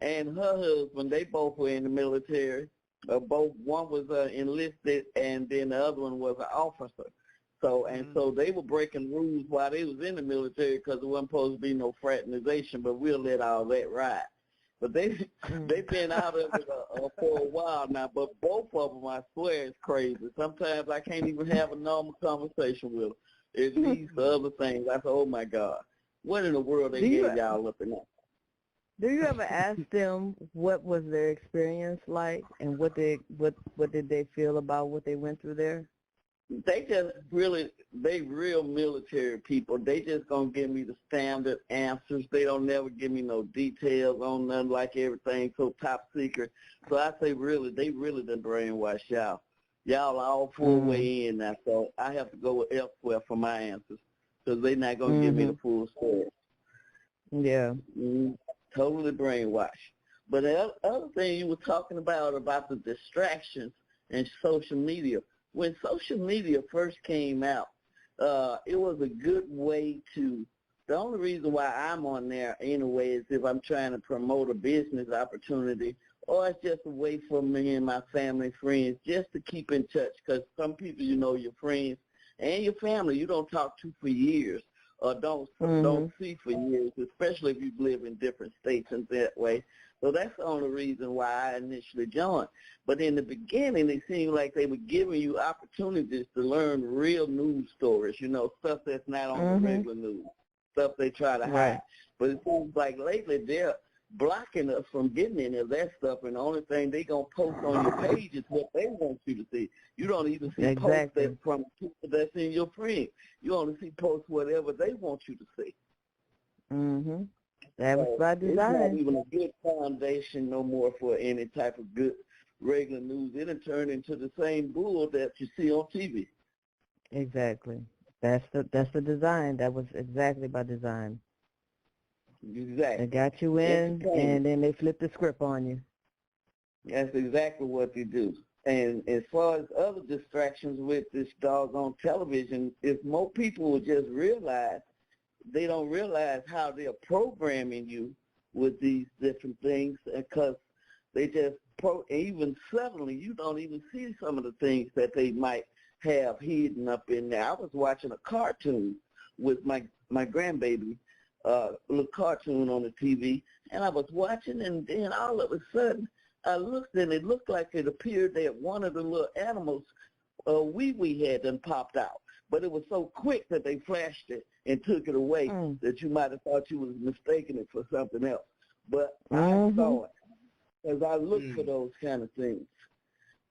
and her husband. They both were in the military. One was enlisted, and then the other one was an officer. So they were breaking rules while they was in the military because there wasn't supposed to be no fraternization, but we'll let all that ride. But they've been out of it for a while now. But both of them, I swear, is crazy. Sometimes I can't even have a normal conversation with them. It leads to other things. I say, oh my God, what in the world they gave y'all up in there? Do you ever ask them what was their experience like, and what did they feel about what they went through there? They real military people. They just gonna give me the standard answers. They don't never give me no details on nothing, like everything so top secret. So I say they really done brainwash y'all. Y'all all full way in now, so I have to go elsewhere for my answers because they not gonna give me the full story. Yeah. Totally brainwashed. But the other thing you were talking about the distractions and social media. When social media first came out, it was a good way to, the only reason why I'm on there anyway is if I'm trying to promote a business opportunity, or it's just a way for me and my family, friends, just to keep in touch, because some people, your friends and your family, you don't talk to for years, or don't see for years, especially if you live in different states and that way. So that's the only reason why I initially joined. But in the beginning, it seemed like they were giving you opportunities to learn real news stories, stuff that's not on the regular news, stuff they try to hide. But it seems like lately they're blocking us from getting any of that stuff, and the only thing they going to post on your page is what they want you to see. You don't even see posts from people that's in your friends. You only see posts whatever they want you to see. That was by design. It's not even a good foundation no more for any type of good regular news. It'll turn into the same bull that you see on TV. Exactly. That's the design. That was exactly by design. Exactly. They got you in, and then they flip the script on you. That's exactly what they do. And as far as other distractions with this doggone television, if more people would just realize, they don't realize how they're programming you with these different things, because they just, even suddenly, you don't even see some of the things that they might have hidden up in there. I was watching a cartoon with my grandbaby, little cartoon on the TV, and I was watching, and then all of a sudden, I looked, and it looked like it appeared that one of the little animals, wee had done popped out. But it was so quick that they flashed it and took it away that you might have thought you was mistaking it for something else. But I saw it, because I look for those kind of things.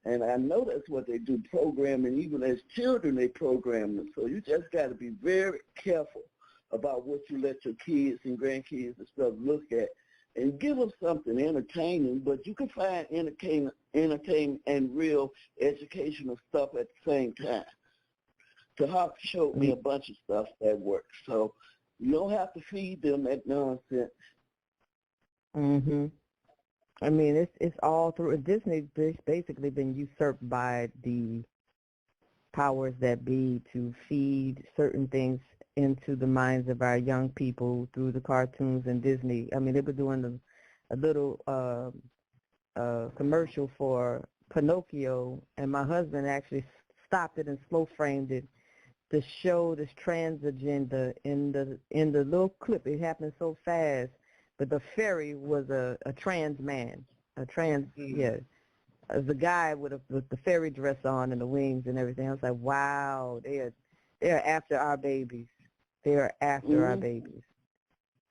And I know that's what they do, programming. Even as children, they program them. So you just got to be very careful about what you let your kids and grandkids and stuff look at. And give them something entertaining, but you can find entertainment and real educational stuff at the same time. Tarhaka showed me a bunch of stuff that works, so you don't have to feed them that nonsense. I mean, it's all through. Disney's basically been usurped by the powers that be to feed certain things into the minds of our young people through the cartoons and Disney. I mean, they were doing a little commercial for Pinocchio, and my husband actually stopped it and slow framed it to show this trans agenda in the little clip. It happened so fast, but the fairy was a trans man, the guy with the fairy dress on and the wings and everything. I was like, wow, they're after our babies. They are after our babies.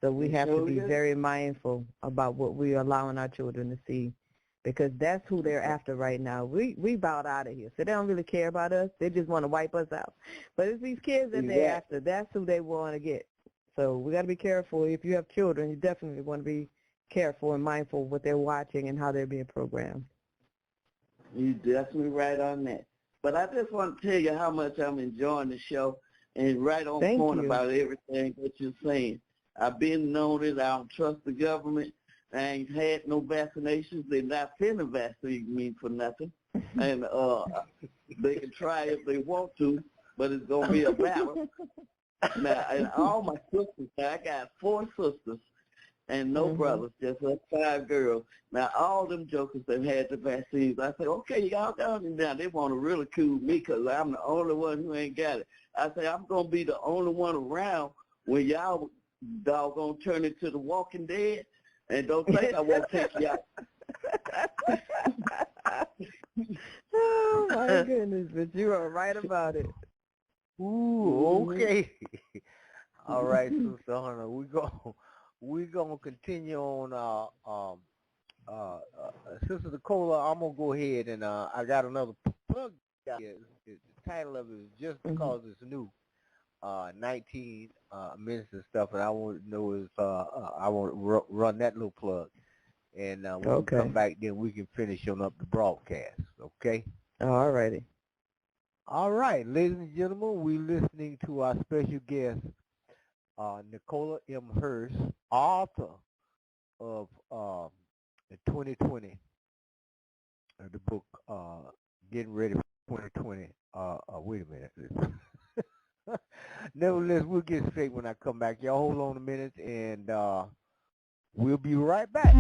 So we have to be very mindful about what we are allowing our children to see, because that's who they're after right now. We bowed out of here. So they don't really care about us. They just want to wipe us out. But it's these kids that they're after. That's who they want to get. So we got to be careful. If you have children, you definitely want to be careful and mindful of what they're watching and how they're being programmed. You're definitely right on that. But I just want to tell you how much I'm enjoying the show. And right on point about everything that you're saying. I've been noted. I don't trust the government. I ain't had no vaccinations. They're not finna vaccinate me for nothing. And they can try if they want to, but it's going to be a battle. Now, and all my sisters, I got 4 sisters and no brothers, just us 5 girls. Now, all them jokers that had the vaccines, I say, okay, y'all got it now. They want to ridicule me because I'm the only one who ain't got it. I say, I'm going to be the only one around when y'all doggone turn into the Walking Dead, and don't think I won't take you out. Oh, my goodness, but you are right about it. Ooh, okay. All right, Sister Hunter, we're gonna continue on. Sister Nicola, I'm gonna go ahead and I got another plug. The title of it is just because it's new. 19 minutes and stuff, and I want to know is I want to run that little plug, and when we come back, then we can finish on up the broadcast. Okay. All righty. All right, ladies and gentlemen, we're listening to our special guest, Nicola M. Hurst, author of the 2020, the book, Getting Ready for 2020. Wait a minute. Nevertheless, we'll get straight when I come back. Y'all hold on a minute, and we'll be right back.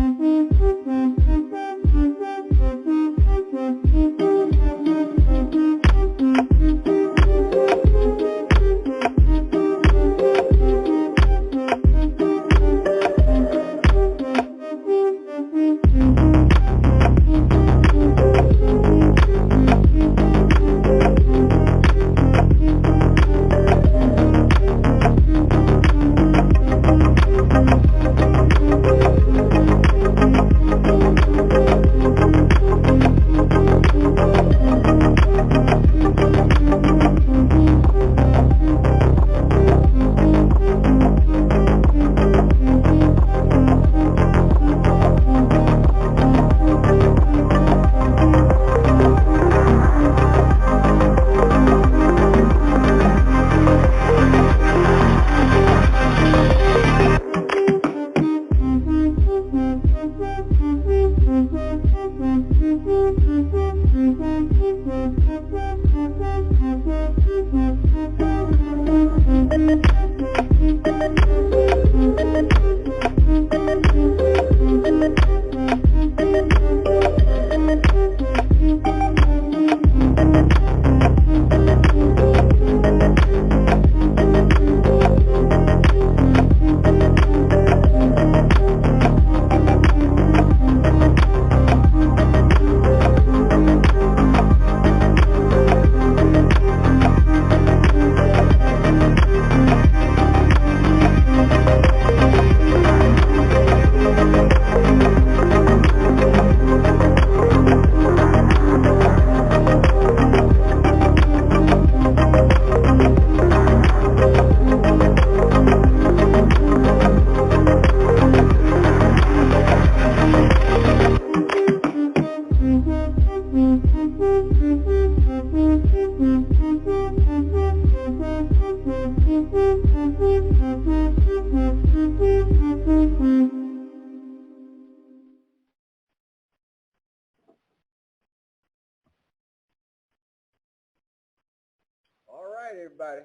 Everybody,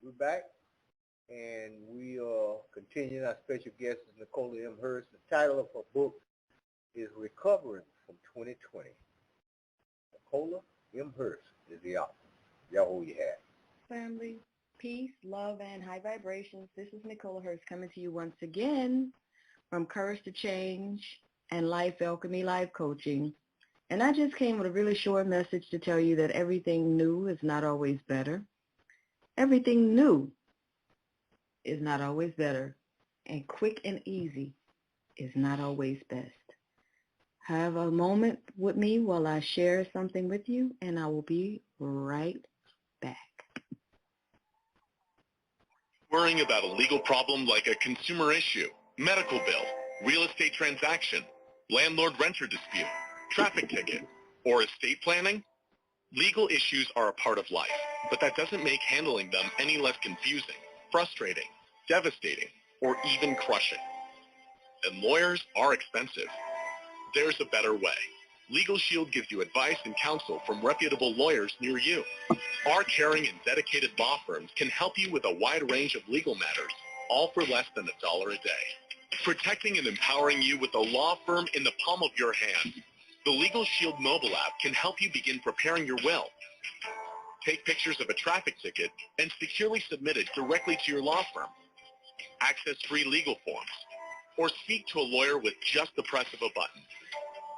we're back, and we are continuing. Our special guest is Nicola M. Hurst. The title of her book is Recovering from 2020. Nicola M. Hurst is the author. Y'all hold your hat. Family, peace, love, and high vibrations. This is Nicola Hurst coming to you once again from Courage to Change and Life Alchemy Life Coaching. And I just came with a really short message to tell you that everything new is not always better. Everything new is not always better, and quick and easy is not always best. Have a moment with me while I share something with you, and I will be right back. Worrying about a legal problem like a consumer issue, medical bill, real estate transaction, landlord-renter dispute, traffic ticket, or estate planning? Legal issues are a part of life, but that doesn't make handling them any less confusing, frustrating, devastating, or even crushing. And lawyers are expensive. There's a better way. Legal Shield gives you advice and counsel from reputable lawyers near you. Our caring and dedicated law firms can help you with a wide range of legal matters, all for less than $1 a day. Protecting and empowering you with a law firm in the palm of your hand. The Legal Shield mobile app can help you begin preparing your will. Take pictures of a traffic ticket and securely submit it directly to your law firm. Access free legal forms, or speak to a lawyer with just the press of a button.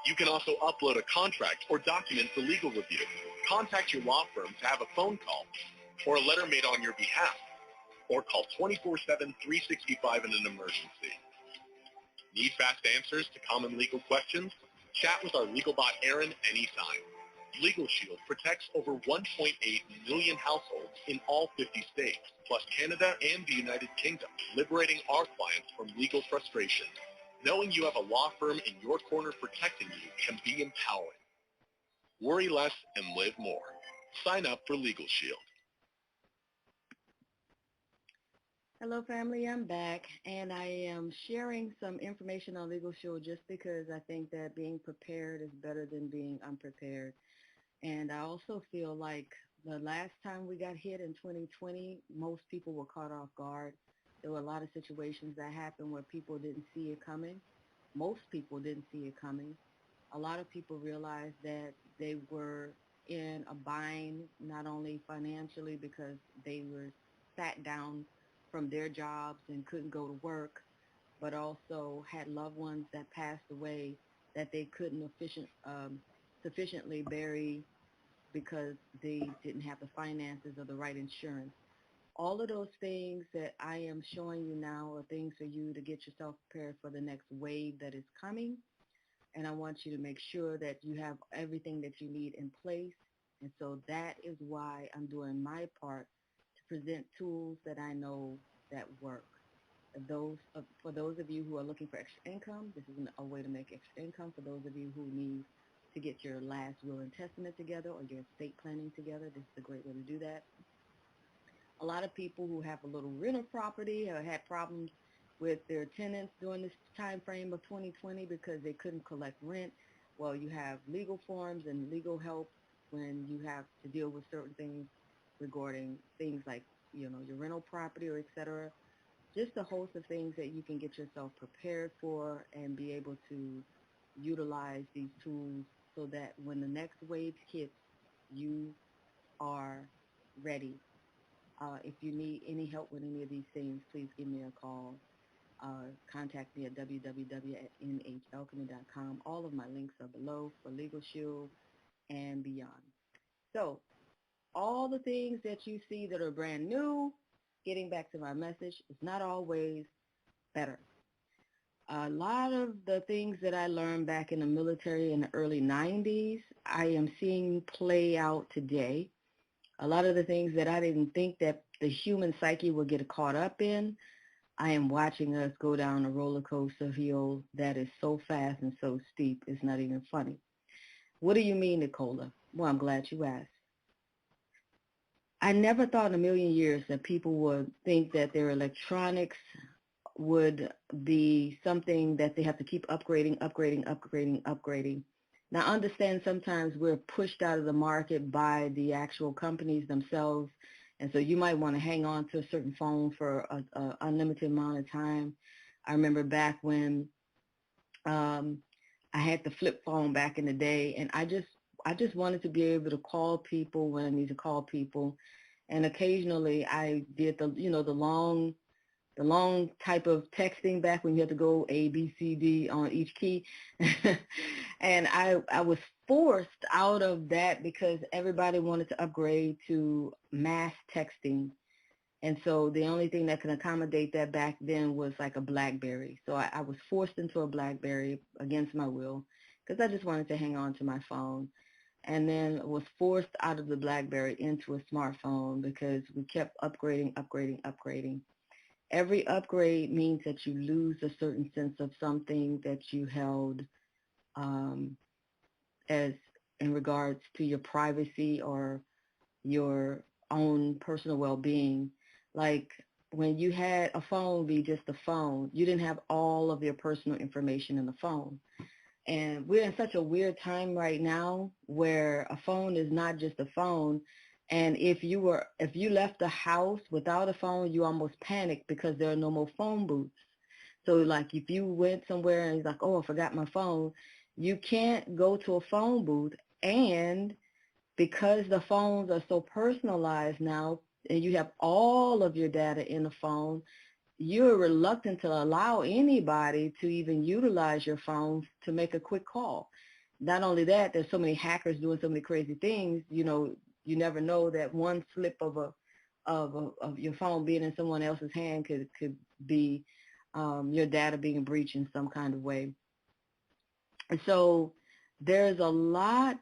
You can also upload a contract or document for legal review. Contact your law firm to have a phone call or a letter made on your behalf, or call 24/7, 365 in an emergency. Need fast answers to common legal questions? Chat with our legal bot, Aaron, anytime. Legal Shield protects over 1.8 million households in all 50 states, plus Canada and the United Kingdom, liberating our clients from legal frustration. Knowing you have a law firm in your corner protecting you can be empowering. Worry less and live more. Sign up for Legal Shield. Hello family, I'm back, and I am sharing some information on Legal Shield just because I think that being prepared is better than being unprepared. And I also feel like the last time we got hit in 2020, most people were caught off guard. There were a lot of situations that happened where people didn't see it coming. Most people didn't see it coming. A lot of people realized that they were in a bind, not only financially because they were sat down from their jobs and couldn't go to work, but also had loved ones that passed away that they couldn't sufficiently bury because they didn't have the finances or the right insurance. All of those things that I am showing you now are things for you to get yourself prepared for the next wave that is coming. And I want you to make sure that you have everything that you need in place. And so that is why I'm doing my part to present tools that I know that work. For those of you who are looking for extra income, this is a way to make extra income. For those of you who need to get your last will and testament together or your estate planning together, this is a great way to do that. A lot of people who have a little rental property have had problems with their tenants during this time frame of 2020 because they couldn't collect rent. Well, you have legal forms and legal help when you have to deal with certain things regarding things like, your rental property or et cetera. just a host of things that you can get yourself prepared for and be able to utilize these tools so that when the next wave hits, you are ready. If you need any help with any of these things, please give me a call. Contact me at www.nhalchemy.com. All of my links are below for Legal Shield and beyond. So all the things that you see that are brand new, getting back to my message, is not always better. A lot of the things that I learned back in the military in the early 90s, I am seeing play out today. A lot of the things that I didn't think that the human psyche would get caught up in, I am watching us go down a roller coaster hill that is so fast and so steep, it's not even funny. What do you mean, Nicola? Well, I'm glad you asked. I never thought in a million years that people would think that their electronics would be something that they have to keep upgrading. Now, understand sometimes we're pushed out of the market by the actual companies themselves, and so you might want to hang on to a certain phone for an unlimited amount of time. I remember back when I had the flip phone back in the day, and I just wanted to be able to call people when I need to call people, and occasionally I did the long type of texting back when you had to go A, B, C, D on each key. And I was forced out of that because everybody wanted to upgrade to mass texting. And so the only thing that can accommodate that back then was like a BlackBerry. So I was forced into a BlackBerry against my will because I just wanted to hang on to my phone. And then was forced out of the BlackBerry into a smartphone because we kept upgrading. Every upgrade means that you lose a certain sense of something that you held as in regards to your privacy or your own personal well-being. Like when you had a phone be just a phone, you didn't have all of your personal information in the phone. And we're in such a weird time right now where a phone is not just a phone. And if you left the house without a phone, you almost panic because there are no more phone booths. So like if you went somewhere and it's like, oh, I forgot my phone, you can't go to a phone booth. And because the phones are so personalized now and you have all of your data in the phone, you're reluctant to allow anybody to even utilize your phone to make a quick call. Not only that, there's so many hackers doing so many crazy things, you know, you never know that one slip of your phone being in someone else's hand could be your data being breached in some kind of way. And so there's a lot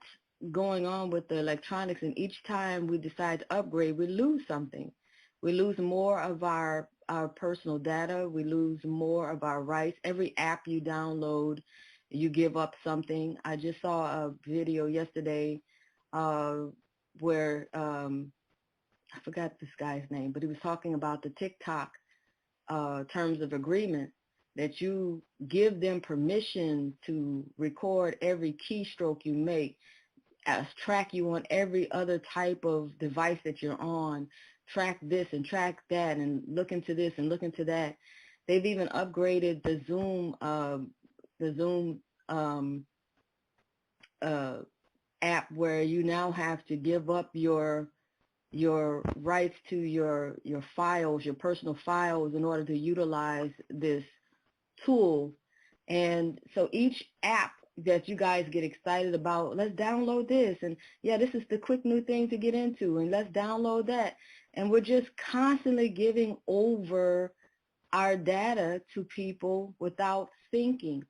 going on with the electronics, and each time we decide to upgrade, we lose something. We lose more of our personal data. We lose more of our rights. Every app you download, you give up something. I just saw a video yesterday where I forgot this guy's name, but he was talking about the TikTok terms of agreement, that you give them permission to record every keystroke you make, track you on every other type of device that you're on, track this and track that, and look into this and look into that. They've even upgraded the Zoom app where you now have to give up your rights to your files, your personal files, in order to utilize this tool. And so each app that you guys get excited about, let's download this, and yeah, this is the quick new thing to get into, and let's download that. And we're just constantly giving over our data to people without thinking.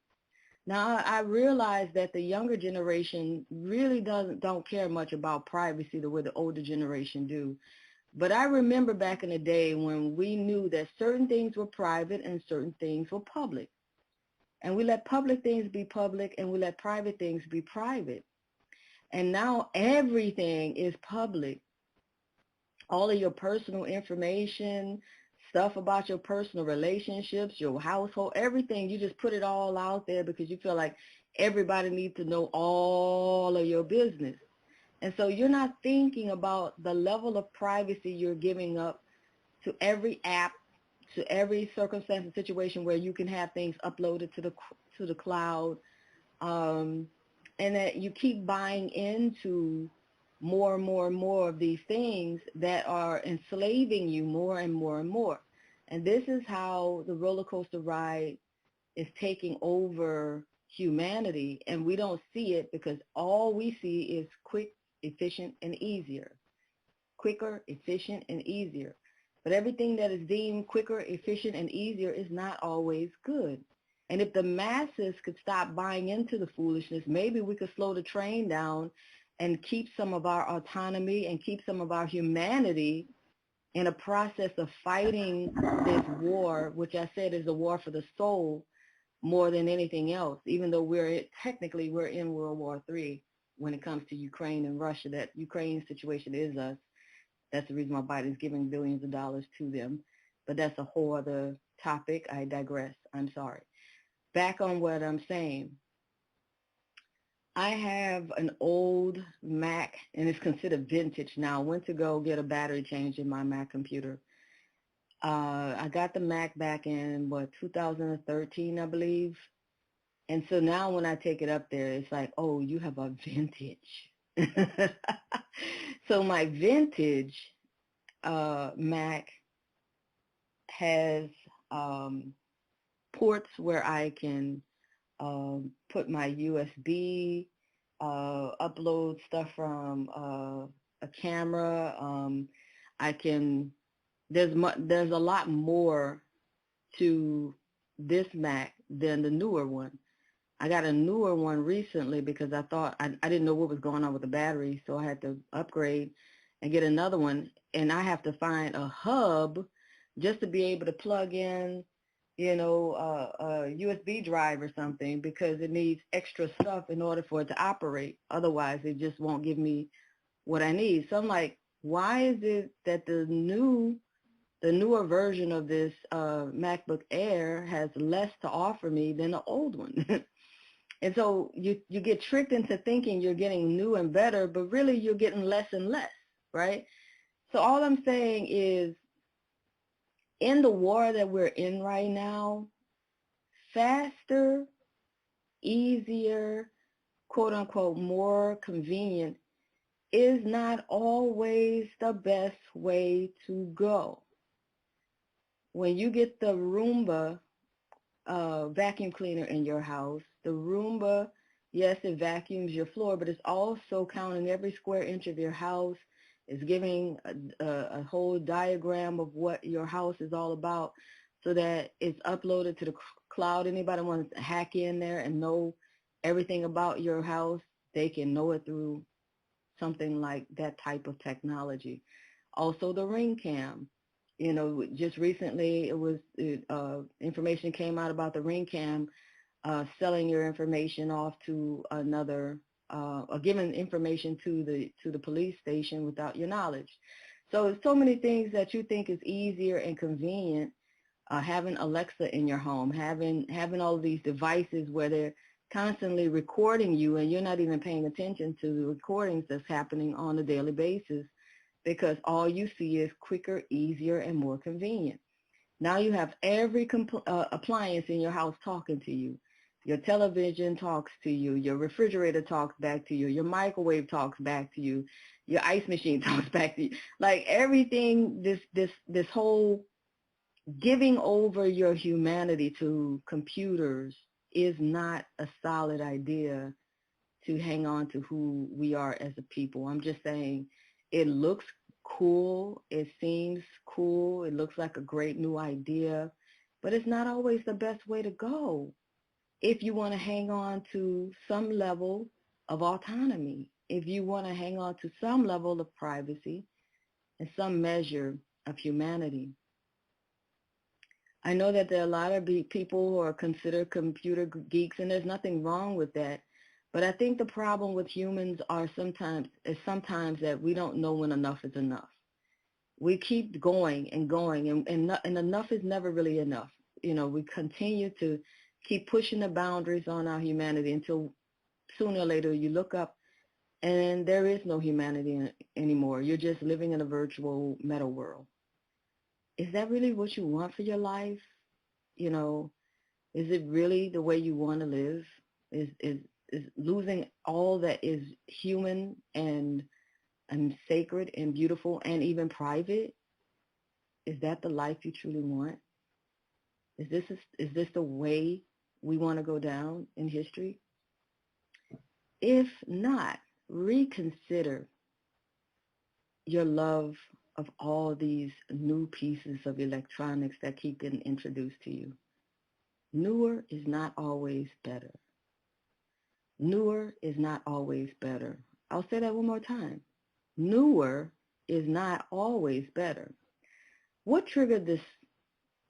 Now, I realize that the younger generation really don't care much about privacy the way the older generation do. But I remember back in the day when we knew that certain things were private and certain things were public. And we let public things be public and we let private things be private. And now everything is public. All of your personal information, stuff about your personal relationships, your household, everything, you just put it all out there because you feel like everybody needs to know all of your business. And so you're not thinking about the level of privacy you're giving up to every app, to every circumstance and situation where you can have things uploaded to the cloud, and that you keep buying into more and more and more of these things that are enslaving you more and more and more. And this is how the roller coaster ride is taking over humanity, and we don't see it because all we see is quick, efficient, and easier. Quicker, efficient, and easier. But everything that is deemed quicker, efficient, and easier is not always good. And if the masses could stop buying into the foolishness, maybe we could slow the train down and keep some of our autonomy and keep some of our humanity in a process of fighting this war, which I said is a war for the soul more than anything else, even though technically we're in World War III when it comes to Ukraine and Russia. That Ukraine situation is us. That's the reason why Biden's giving billions of dollars to them. But that's a whole other topic. I digress. I'm sorry. Back on what I'm saying. I have an old Mac, and it's considered vintage now. I went to go get a battery change in my Mac computer. I got the Mac back in, 2013, I believe. And so now when I take it up there, it's like, oh, you have a vintage. So my vintage Mac has ports where I can put my USB, upload stuff from a camera. There's a lot more to this Mac than the newer one. I got a newer one recently because I thought I didn't know what was going on with the battery, so I had to upgrade and get another one. And I have to find a hub just to be able to plug in, a USB drive or something, because it needs extra stuff in order for it to operate. Otherwise, it just won't give me what I need. So I'm like, why is it that the newer version of this MacBook Air has less to offer me than the old one? And so you get tricked into thinking you're getting new and better, but really you're getting less and less, right? So all I'm saying is, in the war that we're in right now, faster, easier, quote unquote, more convenient is not always the best way to go. When you get the Roomba vacuum cleaner in your house, the Roomba, yes, it vacuums your floor, but it's also counting every square inch of your house. It's giving a whole diagram of what your house is all about so that it's uploaded to the cloud. Anybody wants to hack in there and know everything about your house, they can know it through something like that type of technology. Also the Ring Cam. Just recently it was information came out about the Ring Cam selling your information off to another, or giving information to the police station without your knowledge. So so many things that you think is easier and convenient, having Alexa in your home, having all of these devices where they're constantly recording you and you're not even paying attention to the recordings that's happening on a daily basis, because all you see is quicker, easier, and more convenient. Now you have every appliance in your house talking to you. Your television talks to you. Your refrigerator talks back to you. Your microwave talks back to you. Your ice machine talks back to you. Like everything, this whole giving over your humanity to computers is not a solid idea to hang on to who we are as a people. I'm just saying, it looks cool, it seems cool, it looks like a great new idea, but it's not always the best way to go if you want to hang on to some level of autonomy, if you want to hang on to some level of privacy and some measure of humanity. I know that there are a lot of people who are considered computer geeks, and there's nothing wrong with that. But I think the problem with humans is sometimes that we don't know when enough is enough. We keep going and going, and enough is never really enough. We continue to keep pushing the boundaries on our humanity until sooner or later you look up and there is no humanity anymore. You're just living in a virtual meta world. is that really what you want for your life? You know, is it really the way you want to live? Is losing all that is human and sacred and beautiful and even private? Is that the life you truly want? Is this the way we want to go down in history? If not, reconsider your love of all these new pieces of electronics that keep getting introduced to you. Newer is not always better. Newer is not always better. I'll say that one more time. Newer is not always better. What triggered this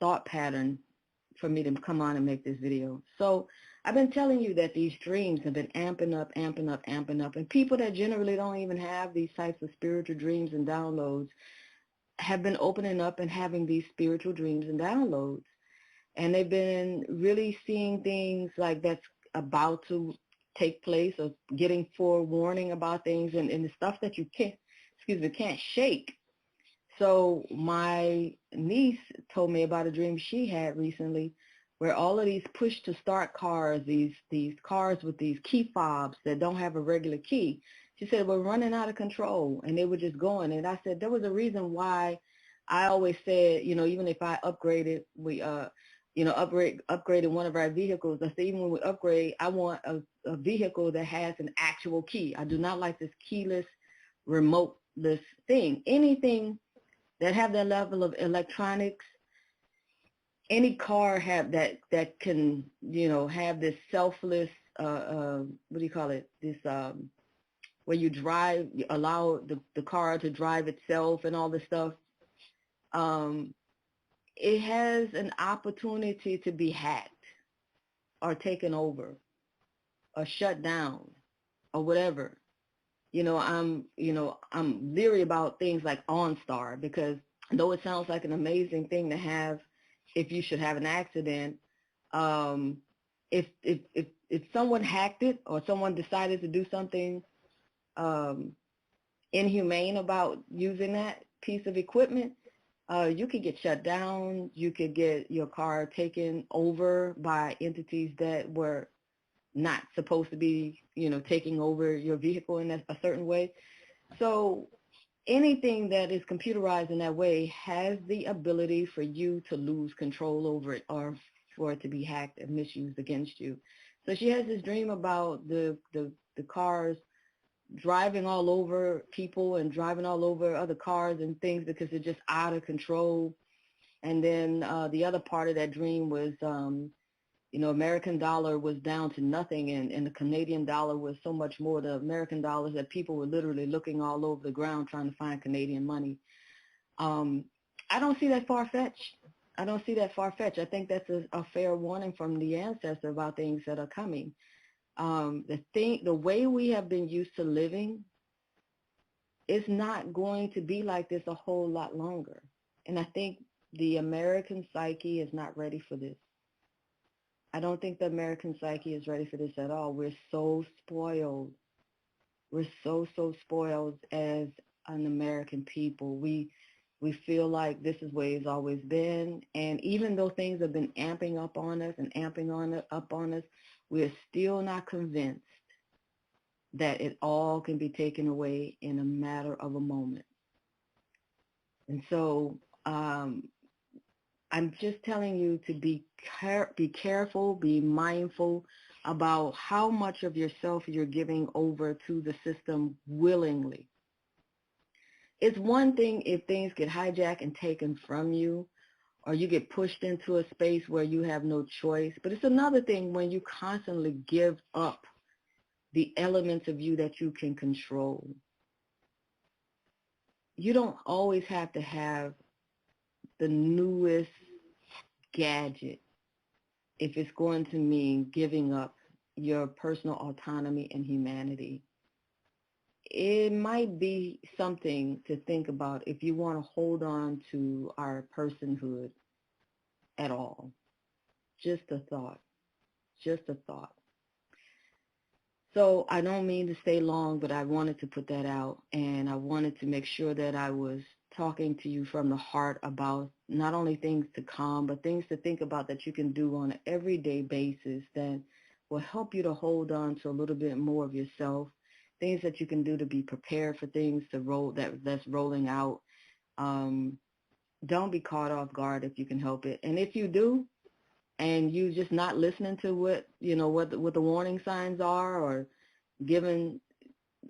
thought pattern for me to come on and make this video? So I've been telling you that these dreams have been amping up, and people that generally don't even have these types of spiritual dreams and downloads have been opening up and having these spiritual dreams and downloads. And they've been really seeing things like that's about to take place, or getting forewarning about things, and the stuff that you can't shake. So my niece told me about a dream she had recently where all of these push-to-start cars, these cars with these key fobs that don't have a regular key, she said, were running out of control, and they were just going. And I said, there was a reason why I always said, even if I upgraded, upgraded one of our vehicles, I said, even when we upgrade, I want a vehicle that has an actual key. I do not like this keyless, remoteless thing. Anything that have that level of electronics, any car have that can, have this selfless, what do you call it? This, where you drive, you allow the car to drive itself and all this stuff. It has an opportunity to be hacked or taken over or shut down or whatever. I'm leery about things like OnStar, because though it sounds like an amazing thing to have if you should have an accident, if someone hacked it or someone decided to do something inhumane about using that piece of equipment, you could get shut down. You could get your car taken over by entities that were not supposed to be, taking over your vehicle in a certain way. So anything that is computerized in that way has the ability for you to lose control over it, or for it to be hacked and misused against you. So she has this dream about the cars driving all over people and driving all over other cars and things because they're just out of control. And then the other part of that dream was, American dollar was down to nothing, and the Canadian dollar was so much more the American dollars that people were literally looking all over the ground trying to find Canadian money. I don't see that far-fetched. I think that's a fair warning from the ancestor about things that are coming. The way we have been used to living is not going to be like this a whole lot longer. And I think the American psyche is not ready for this. I don't think the American psyche is ready for this at all. We're so spoiled. We're so spoiled as an American people. We feel like this is the way it's always been. And even though things have been amping up on us and up on us, we're still not convinced that it all can be taken away in a matter of a moment. And so I'm just telling you to be careful, be mindful about how much of yourself you're giving over to the system willingly. It's one thing if things get hijacked and taken from you, or you get pushed into a space where you have no choice. But it's another thing when you constantly give up the elements of you that you can control. You don't always have to have the newest gadget if it's going to mean giving up your personal autonomy and humanity. It might be something to think about if you want to hold on to our personhood at all. Just a thought. So I don't mean to stay long, but I wanted to put that out, and I wanted to make sure that I was talking to you from the heart about not only things to come, but things to think about that you can do on an everyday basis that will help you to hold on to a little bit more of yourself, things that you can do to be prepared for things to roll that's rolling out. Don't be caught off guard if you can help it. And if you do, and you just not listening to what the warning signs are, or given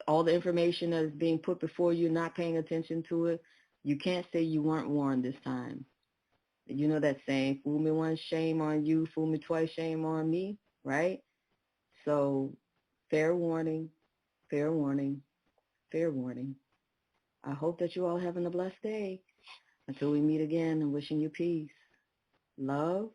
all the information that is being put before you, not paying attention to it, you can't say you weren't warned this time. You know that saying, fool me once, shame on you, fool me twice, shame on me, right? So fair warning, fair warning, fair warning. I hope that you all having a blessed day. Until we meet again, I'm wishing you peace, love.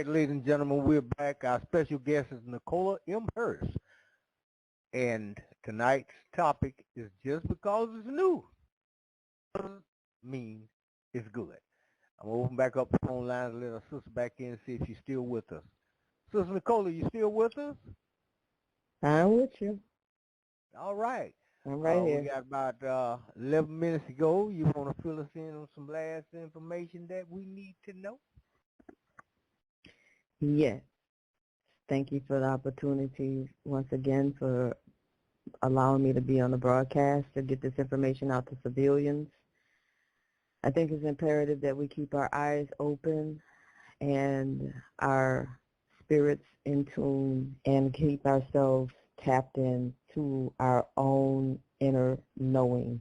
Ladies and gentlemen, we're back. Our special guest is Nicola M. Hurst. And tonight's topic is just because it's new doesn't mean it's good. I'm going to open back up the phone lines and let our sister back in and see if she's still with us. Sister Nicola, you still with us? I'm with you. All right. I'm right here. We got about 11 minutes to go. You want to fill us in on some last information that we need to know? Yes. Thank you for the opportunity once again for allowing me to be on the broadcast to get this information out to civilians. I think it's imperative that we keep our eyes open and our spirits in tune and keep ourselves tapped in to our own inner knowing.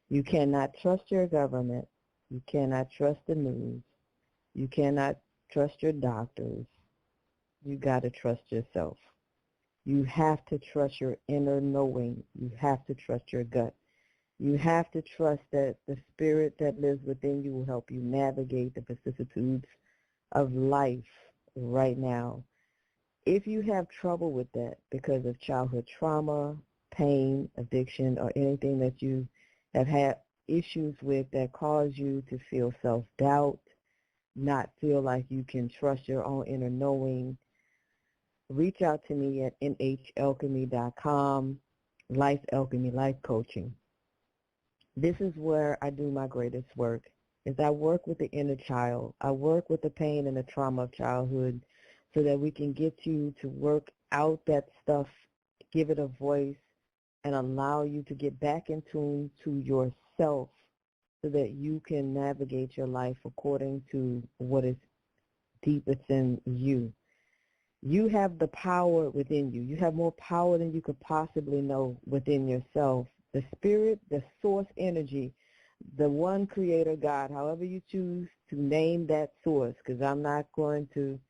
You cannot trust your government. You cannot trust the news. You cannot trust your doctors. You got to trust yourself. You have to trust your inner knowing. You have to trust your gut. You have to trust that the spirit that lives within you will help you navigate the vicissitudes of life right now. If you have trouble with that because of childhood trauma, pain, addiction, or anything that you have had issues with that cause you to feel self-doubt, not feel like you can trust your own inner knowing, reach out to me at nhalchemy.com, Life Alchemy, Life Coaching. This is where I do my greatest work, is I work with the inner child. I work with the pain and the trauma of childhood so that we can get you to work out that stuff, give it a voice, and allow you to get back in tune to yourself so that you can navigate your life according to what is deepest in you. You have the power within you. You have more power than you could possibly know within yourself. The spirit, the source energy, the one creator, God, however you choose to name that source, because I'm not going to,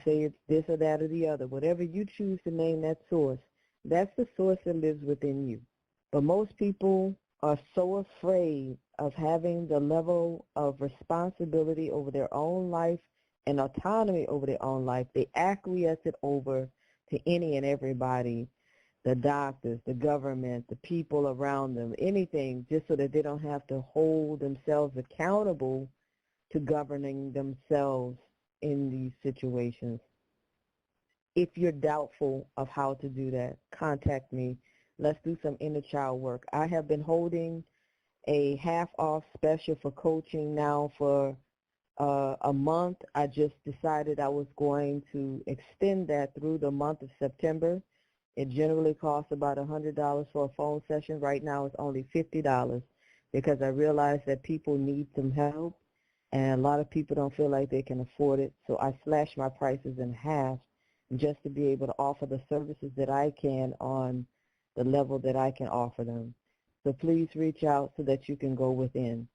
say it's this or that or the other. Whatever you choose to name that source, that's the source that lives within you. But most people are so afraid of having the level of responsibility over their own life and autonomy over their own life. They acquiesce it over to any and everybody, the doctors, the government, the people around them, anything, just so that they don't have to hold themselves accountable to governing themselves in these situations. If you're doubtful of how to do that, contact me. Let's do some inner child work. I have been holding a half-off special for coaching now for a month. I just decided I was going to extend that through the month of September. It generally costs about $100 for a phone session. Right now it's only $50 because I realize that people need some help and a lot of people don't feel like they can afford it. So I slashed my prices in half just to be able to offer the services that I can on the level that I can offer them. So please reach out so that you can go within.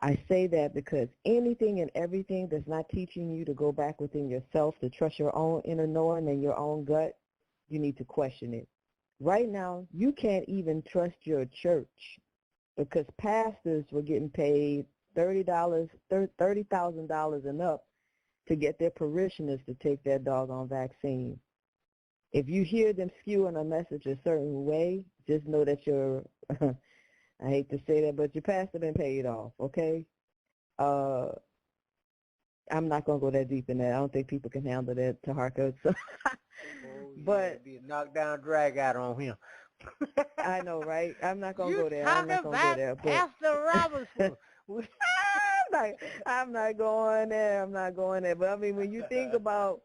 I say that because anything and everything that's not teaching you to go back within yourself, to trust your own inner knowing and your own gut, you need to question it. Right now, you can't even trust your church because pastors were getting paid $30,000 and up to get their parishioners to take their doggone vaccine. If you hear them skewing a message a certain way, just know that your, I hate to say that, but your pastor been paid off, okay? I'm not going to go that deep in that. I don't think people can handle that, Tarhaka. So but be a knockdown drag out on him. I know, right? I'm not going to go there. I'm not going to go there. Pastor Robinson. I'm not going there. I'm not going there. But I mean, when you think about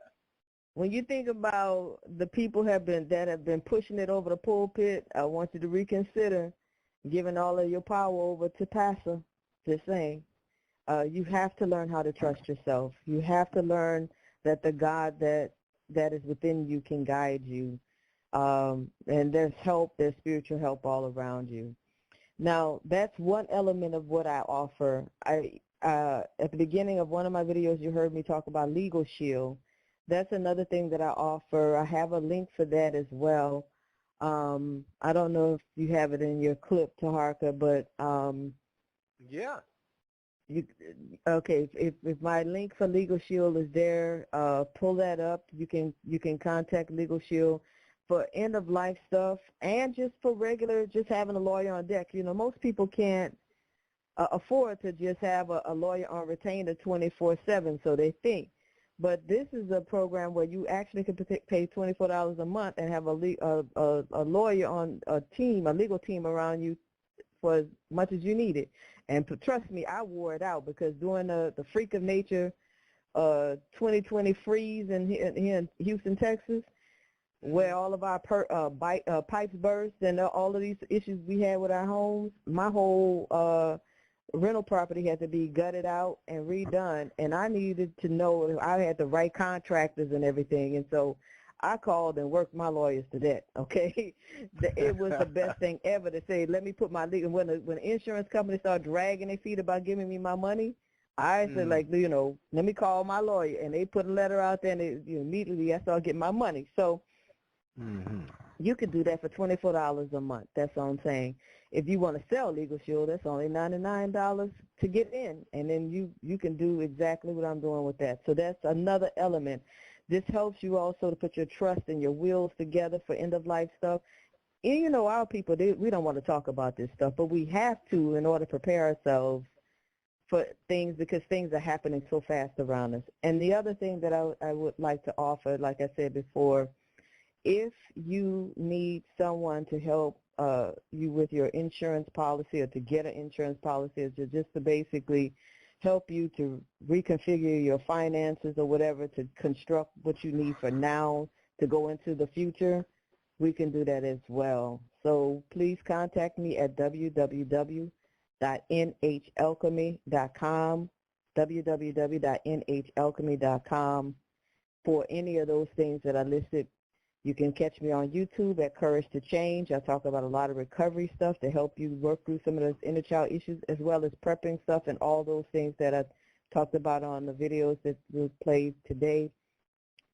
the people that have been pushing it over the pulpit, I want you to reconsider giving all of your power over to pastor. Just saying, you have to learn how to trust yourself. You have to learn that the God that is within you can guide you, and there's help, there's spiritual help all around you. Now, that's one element of what I offer. At the beginning of one of my videos, you heard me talk about Legal Shield. That's another thing that I offer. I have a link for that as well. I don't know if you have it in your clip, Tarhaka, but yeah. Okay, if my link for Legal Shield is there, pull that up. You can contact Legal Shield for end of life stuff and just for regular, just having a lawyer on deck. Most people can't afford to just have a lawyer on retainer 24/7, so they think. But this is a program where you actually can pay $24 a month and have a lawyer on a team, a legal team around you for as much as you need it. And trust me, I wore it out because during the freak of nature 2020 freeze here in Houston, Texas, where all of our pipes burst and all of these issues we had with our homes, my whole rental property had to be gutted out and redone, and I needed to know I had the right contractors and everything, and so I called and worked my lawyers to death, okay? It was the best thing ever to say, let me put my legal, when the insurance company started dragging their feet about giving me my money, I said, let me call my lawyer, and they put a letter out there, and immediately I started getting my money. So you could do that for $24 a month. That's all I'm saying. If you want to sell Legal Shield, that's only $99 to get in, and then you can do exactly what I'm doing with that. So that's another element. This helps you also to put your trust and your wills together for end-of-life stuff. And you know, our people, we don't want to talk about this stuff, but we have to in order to prepare ourselves for things, because things are happening so fast around us. And the other thing that I would like to offer, like I said before, if you need someone to help you with your insurance policy or to get an insurance policy, or just to basically help you to reconfigure your finances or whatever, to construct what you need for now to go into the future, we can do that as well. So please contact me at www.nhalchemy.com, www.nhalchemy.com, for any of those things that I listed. You can catch me on YouTube at Courage to Change. I talk about a lot of recovery stuff to help you work through some of those inner child issues, as well as prepping stuff and all those things that I talked about on the videos that we played today.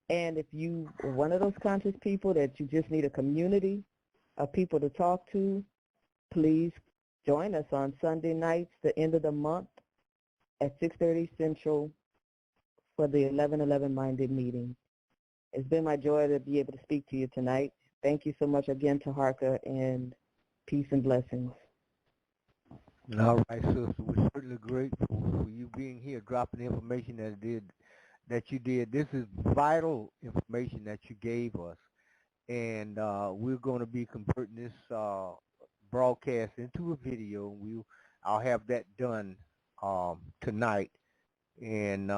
And if you are one of those conscious people that you just need a community of people to talk to, please join us on Sunday nights, the end of the month, at 6:30 Central for the 11:11 Minded meeting. It's been my joy to be able to speak to you tonight. Thank you so much again, Tarhaka, and peace and blessings. All right, sister. We're certainly grateful for you being here, dropping the information that you did. This is vital information that you gave us, and we're going to be converting this broadcast into a video. I'll have that done tonight, and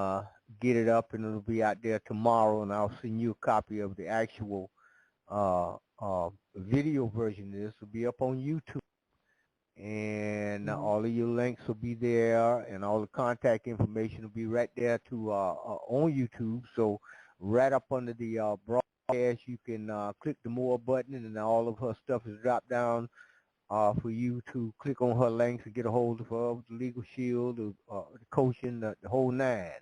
get it up, and it'll be out there tomorrow, and I'll send you a copy of the actual video version of this. Will be up on YouTube, and all of your links will be there, and all the contact information will be right there to on YouTube. So right up under the broadcast, you can click the more button, and all of her stuff is dropped down for you to click on her links and get a hold of her, the Legal Shield, the coaching, the whole nine.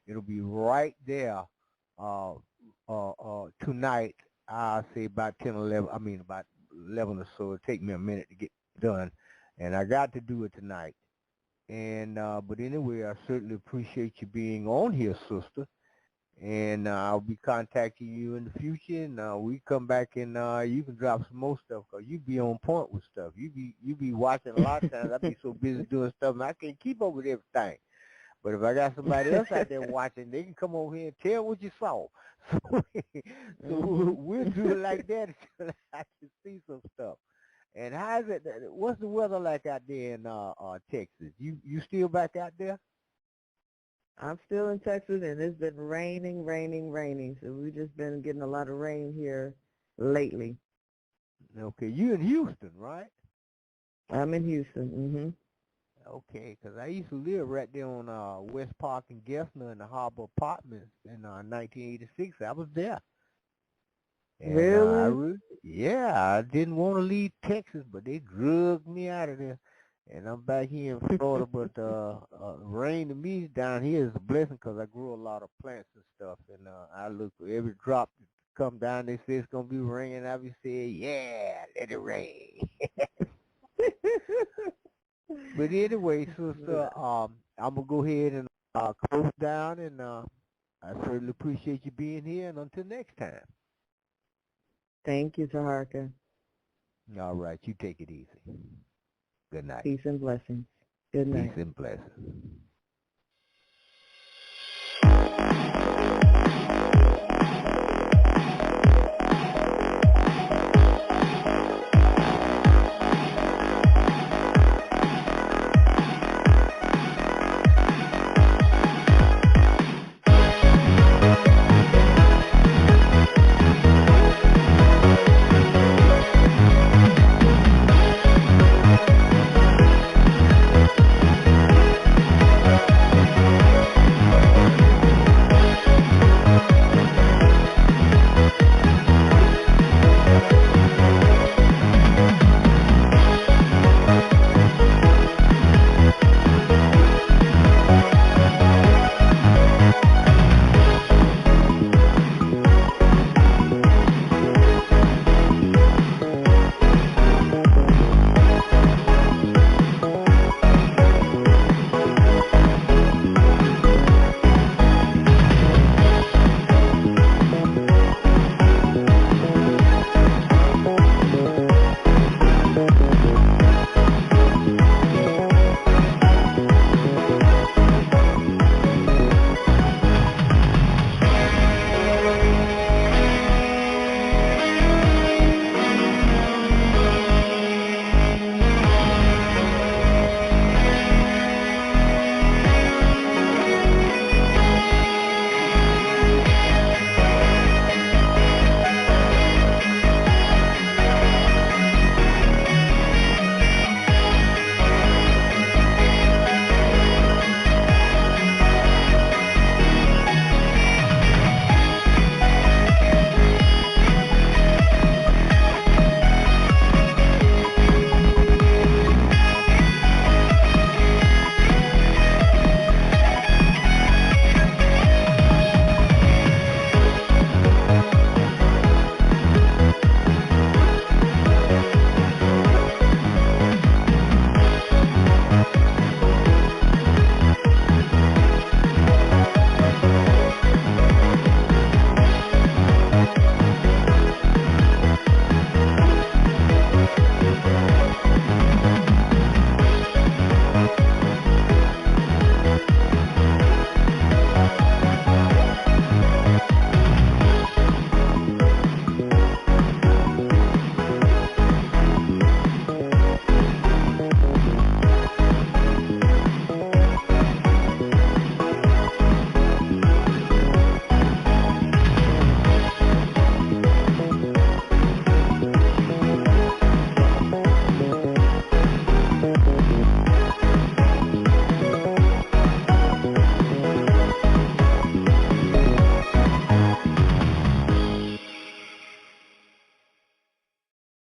It'll be right there tonight. I'll say about 10 or 11, about 11 or so. It'll take me a minute to get done, and I got to do it tonight. And but anyway, I certainly appreciate you being on here, sister. And I'll be contacting you in the future, and we come back, and you can drop some more stuff, because you be on point with stuff. You be watching a lot of times. I be so busy doing stuff, and I can't keep up with everything. But if I got somebody else out there watching, they can come over here and tell what you saw. So we'll do it like that until I can see some stuff. And how's it? What's the weather like out there in Texas? You still back out there? I'm still in Texas, and it's been raining. So we've just been getting a lot of rain here lately. Okay, you in Houston, right? I'm in Houston. Okay, because I used to live right there on West Park and Gessner in the Harbor Apartments in 1986. I was there. And, really? I didn't want to leave Texas, but they drugged me out of there. And I'm back here in Florida, but rain to me down here is a blessing, because I grew a lot of plants and stuff. And I look for every drop that come down, they say it's going to be raining. I be saying, yeah, let it rain. But anyway, sister, I'm going to go ahead and close down, and I certainly appreciate you being here, and until next time. Thank you, Tarhaka. All right, you take it easy. Good night. Peace and blessings. Good night. Peace and blessings.